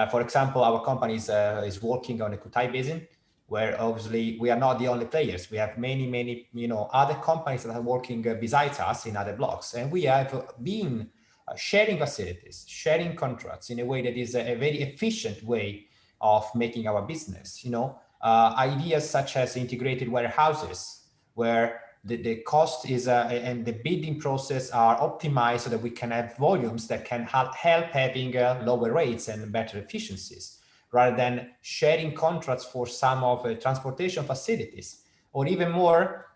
For example, our company is working on the Kutai Basin, where obviously we are not the only players. We have many, you know, other companies that are working besides us in other blocks, and we have been sharing facilities, sharing contracts in a way that is a very efficient way of making our business. You know, ideas such as integrated warehouses, where the cost is and the bidding process are optimized so that we can have volumes that can help having lower rates and better efficiencies, rather than sharing contracts for some of the transportation facilities. Or even more,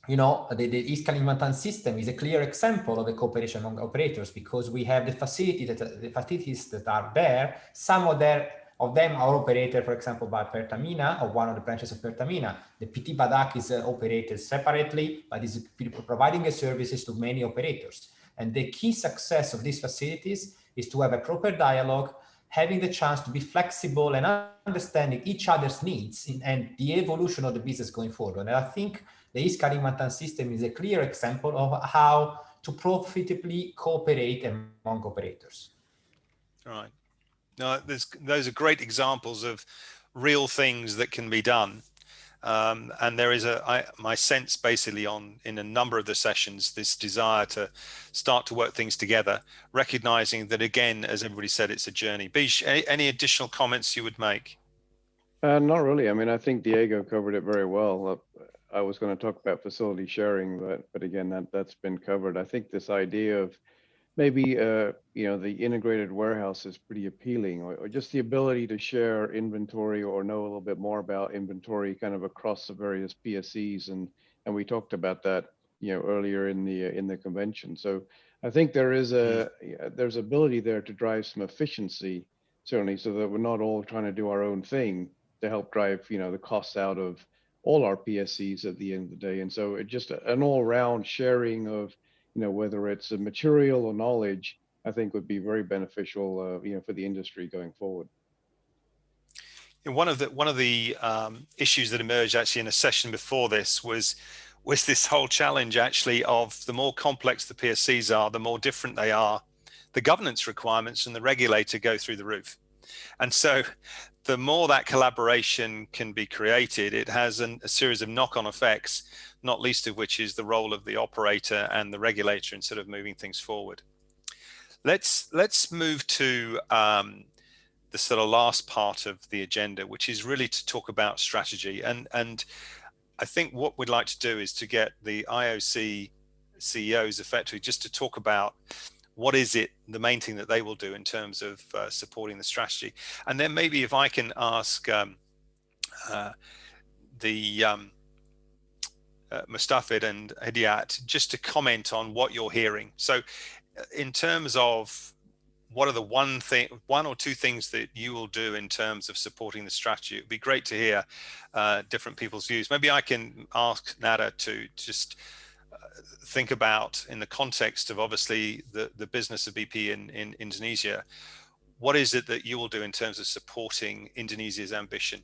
you know, the East Kalimantan system is a clear example of a cooperation among operators, because we have the facilities that are there. Some of them are operated, for example, by Pertamina, or one of the branches of Pertamina. The PT Badak is operated separately, but is providing services to many operators. And the key success of these facilities is to have a proper dialogue, having the chance to be flexible and understanding each other's needs and the evolution of the business going forward. And I think the East Kalimantan system is a clear example of how to profitably cooperate among operators. All right. No, those are great examples of real things that can be done. And there is my sense basically in a number of the sessions, this desire to start to work things together, recognizing that, again, as everybody said, it's a journey. Bij, any additional comments you would make? Not really. I mean, I think Diego covered it very well. I was going to talk about facility sharing, but again, that's been covered. I think this idea of maybe the integrated warehouse is pretty appealing, or just the ability to share inventory or know a little bit more about inventory kind of across the various PSCs, and we talked about that earlier in the convention. So I think there's ability there to drive some efficiency, certainly, so that we're not all trying to do our own thing to help drive the costs out of all our PSCs at the end of the day. And so it just an all-round sharing of whether it's a material or knowledge, I think would be very beneficial, for the industry going forward. And one of the issues that emerged actually in a session before this was this whole challenge actually of the more complex the PSCs are, the more different they are, the governance requirements and the regulator go through the roof. And so the more that collaboration can be created, it has a series of knock-on effects, not least of which is the role of the operator and the regulator in sort of moving things forward. Let's move to the sort of last part of the agenda, which is really to talk about strategy. And I think what we'd like to do is to get the IOC CEOs effectively just to talk about what is it, the main thing that they will do in terms of supporting the strategy. And then maybe if I can ask Mustafid and Hidayat just to comment on what you're hearing. So in terms of what are the one or two things that you will do in terms of supporting the strategy? It'd be great to hear different people's views. Maybe I can ask Nada to just think about, in the context of obviously the business of BP in Indonesia, what is it that you will do in terms of supporting Indonesia's ambition?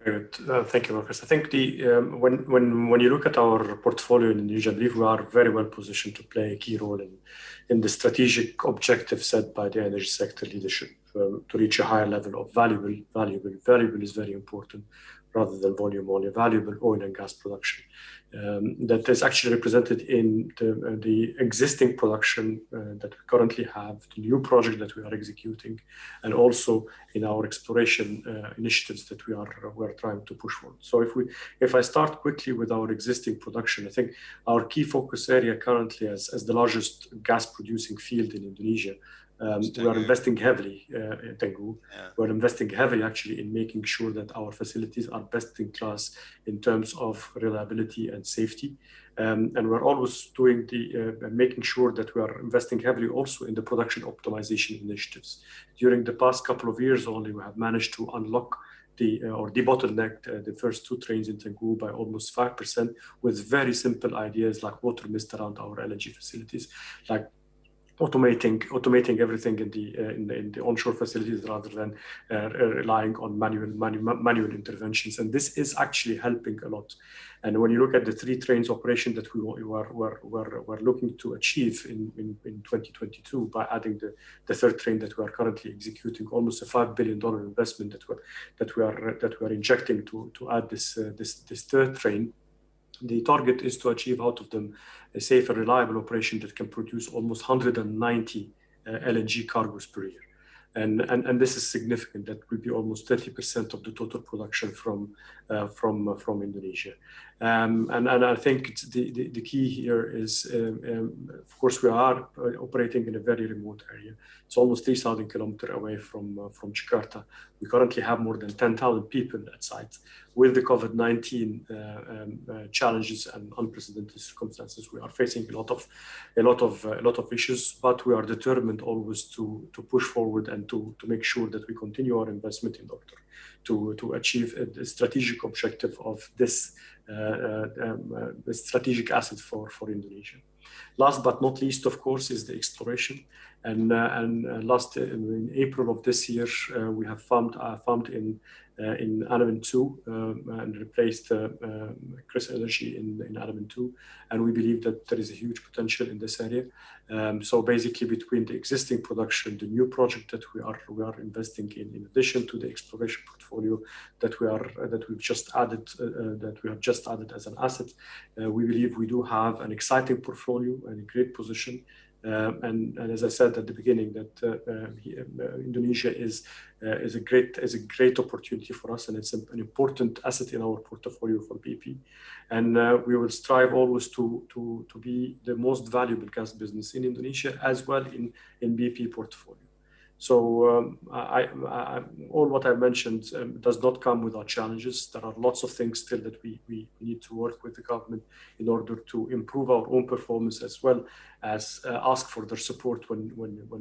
Very good. Thank you, Marcus. I think when you look at our portfolio in Indonesia, I believe we are very well positioned to play a key role in the strategic objective set by the energy sector leadership to reach a higher level of valuable is very important rather than volume only, valuable oil and gas production. That is actually represented in the existing production that we currently have, the new project that we are executing, and also in our exploration initiatives that we are trying to push for. So if I start quickly with our existing production, I think our key focus area currently as the largest gas producing field in Indonesia, we are investing heavily in Tengku. Yeah. We're investing heavily actually in making sure that our facilities are best in class in terms of reliability and safety. And we're always doing making sure that we are investing heavily also in the production optimization initiatives. During the past couple of years only, we have managed to unlock or debottleneck the first 2 trains in Tengku by almost 5% with very simple ideas like water mist around our LNG facilities, like automating everything in the onshore facilities rather than relying on manual interventions, and this is actually helping a lot. And when you look at the 3 trains operation that we're looking to achieve in 2022 by adding the 3rd train that we are currently executing, almost a $5 billion investment that we are injecting to add this 3rd train. The target is to achieve out of them a safe and reliable operation that can produce almost 190 LNG cargoes per year. And this is significant. That will be almost 30% of the total production from Indonesia. And I think the key here is, of course, we are operating in a very remote area. It's almost 3,000 kilometers away from Jakarta. We currently have more than 10,000 people at site. With the COVID-19 challenges and unprecedented circumstances, we are facing a lot of issues, but we are determined always to push forward and to make sure that we continue our investment in order to achieve the strategic objective of this strategic asset for Indonesia. Last but not least, of course, is the exploration. And in April of this year, we have found in Andaman 2 and replaced Chris Energy in Andaman 2, and we believe that there is a huge potential in this area. So basically, between the existing production, the new project that we are investing in addition to the exploration portfolio that we have just added as an asset, we believe we do have an exciting portfolio and a great position And as I said at the beginning, that Indonesia is a great opportunity for us, and it's an important asset in our portfolio for BP. And we will strive always to be the most valuable gas business in Indonesia as well in BP portfolio. So all what I mentioned does not come without challenges. There are lots of things still that we need to work with the government in order to improve our own performance, as well as ask for their support when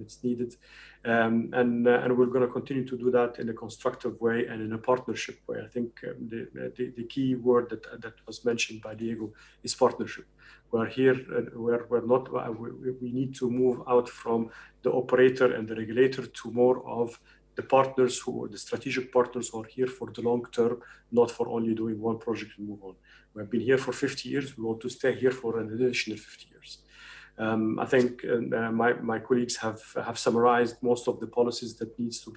it's needed. And we're going to continue to do that in a constructive way and in a partnership way. I think the key word that was mentioned by Diego is partnership. We're here, we need to move out from the operator and the regulator to more of the partners the strategic partners who are here for the long term, not for only doing one project and move on. We've been here for 50 years. We want to stay here for an additional 50 years. I think my colleagues have summarized most of the policies that needs to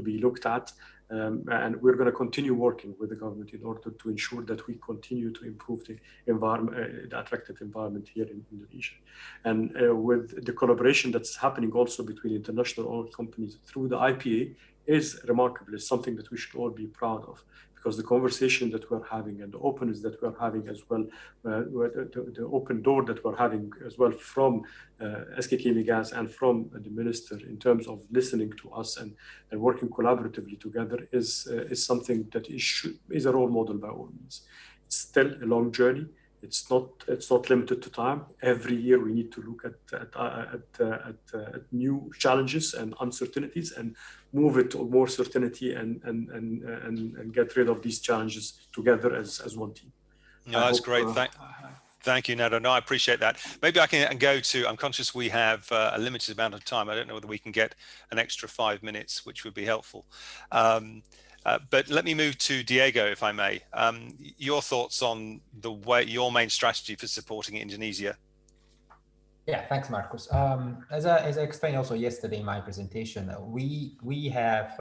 be looked at. And we're going to continue working with the government in order to ensure that we continue to improve the environment, the attractive environment here in Indonesia. And with the collaboration that's happening also between international oil companies through the IPA is remarkable. It's something that we should all be proud of, because the conversation that we're having and the openness that we're having as well, the open door that we're having as well from SKK Migas and from the minister in terms of listening to us and working collaboratively together is something that is a role model by all means. It's still a long journey. It's not limited to time. Every year we need to look at new challenges and uncertainties and move it to more certainty and get rid of these challenges together as one team. No, that's great. Thank you, Nado. No, I appreciate that. Maybe I can go to, I'm conscious we have a limited amount of time. I don't know whether we can get an extra 5 minutes, which would be helpful. But let me move to Diego, if I may. Your thoughts on your main strategy for supporting Indonesia? Yeah, thanks, Marcus. As I explained also yesterday in my presentation, we have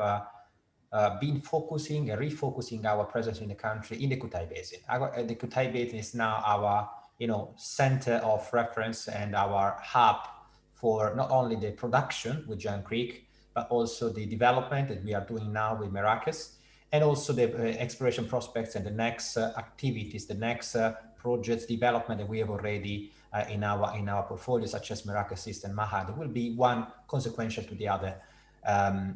been focusing and refocusing our presence in the country in the Kutai Basin. The Kutai Basin is now our center of reference and our hub for not only the production with Giant Creek, but also the development that we are doing now with Merakes, and also the exploration prospects and the next activities, the next projects development that we have already in our portfolio, such as Merakes East and Maha. There will be one consequential to the other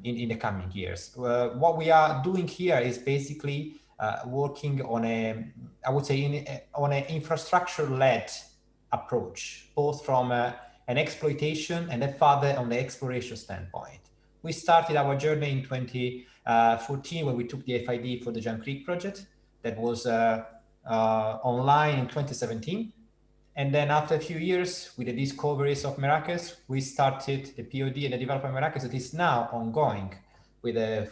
in the coming years. What we are doing here is basically working on on an infrastructure-led approach, both from an exploitation and then further on the exploration standpoint. We started our journey in 2014 when we took the FID for the Giant Creek project that was online in 2017. And then after a few years, with the discoveries of Merakes, we started the POD and the development of Merakes that is now ongoing with a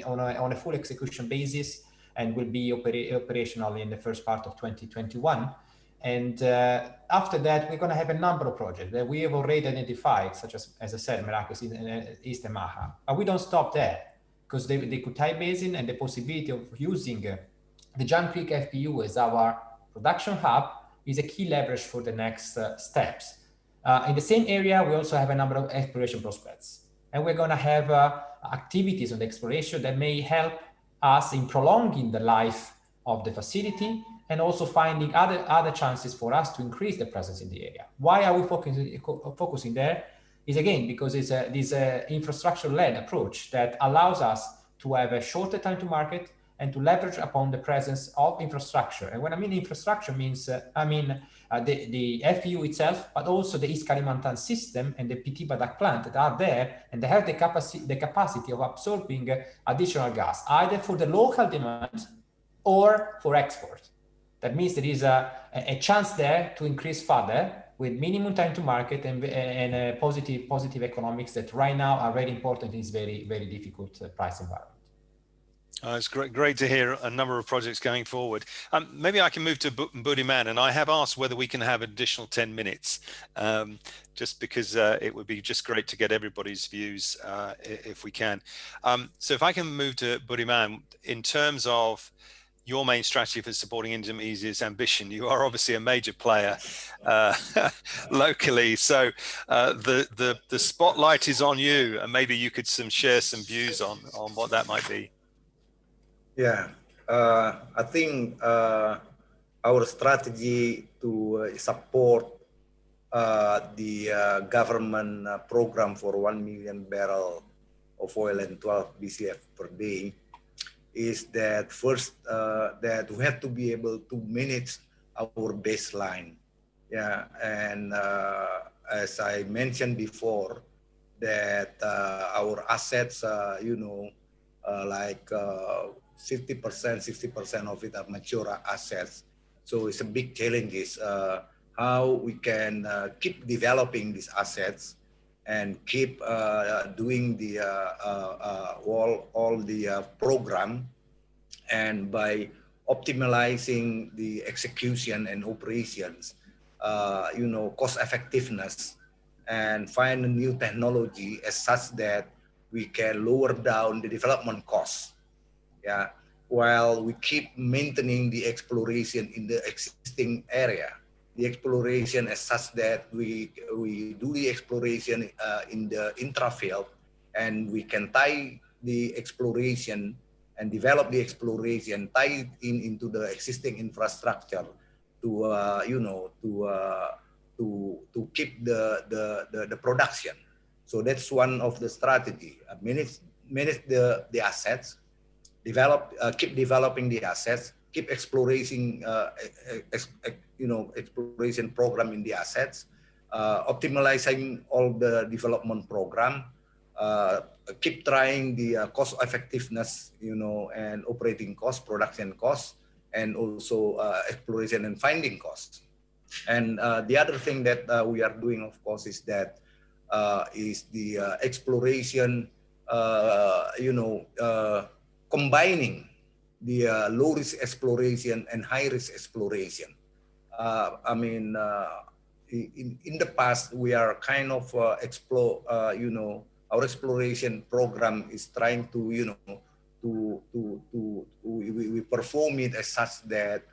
on a full execution basis and will be operational in the first part of 2021. And after that, we're going to have a number of projects that we have already identified, such as I said, Merakes East and Maha. But we don't stop there, because the Kutai Basin and the possibility of using the Giant Creek FPU as our production hub is a key leverage for the next steps. In the same area, we also have a number of exploration prospects. And we're going to have activities on the exploration that may help us in prolonging the life of the facility and also finding other chances for us to increase the presence in the area. Why are we focusing there? Is again, because it's this infrastructure-led approach that allows us to have a shorter time to market and to leverage upon the presence of infrastructure. And when I mean infrastructure means, the FPU itself, but also the East Kalimantan system and the PT Badak plant that are there, and they have the capacity of absorbing additional gas, either for the local demand or for export. That means there is a chance there to increase further with minimum time to market and positive economics that right now are very important in this very, very difficult price environment. It's great to hear a number of projects going forward. Maybe I can move to Budiman, and I have asked whether we can have an additional 10 minutes, just because it would be just great to get everybody's views if we can. So if I can move to Budiman, in terms of your main strategy for supporting Indonesia's ambition. You are obviously a major player locally, so the spotlight is on you, and maybe you could share some views on what that might be. Yeah, I think our strategy to support the government program for 1 million barrel of oil and 12 BCF per day is that first that we have to be able to manage our baseline. Yeah, and as I mentioned before, that our assets, you know, like 50%, 60% of it are mature assets. So it's a big challenge is how we can keep developing these assets and keep doing the all the program, and by optimizing the execution and operations, you know, cost effectiveness, and find a new technology as such that we can lower down the development costs. Yeah, while we keep maintaining the exploration in the existing area, the exploration as such that we do the exploration in the intrafield, and we can tie the exploration and develop the exploration, tie it into the existing infrastructure to you know, to keep the production. So that's one of the strategy. Manage the assets, keep developing the assets, keep exploration, you know, exploration program in the assets, optimizing all the development program, keep trying the cost effectiveness, you know, and operating costs, production costs, and also exploration and finding costs. And the other thing that we are doing, of course, is that is the exploration, you know, combining the low-risk exploration and high-risk exploration. I mean, in the past, we are kind of explore, you know, our exploration program is trying to, you know, we perform it as such that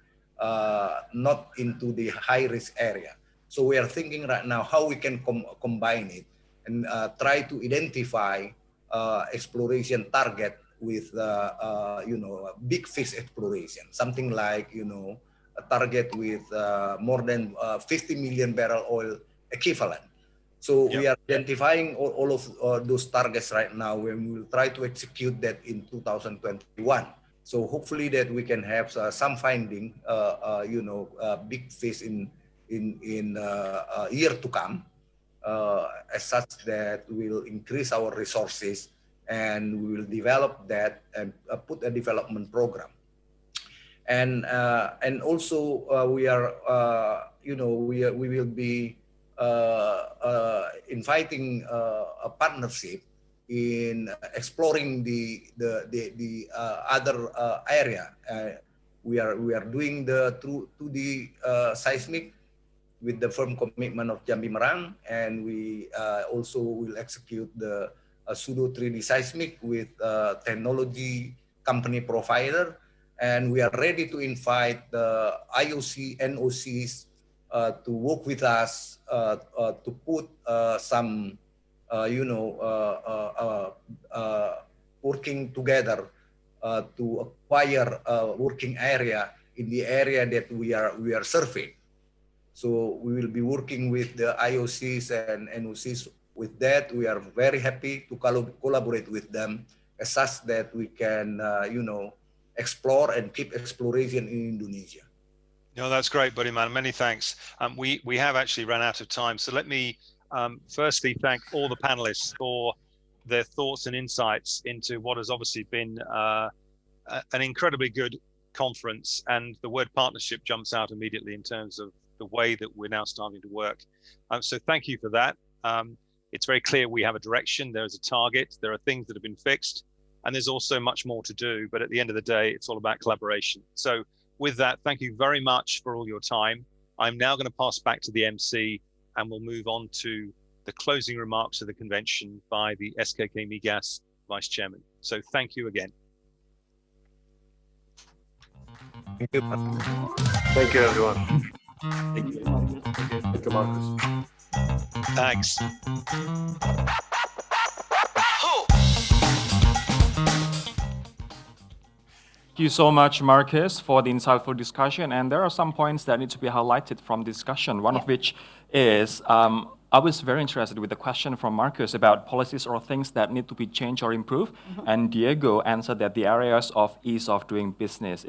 not into the high-risk area. So we are thinking right now how we can combine it and try to identify exploration target with you know, big fish exploration, something like, you know, a target with more than 50 million barrel oil equivalent. So we are identifying all of those targets right now, and we will try to execute that in 2021. So hopefully that we can have some finding, you know, big fish in year to come, as such that will increase our resources, and we will develop that and put a development program. And also we are, you know, we will be inviting a partnership in exploring the other area. We are doing the through the seismic with the firm commitment of Jambi Merang, and we also will execute the pseudo 3D seismic with technology company provider, and we are ready to invite the IOC, NOCs to work with us to put some, you know, working together to acquire a working area in the area that we are surveying. So we will be working with the IOCs and NOCs. With that, we are very happy to collaborate with them as such that we can, you know, explore and keep exploration in Indonesia. No, that's great, Budiman. Many thanks. We have actually run out of time. So let me firstly thank all the panelists for their thoughts and insights into what has obviously been an incredibly good conference. And the word partnership jumps out immediately in terms of the way that we're now starting to work. So thank you for that. It's very clear we have a direction, there's a target, there are things that have been fixed, and there's also much more to do. But at the end of the day, it's all about collaboration. So with that, thank you very much for all your time. I'm now going to pass back to the MC, and we'll move on to the closing remarks of the convention by the SKK Migas Vice Chairman. So thank you again. Thank you. Thank you, everyone. Thank you, Marcus. Thank you, Marcus. Thanks. Thank you so much, Marcus, for the insightful discussion. And there are some points that need to be highlighted from discussion, one of which is I was very interested with the question from Marcus about policies or things that need to be changed or improved. And Diego answered that the areas of ease of doing business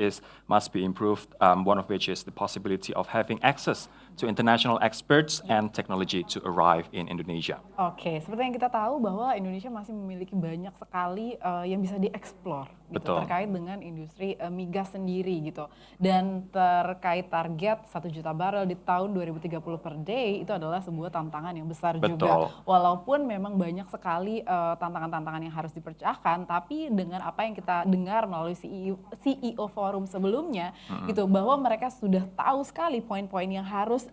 must be improved, one of which is the possibility of having access to international experts and technology to arrive in Indonesia. Oke, seperti yang kita tahu bahwa Indonesia masih memiliki banyak sekali yang bisa dieksplor gitu, terkait dengan industri migas sendiri gitu. Dan terkait target 1 juta barel di tahun 2030 per day itu adalah sebuah tantangan yang besar juga. Walaupun memang banyak sekali tantangan-tantangan yang harus dipecahkan, tapi dengan apa yang kita dengar melalui CEO Forum sebelumnya gitu, bahwa mereka sudah tahu sekali poin-poin yang harus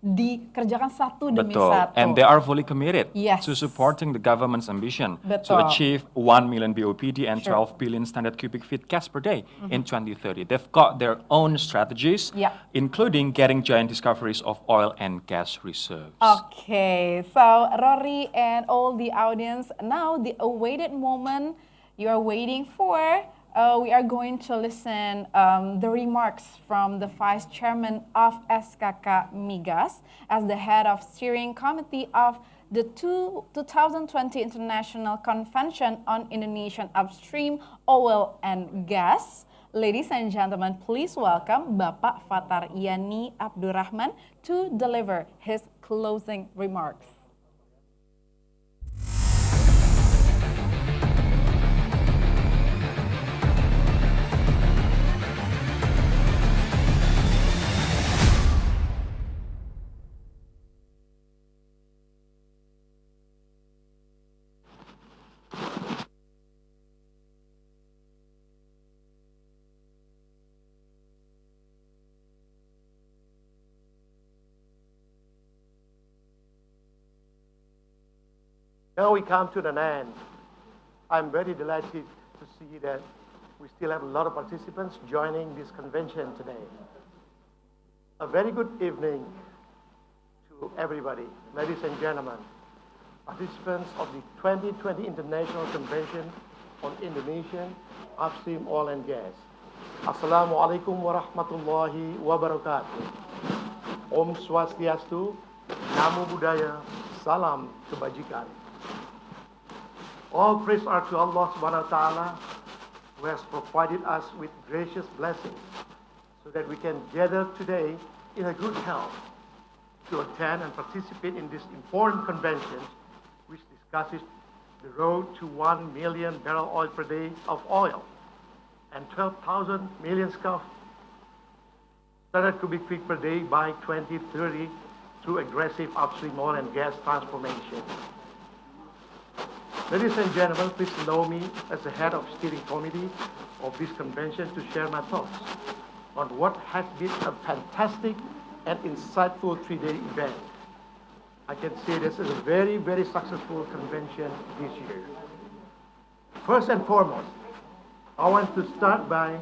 dikerjakan satu demi satu. And they are fully committed Yes. to supporting the government's ambition to Betul. achieve 1 million BOPD and 12 billion standard cubic feet gas per day in 2030. They've got their own strategies, including getting giant discoveries of oil and gas reserves. Okay, so Rory and all the audience, now the awaited moment you are waiting for. We are going to listen the remarks from the Vice Chairman of SKK Migas as the head of steering committee of the 2020 International Convention on Indonesian Upstream Oil and Gas. Ladies and gentlemen, please welcome Bapak Fatar Yani Abdurrahman to deliver his closing remarks. Now we come to an end. I'm very delighted to see that we still have a lot of participants joining this convention today. A very good evening to everybody, ladies and gentlemen, participants of the 2020 International Convention on Indonesian Upstream Oil and Gas. Assalamualaikum warahmatullahi wabarakatuh. Om Swastiastu, Namo Buddhaya, Salam Kebajikan. All praise are to Allah subhanahu wa ta'ala, who has provided us with gracious blessings so that we can gather today in a good health to attend and participate in this important convention which discusses the road to 1 million barrel oil per day of oil and 12,000 million standard cubic feet per day by 2030 through aggressive upstream oil and gas transformation. Ladies and gentlemen, please allow me as the head of steering committee of this convention to share my thoughts on what has been a fantastic and insightful 3-day event. I can say this is a very, very successful convention this year. First and foremost, I want to start by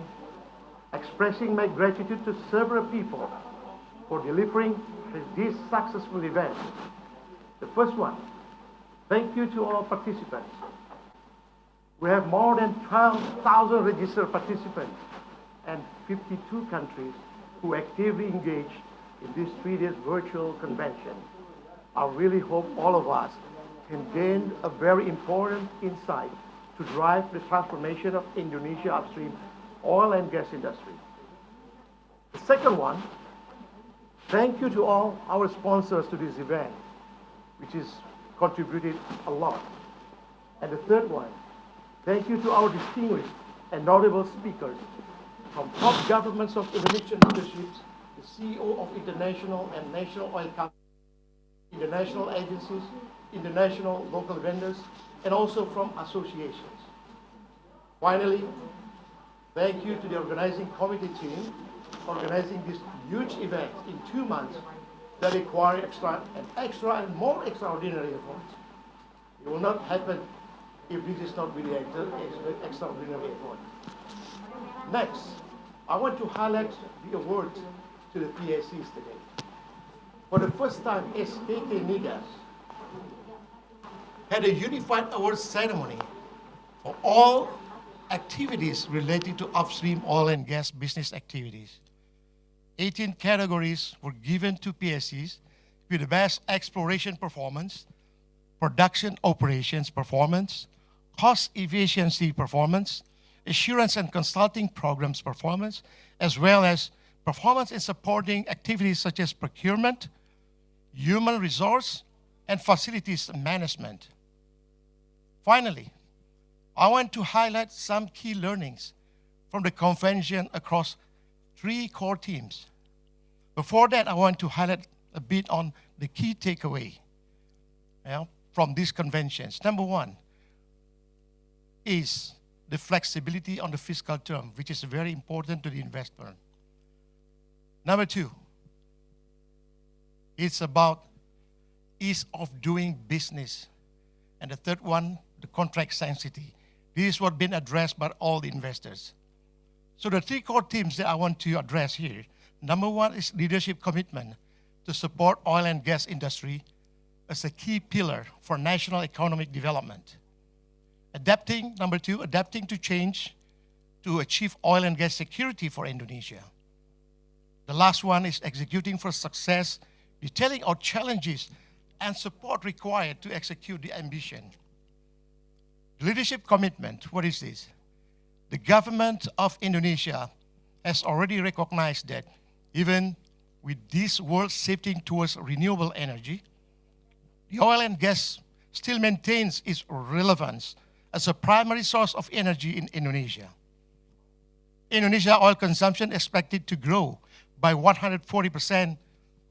expressing my gratitude to several people for delivering this successful event. The first one, thank you to all participants. We have more than 12,000 registered participants and 52 countries who actively engage in this 3-day virtual convention. I really hope all of us can gain a very important insight to drive the transformation of Indonesia upstream oil and gas industry. The second one, thank you to all our sponsors to this event, which is contributed a lot. And the third one, thank you to our distinguished and notable speakers from top governments of Indonesian leaderships, the CEO of international and national oil companies, international agencies, international local vendors, and also from associations. Finally, thank you to the organizing committee team organizing this huge event in 2 months that require extra and more extraordinary efforts. It will not happen if this is not really extraordinary effort. Next, I want to highlight the award to the PSCs today. For the first time, SKK Migas had a unified award ceremony for all activities related to upstream oil and gas business activities. 18 categories were given to PSCs with the best exploration performance, production operations performance, cost efficiency performance, assurance and consulting programs performance, as well as performance in supporting activities such as procurement, human resource, and facilities management. Finally, I want to highlight some key learnings from the convention across 3 core themes. Before that, I want to highlight a bit on the key takeaway from these conventions. Number 1 is the flexibility on the fiscal term, which is very important to the investor. Number 2, it's about ease of doing business. And the third one, the contract sanctity. This is what's been addressed by all the investors. So the 3 core themes that I want to address here. Number 1 is leadership commitment to support oil and gas industry as a key pillar for national economic development. Number 2, adapting to change to achieve oil and gas security for Indonesia. The last one is executing for success, detailing our challenges and support required to execute the ambition. Leadership commitment, what is this? The government of Indonesia has already recognized that even with this world shifting towards renewable energy, the oil and gas still maintains its relevance as a primary source of energy in Indonesia. Indonesia oil consumption expected to grow by 140%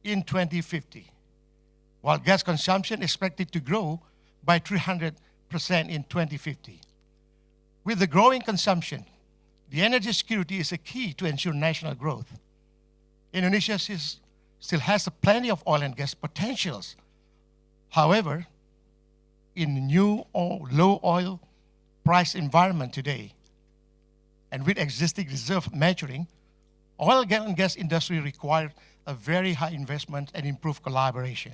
in 2050, while gas consumption expected to grow by 300% in 2050. With the growing consumption, the energy security is a key to ensure national growth. Indonesia still has plenty of oil and gas potentials. However, in the new low oil price environment today, and with existing reserve maturing, oil and gas industry requires a very high investment and improved collaboration.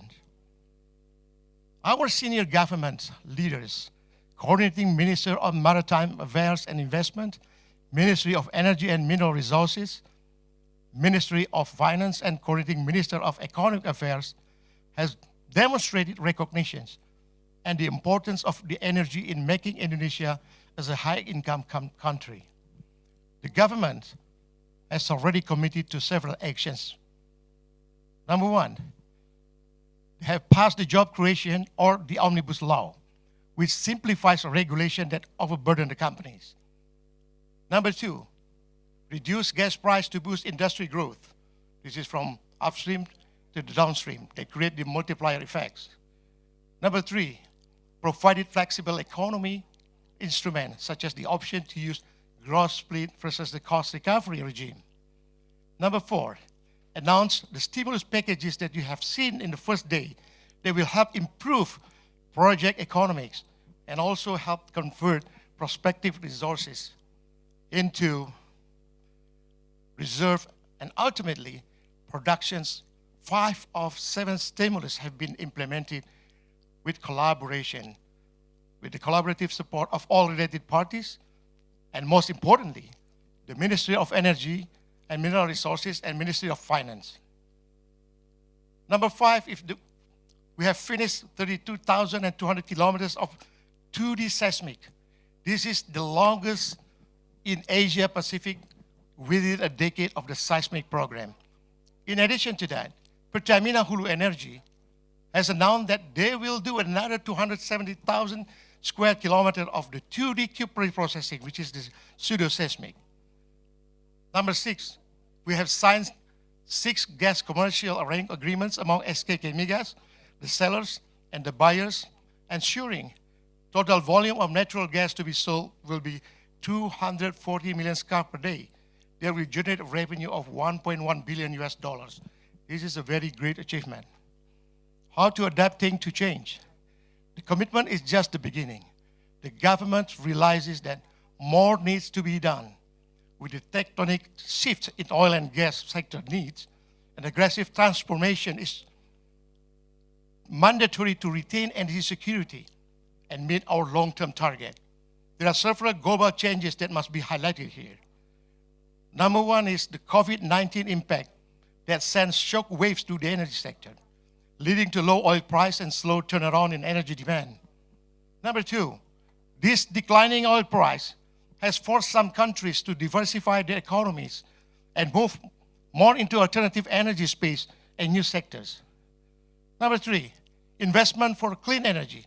Our senior government leaders, Coordinating Minister of Maritime Affairs and Investment, Ministry of Energy and Mineral Resources, Ministry of Finance, and Coordinating Minister of Economic Affairs, has demonstrated recognitions and the importance of the energy in making Indonesia as a high-income country. The government has already committed to several actions. Number 1, they have passed the job creation or the omnibus law, which simplifies regulation that overburden the companies. Number 2, reduce gas price to boost industry growth. This is from upstream to the downstream. They create the multiplier effects. Number 3, provided flexible economy instruments, such as the option to use gross split versus the cost recovery regime. Number 4, announce the stimulus packages that you have seen in the first day. They will help improve project economics and also help convert prospective resources into reserve, and ultimately productions. 5 of 7 stimulus have been implemented with collaboration, with the collaborative support of all related parties, and most importantly, the Ministry of Energy and Mineral Resources and Ministry of Finance. Number 5, we have finished 32,200 kilometers of 2D seismic. This is the longest in Asia Pacific within a decade of the seismic program. In addition to that, Pertamina Hulu Energy has announced that they will do another 270,000 square kilometers of the 2D cube reprocessing, which is the pseudo-seismic. Number 6, we have signed 6 gas commercial agreements among SKK Migas, the sellers and the buyers, ensuring total volume of natural gas to be sold will be 240 million scf per day. They will generate a revenue of $1.1 billion US. This is a very great achievement. How to adapting to change? The commitment is just the beginning. The government realizes that more needs to be done. with the tectonic shift in oil and gas sector needs, an aggressive transformation is mandatory to retain energy security and meet our long-term target. There are several global changes that must be highlighted here. Number one is the COVID-19 impact that sends shock waves to the energy sector, leading to low oil price and slow turnaround in energy demand. Number two, this declining oil price has forced some countries to diversify their economies and move more into alternative energy space and new sectors. Number three, investment for clean energy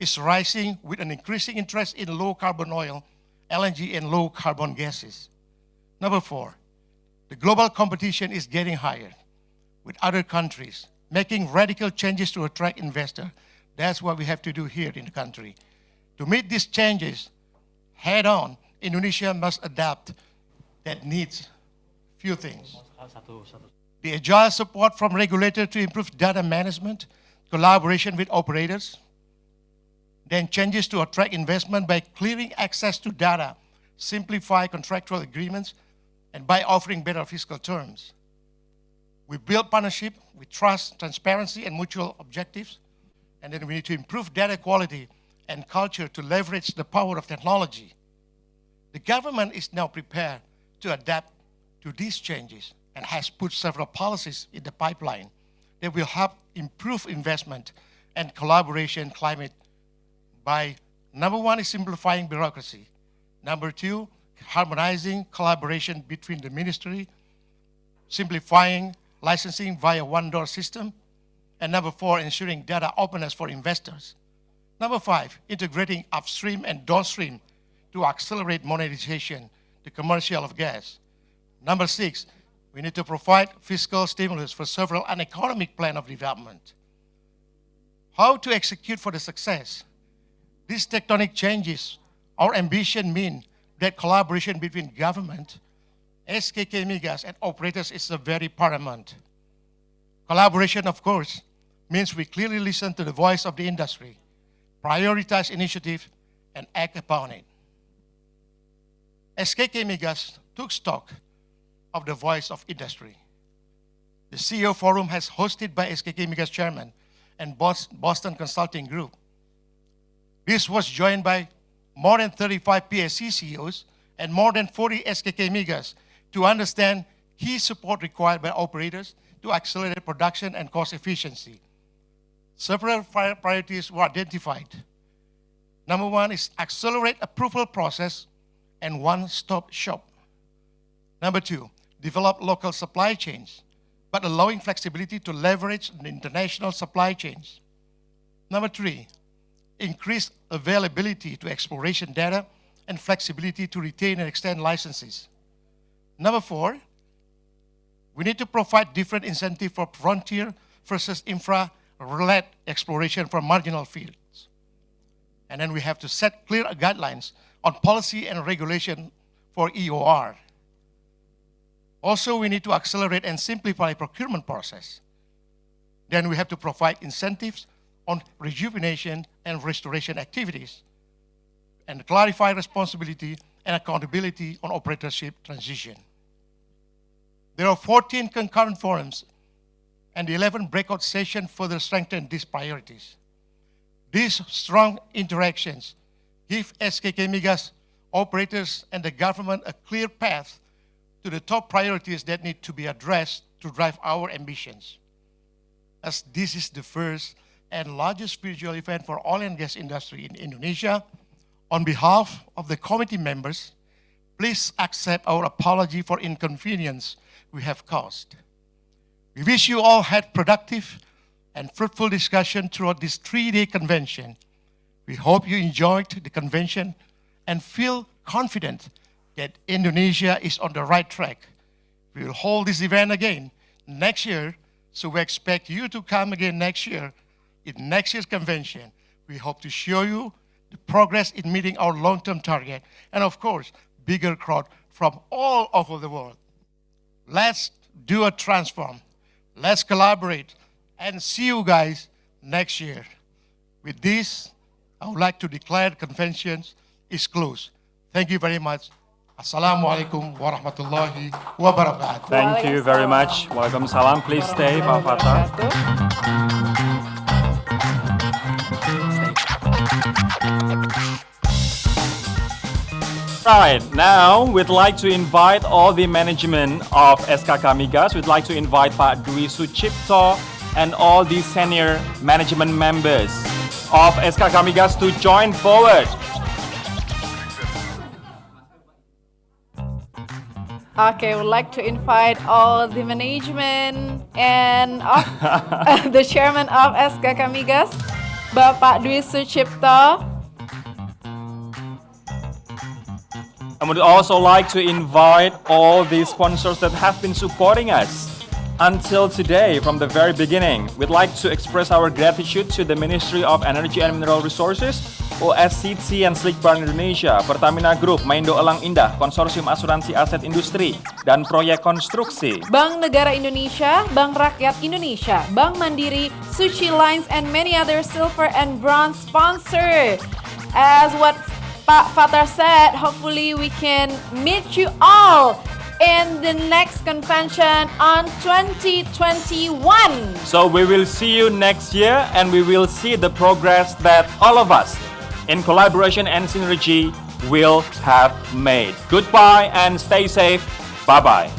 is rising with an increasing interest in low carbon oil, LNG, and low carbon gases. Number four, the global competition is getting higher with other countries making radical changes to attract investors. That's what we have to do here in the country. To meet these changes head on, Indonesia must adapt. That needs few things. The agile support from regulators to improve data management, collaboration with operators, then changes to attract investment by clearing access to data, simplify contractual agreements, and by offering better fiscal terms. We build partnership with trust, transparency, and mutual objectives. And then we need to improve data quality and culture to leverage the power of technology. The government is now prepared to adapt to these changes and has put several policies in the pipeline that will help improve investment and collaboration climate by, number one, is simplifying bureaucracy. Number two, harmonizing collaboration between the ministry, simplifying licensing via one-door system, and number four, ensuring data openness for investors. Number five, integrating upstream and downstream to accelerate monetization, the commercial of gas. Number six, we need to provide fiscal stimulus for several an economic plan of development. How to execute for the success? These tectonic changes, our ambition mean that collaboration between government, SKK Migas, and operators is a very paramount. Collaboration, of course, means we clearly listen to the voice of the industry, prioritize initiative, and act upon it. SKK Migas took stock of the voice of industry. The CEO Forum has hosted by SKK Migas Chairman and Boston Consulting Group. This was joined by more than 35 PSC CEOs and more than 40 SKK Migas to understand key support required by operators to accelerate production and cost efficiency. Several priorities were identified. Number one is accelerate approval process and one-stop shop. Number two, develop local supply chains, but allowing flexibility to leverage the international supply chains. Number three, increase availability to exploration data and flexibility to retain and extend licenses. Number four, we need to provide different incentive for frontier versus infra-led exploration for marginal fields. And then we have to set clear guidelines on policy and regulation for EOR. Also, we need to accelerate and simplify procurement process. Then we have to provide incentives on rejuvenation and restoration activities and clarify responsibility and accountability on operatorship transition. There are 14 concurrent forums and 11 breakout sessions further strengthen these priorities. These strong interactions give SKK Migas operators and the government a clear path to the top priorities that need to be addressed to drive our ambitions. As this is the first and largest virtual event for oil and gas industry in Indonesia, on behalf of the committee members, please accept our apology for inconvenience we have caused. We wish you all had productive and fruitful discussion throughout this 3-day convention. We hope you enjoyed the convention and feel confident that Indonesia is on the right track. We will hold this event again next year, so we expect you to come again next year in next year's convention. We hope to show you the progress in meeting our long-term target and, of course, bigger crowd from all over the world. Let's do a transform. Let's collaborate and see you guys next year. With this, I would like to declare the convention is closed. Thank you very much. Assalamualaikum warahmatullahi wabarakatuh. Thank you very much. Waalaikumsalam. Please stay, Pak Fatah. Right, now we'd like to invite all the management of SKK Migas. We'd like to invite Pak Dwi Sucipto and all the senior management members of SKK Migas to join forward. Okay, would like to invite all the management and of, the chairman of SKK Migas, Bapak Dwi Sucipto. I would also like to invite all the sponsors that have been supporting us until today from the very beginning. We'd like to express our gratitude to the Ministry of Energy and Mineral Resources, OSCT and Slickbar Indonesia, Pertamina Group, Maindo Elang Indah, Konsorsium Asuransi Aset Industri, dan Proyek Konstruksi, Bank Negara Indonesia, Bank Rakyat Indonesia, Bank Mandiri, Sushi Lines, and many other silver and bronze sponsors. As what Pak Fatah said, hopefully we can meet you all in the next convention on 2021. So we will see you next year and we will see the progress that all of us in collaboration and synergy will have made. Goodbye and stay safe. Bye-bye.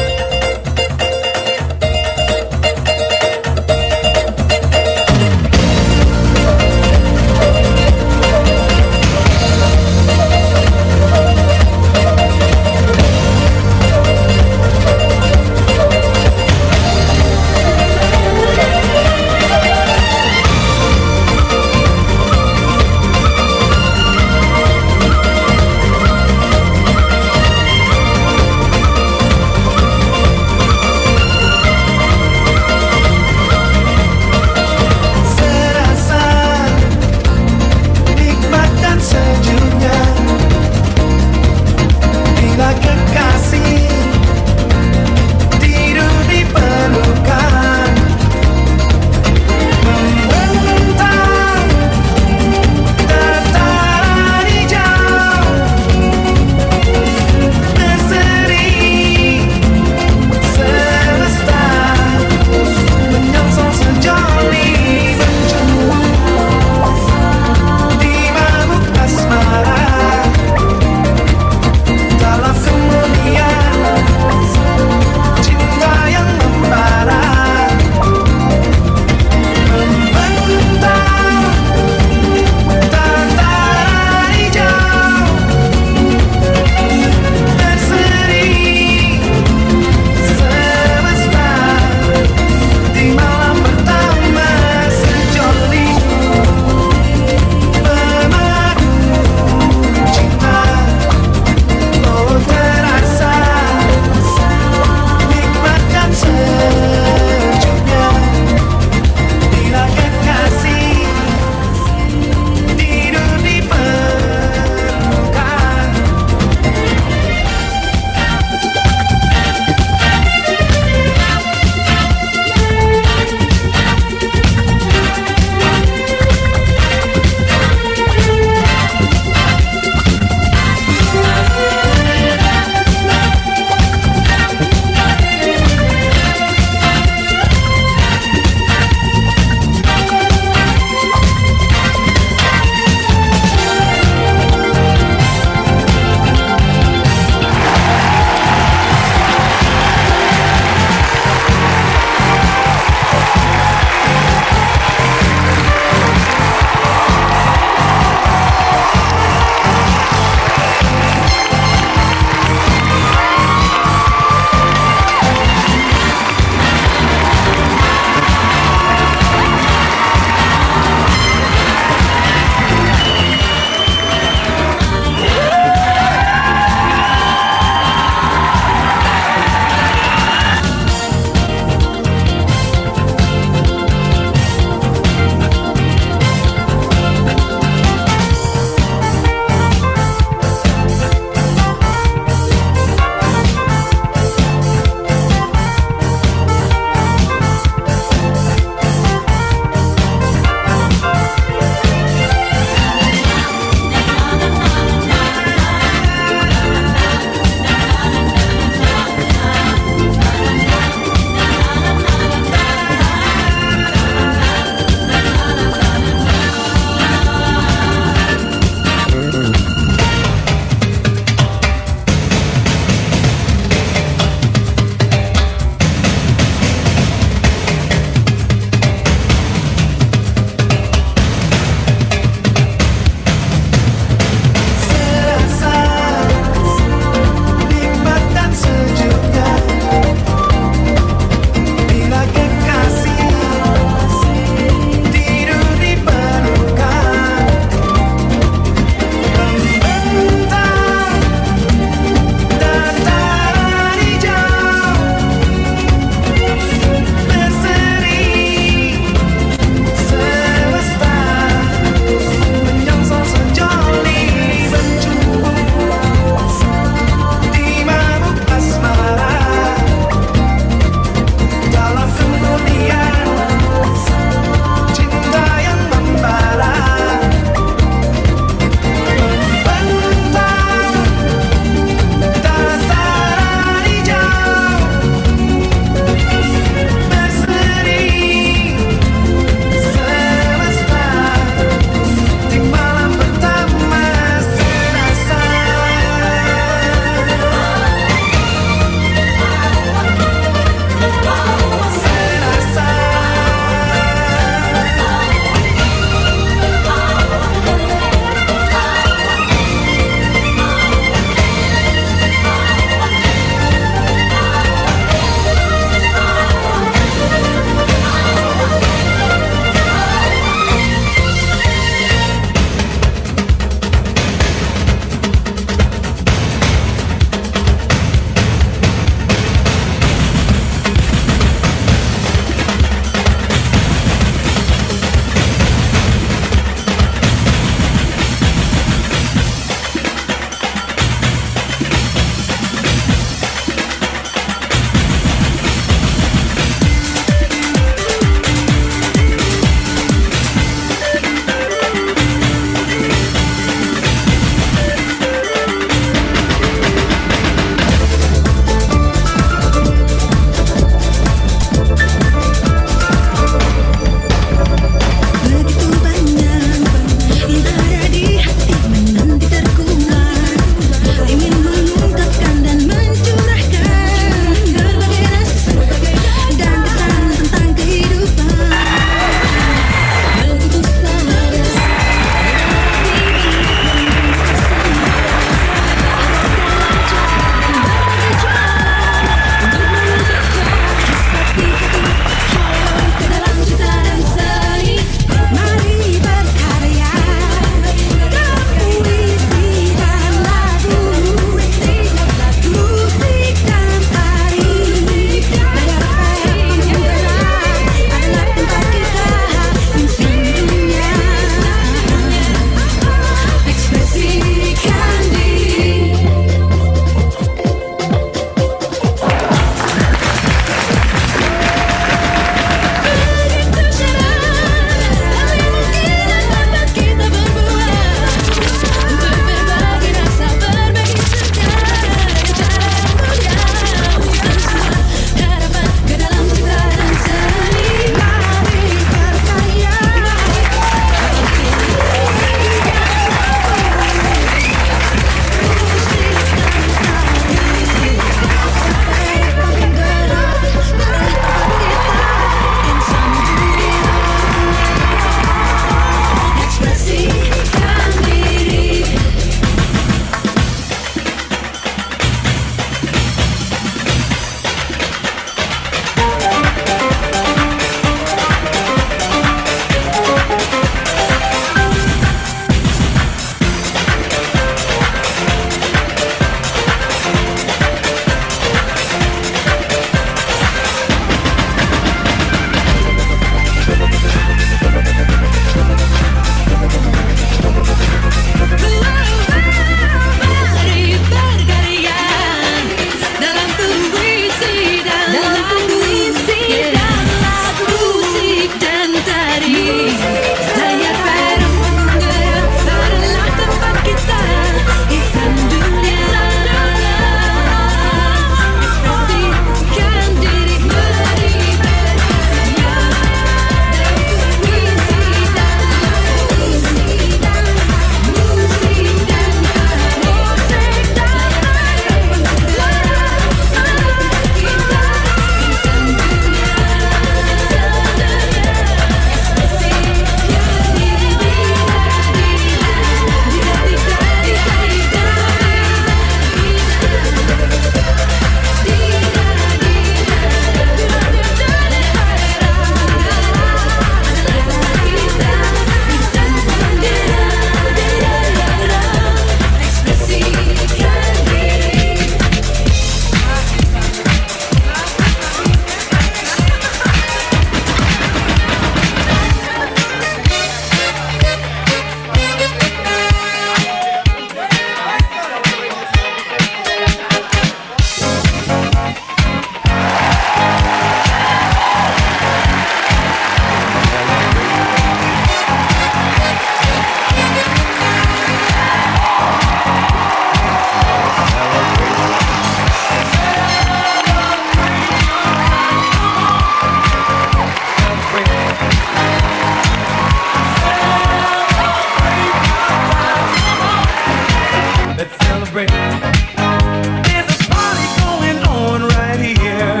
There's a party going on right here,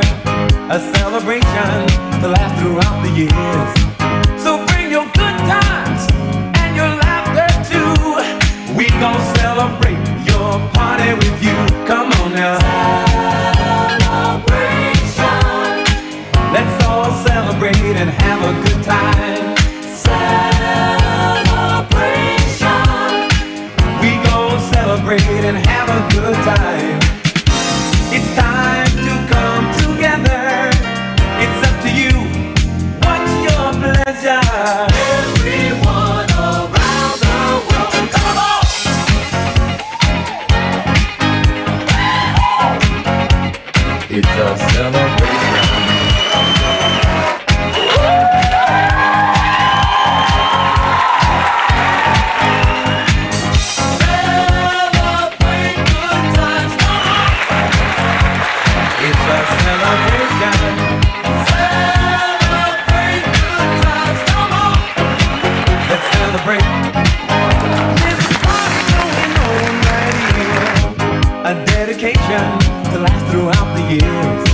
a celebration to last throughout the years. So bring your good times and your laughter too. We gon' celebrate your party with you. Come on now. Celebration. Let's all celebrate and have a good time. Celebration. We gon' celebrate and have a good time. It's time to come together. It's up to you. What's your pleasure? Everyone around the world, come on! It's a celebration. Celebrate good times, come on! It's a celebration. Celebrate good times, come on! Let's celebrate. There's a party going on right here, a dedication to last throughout the years.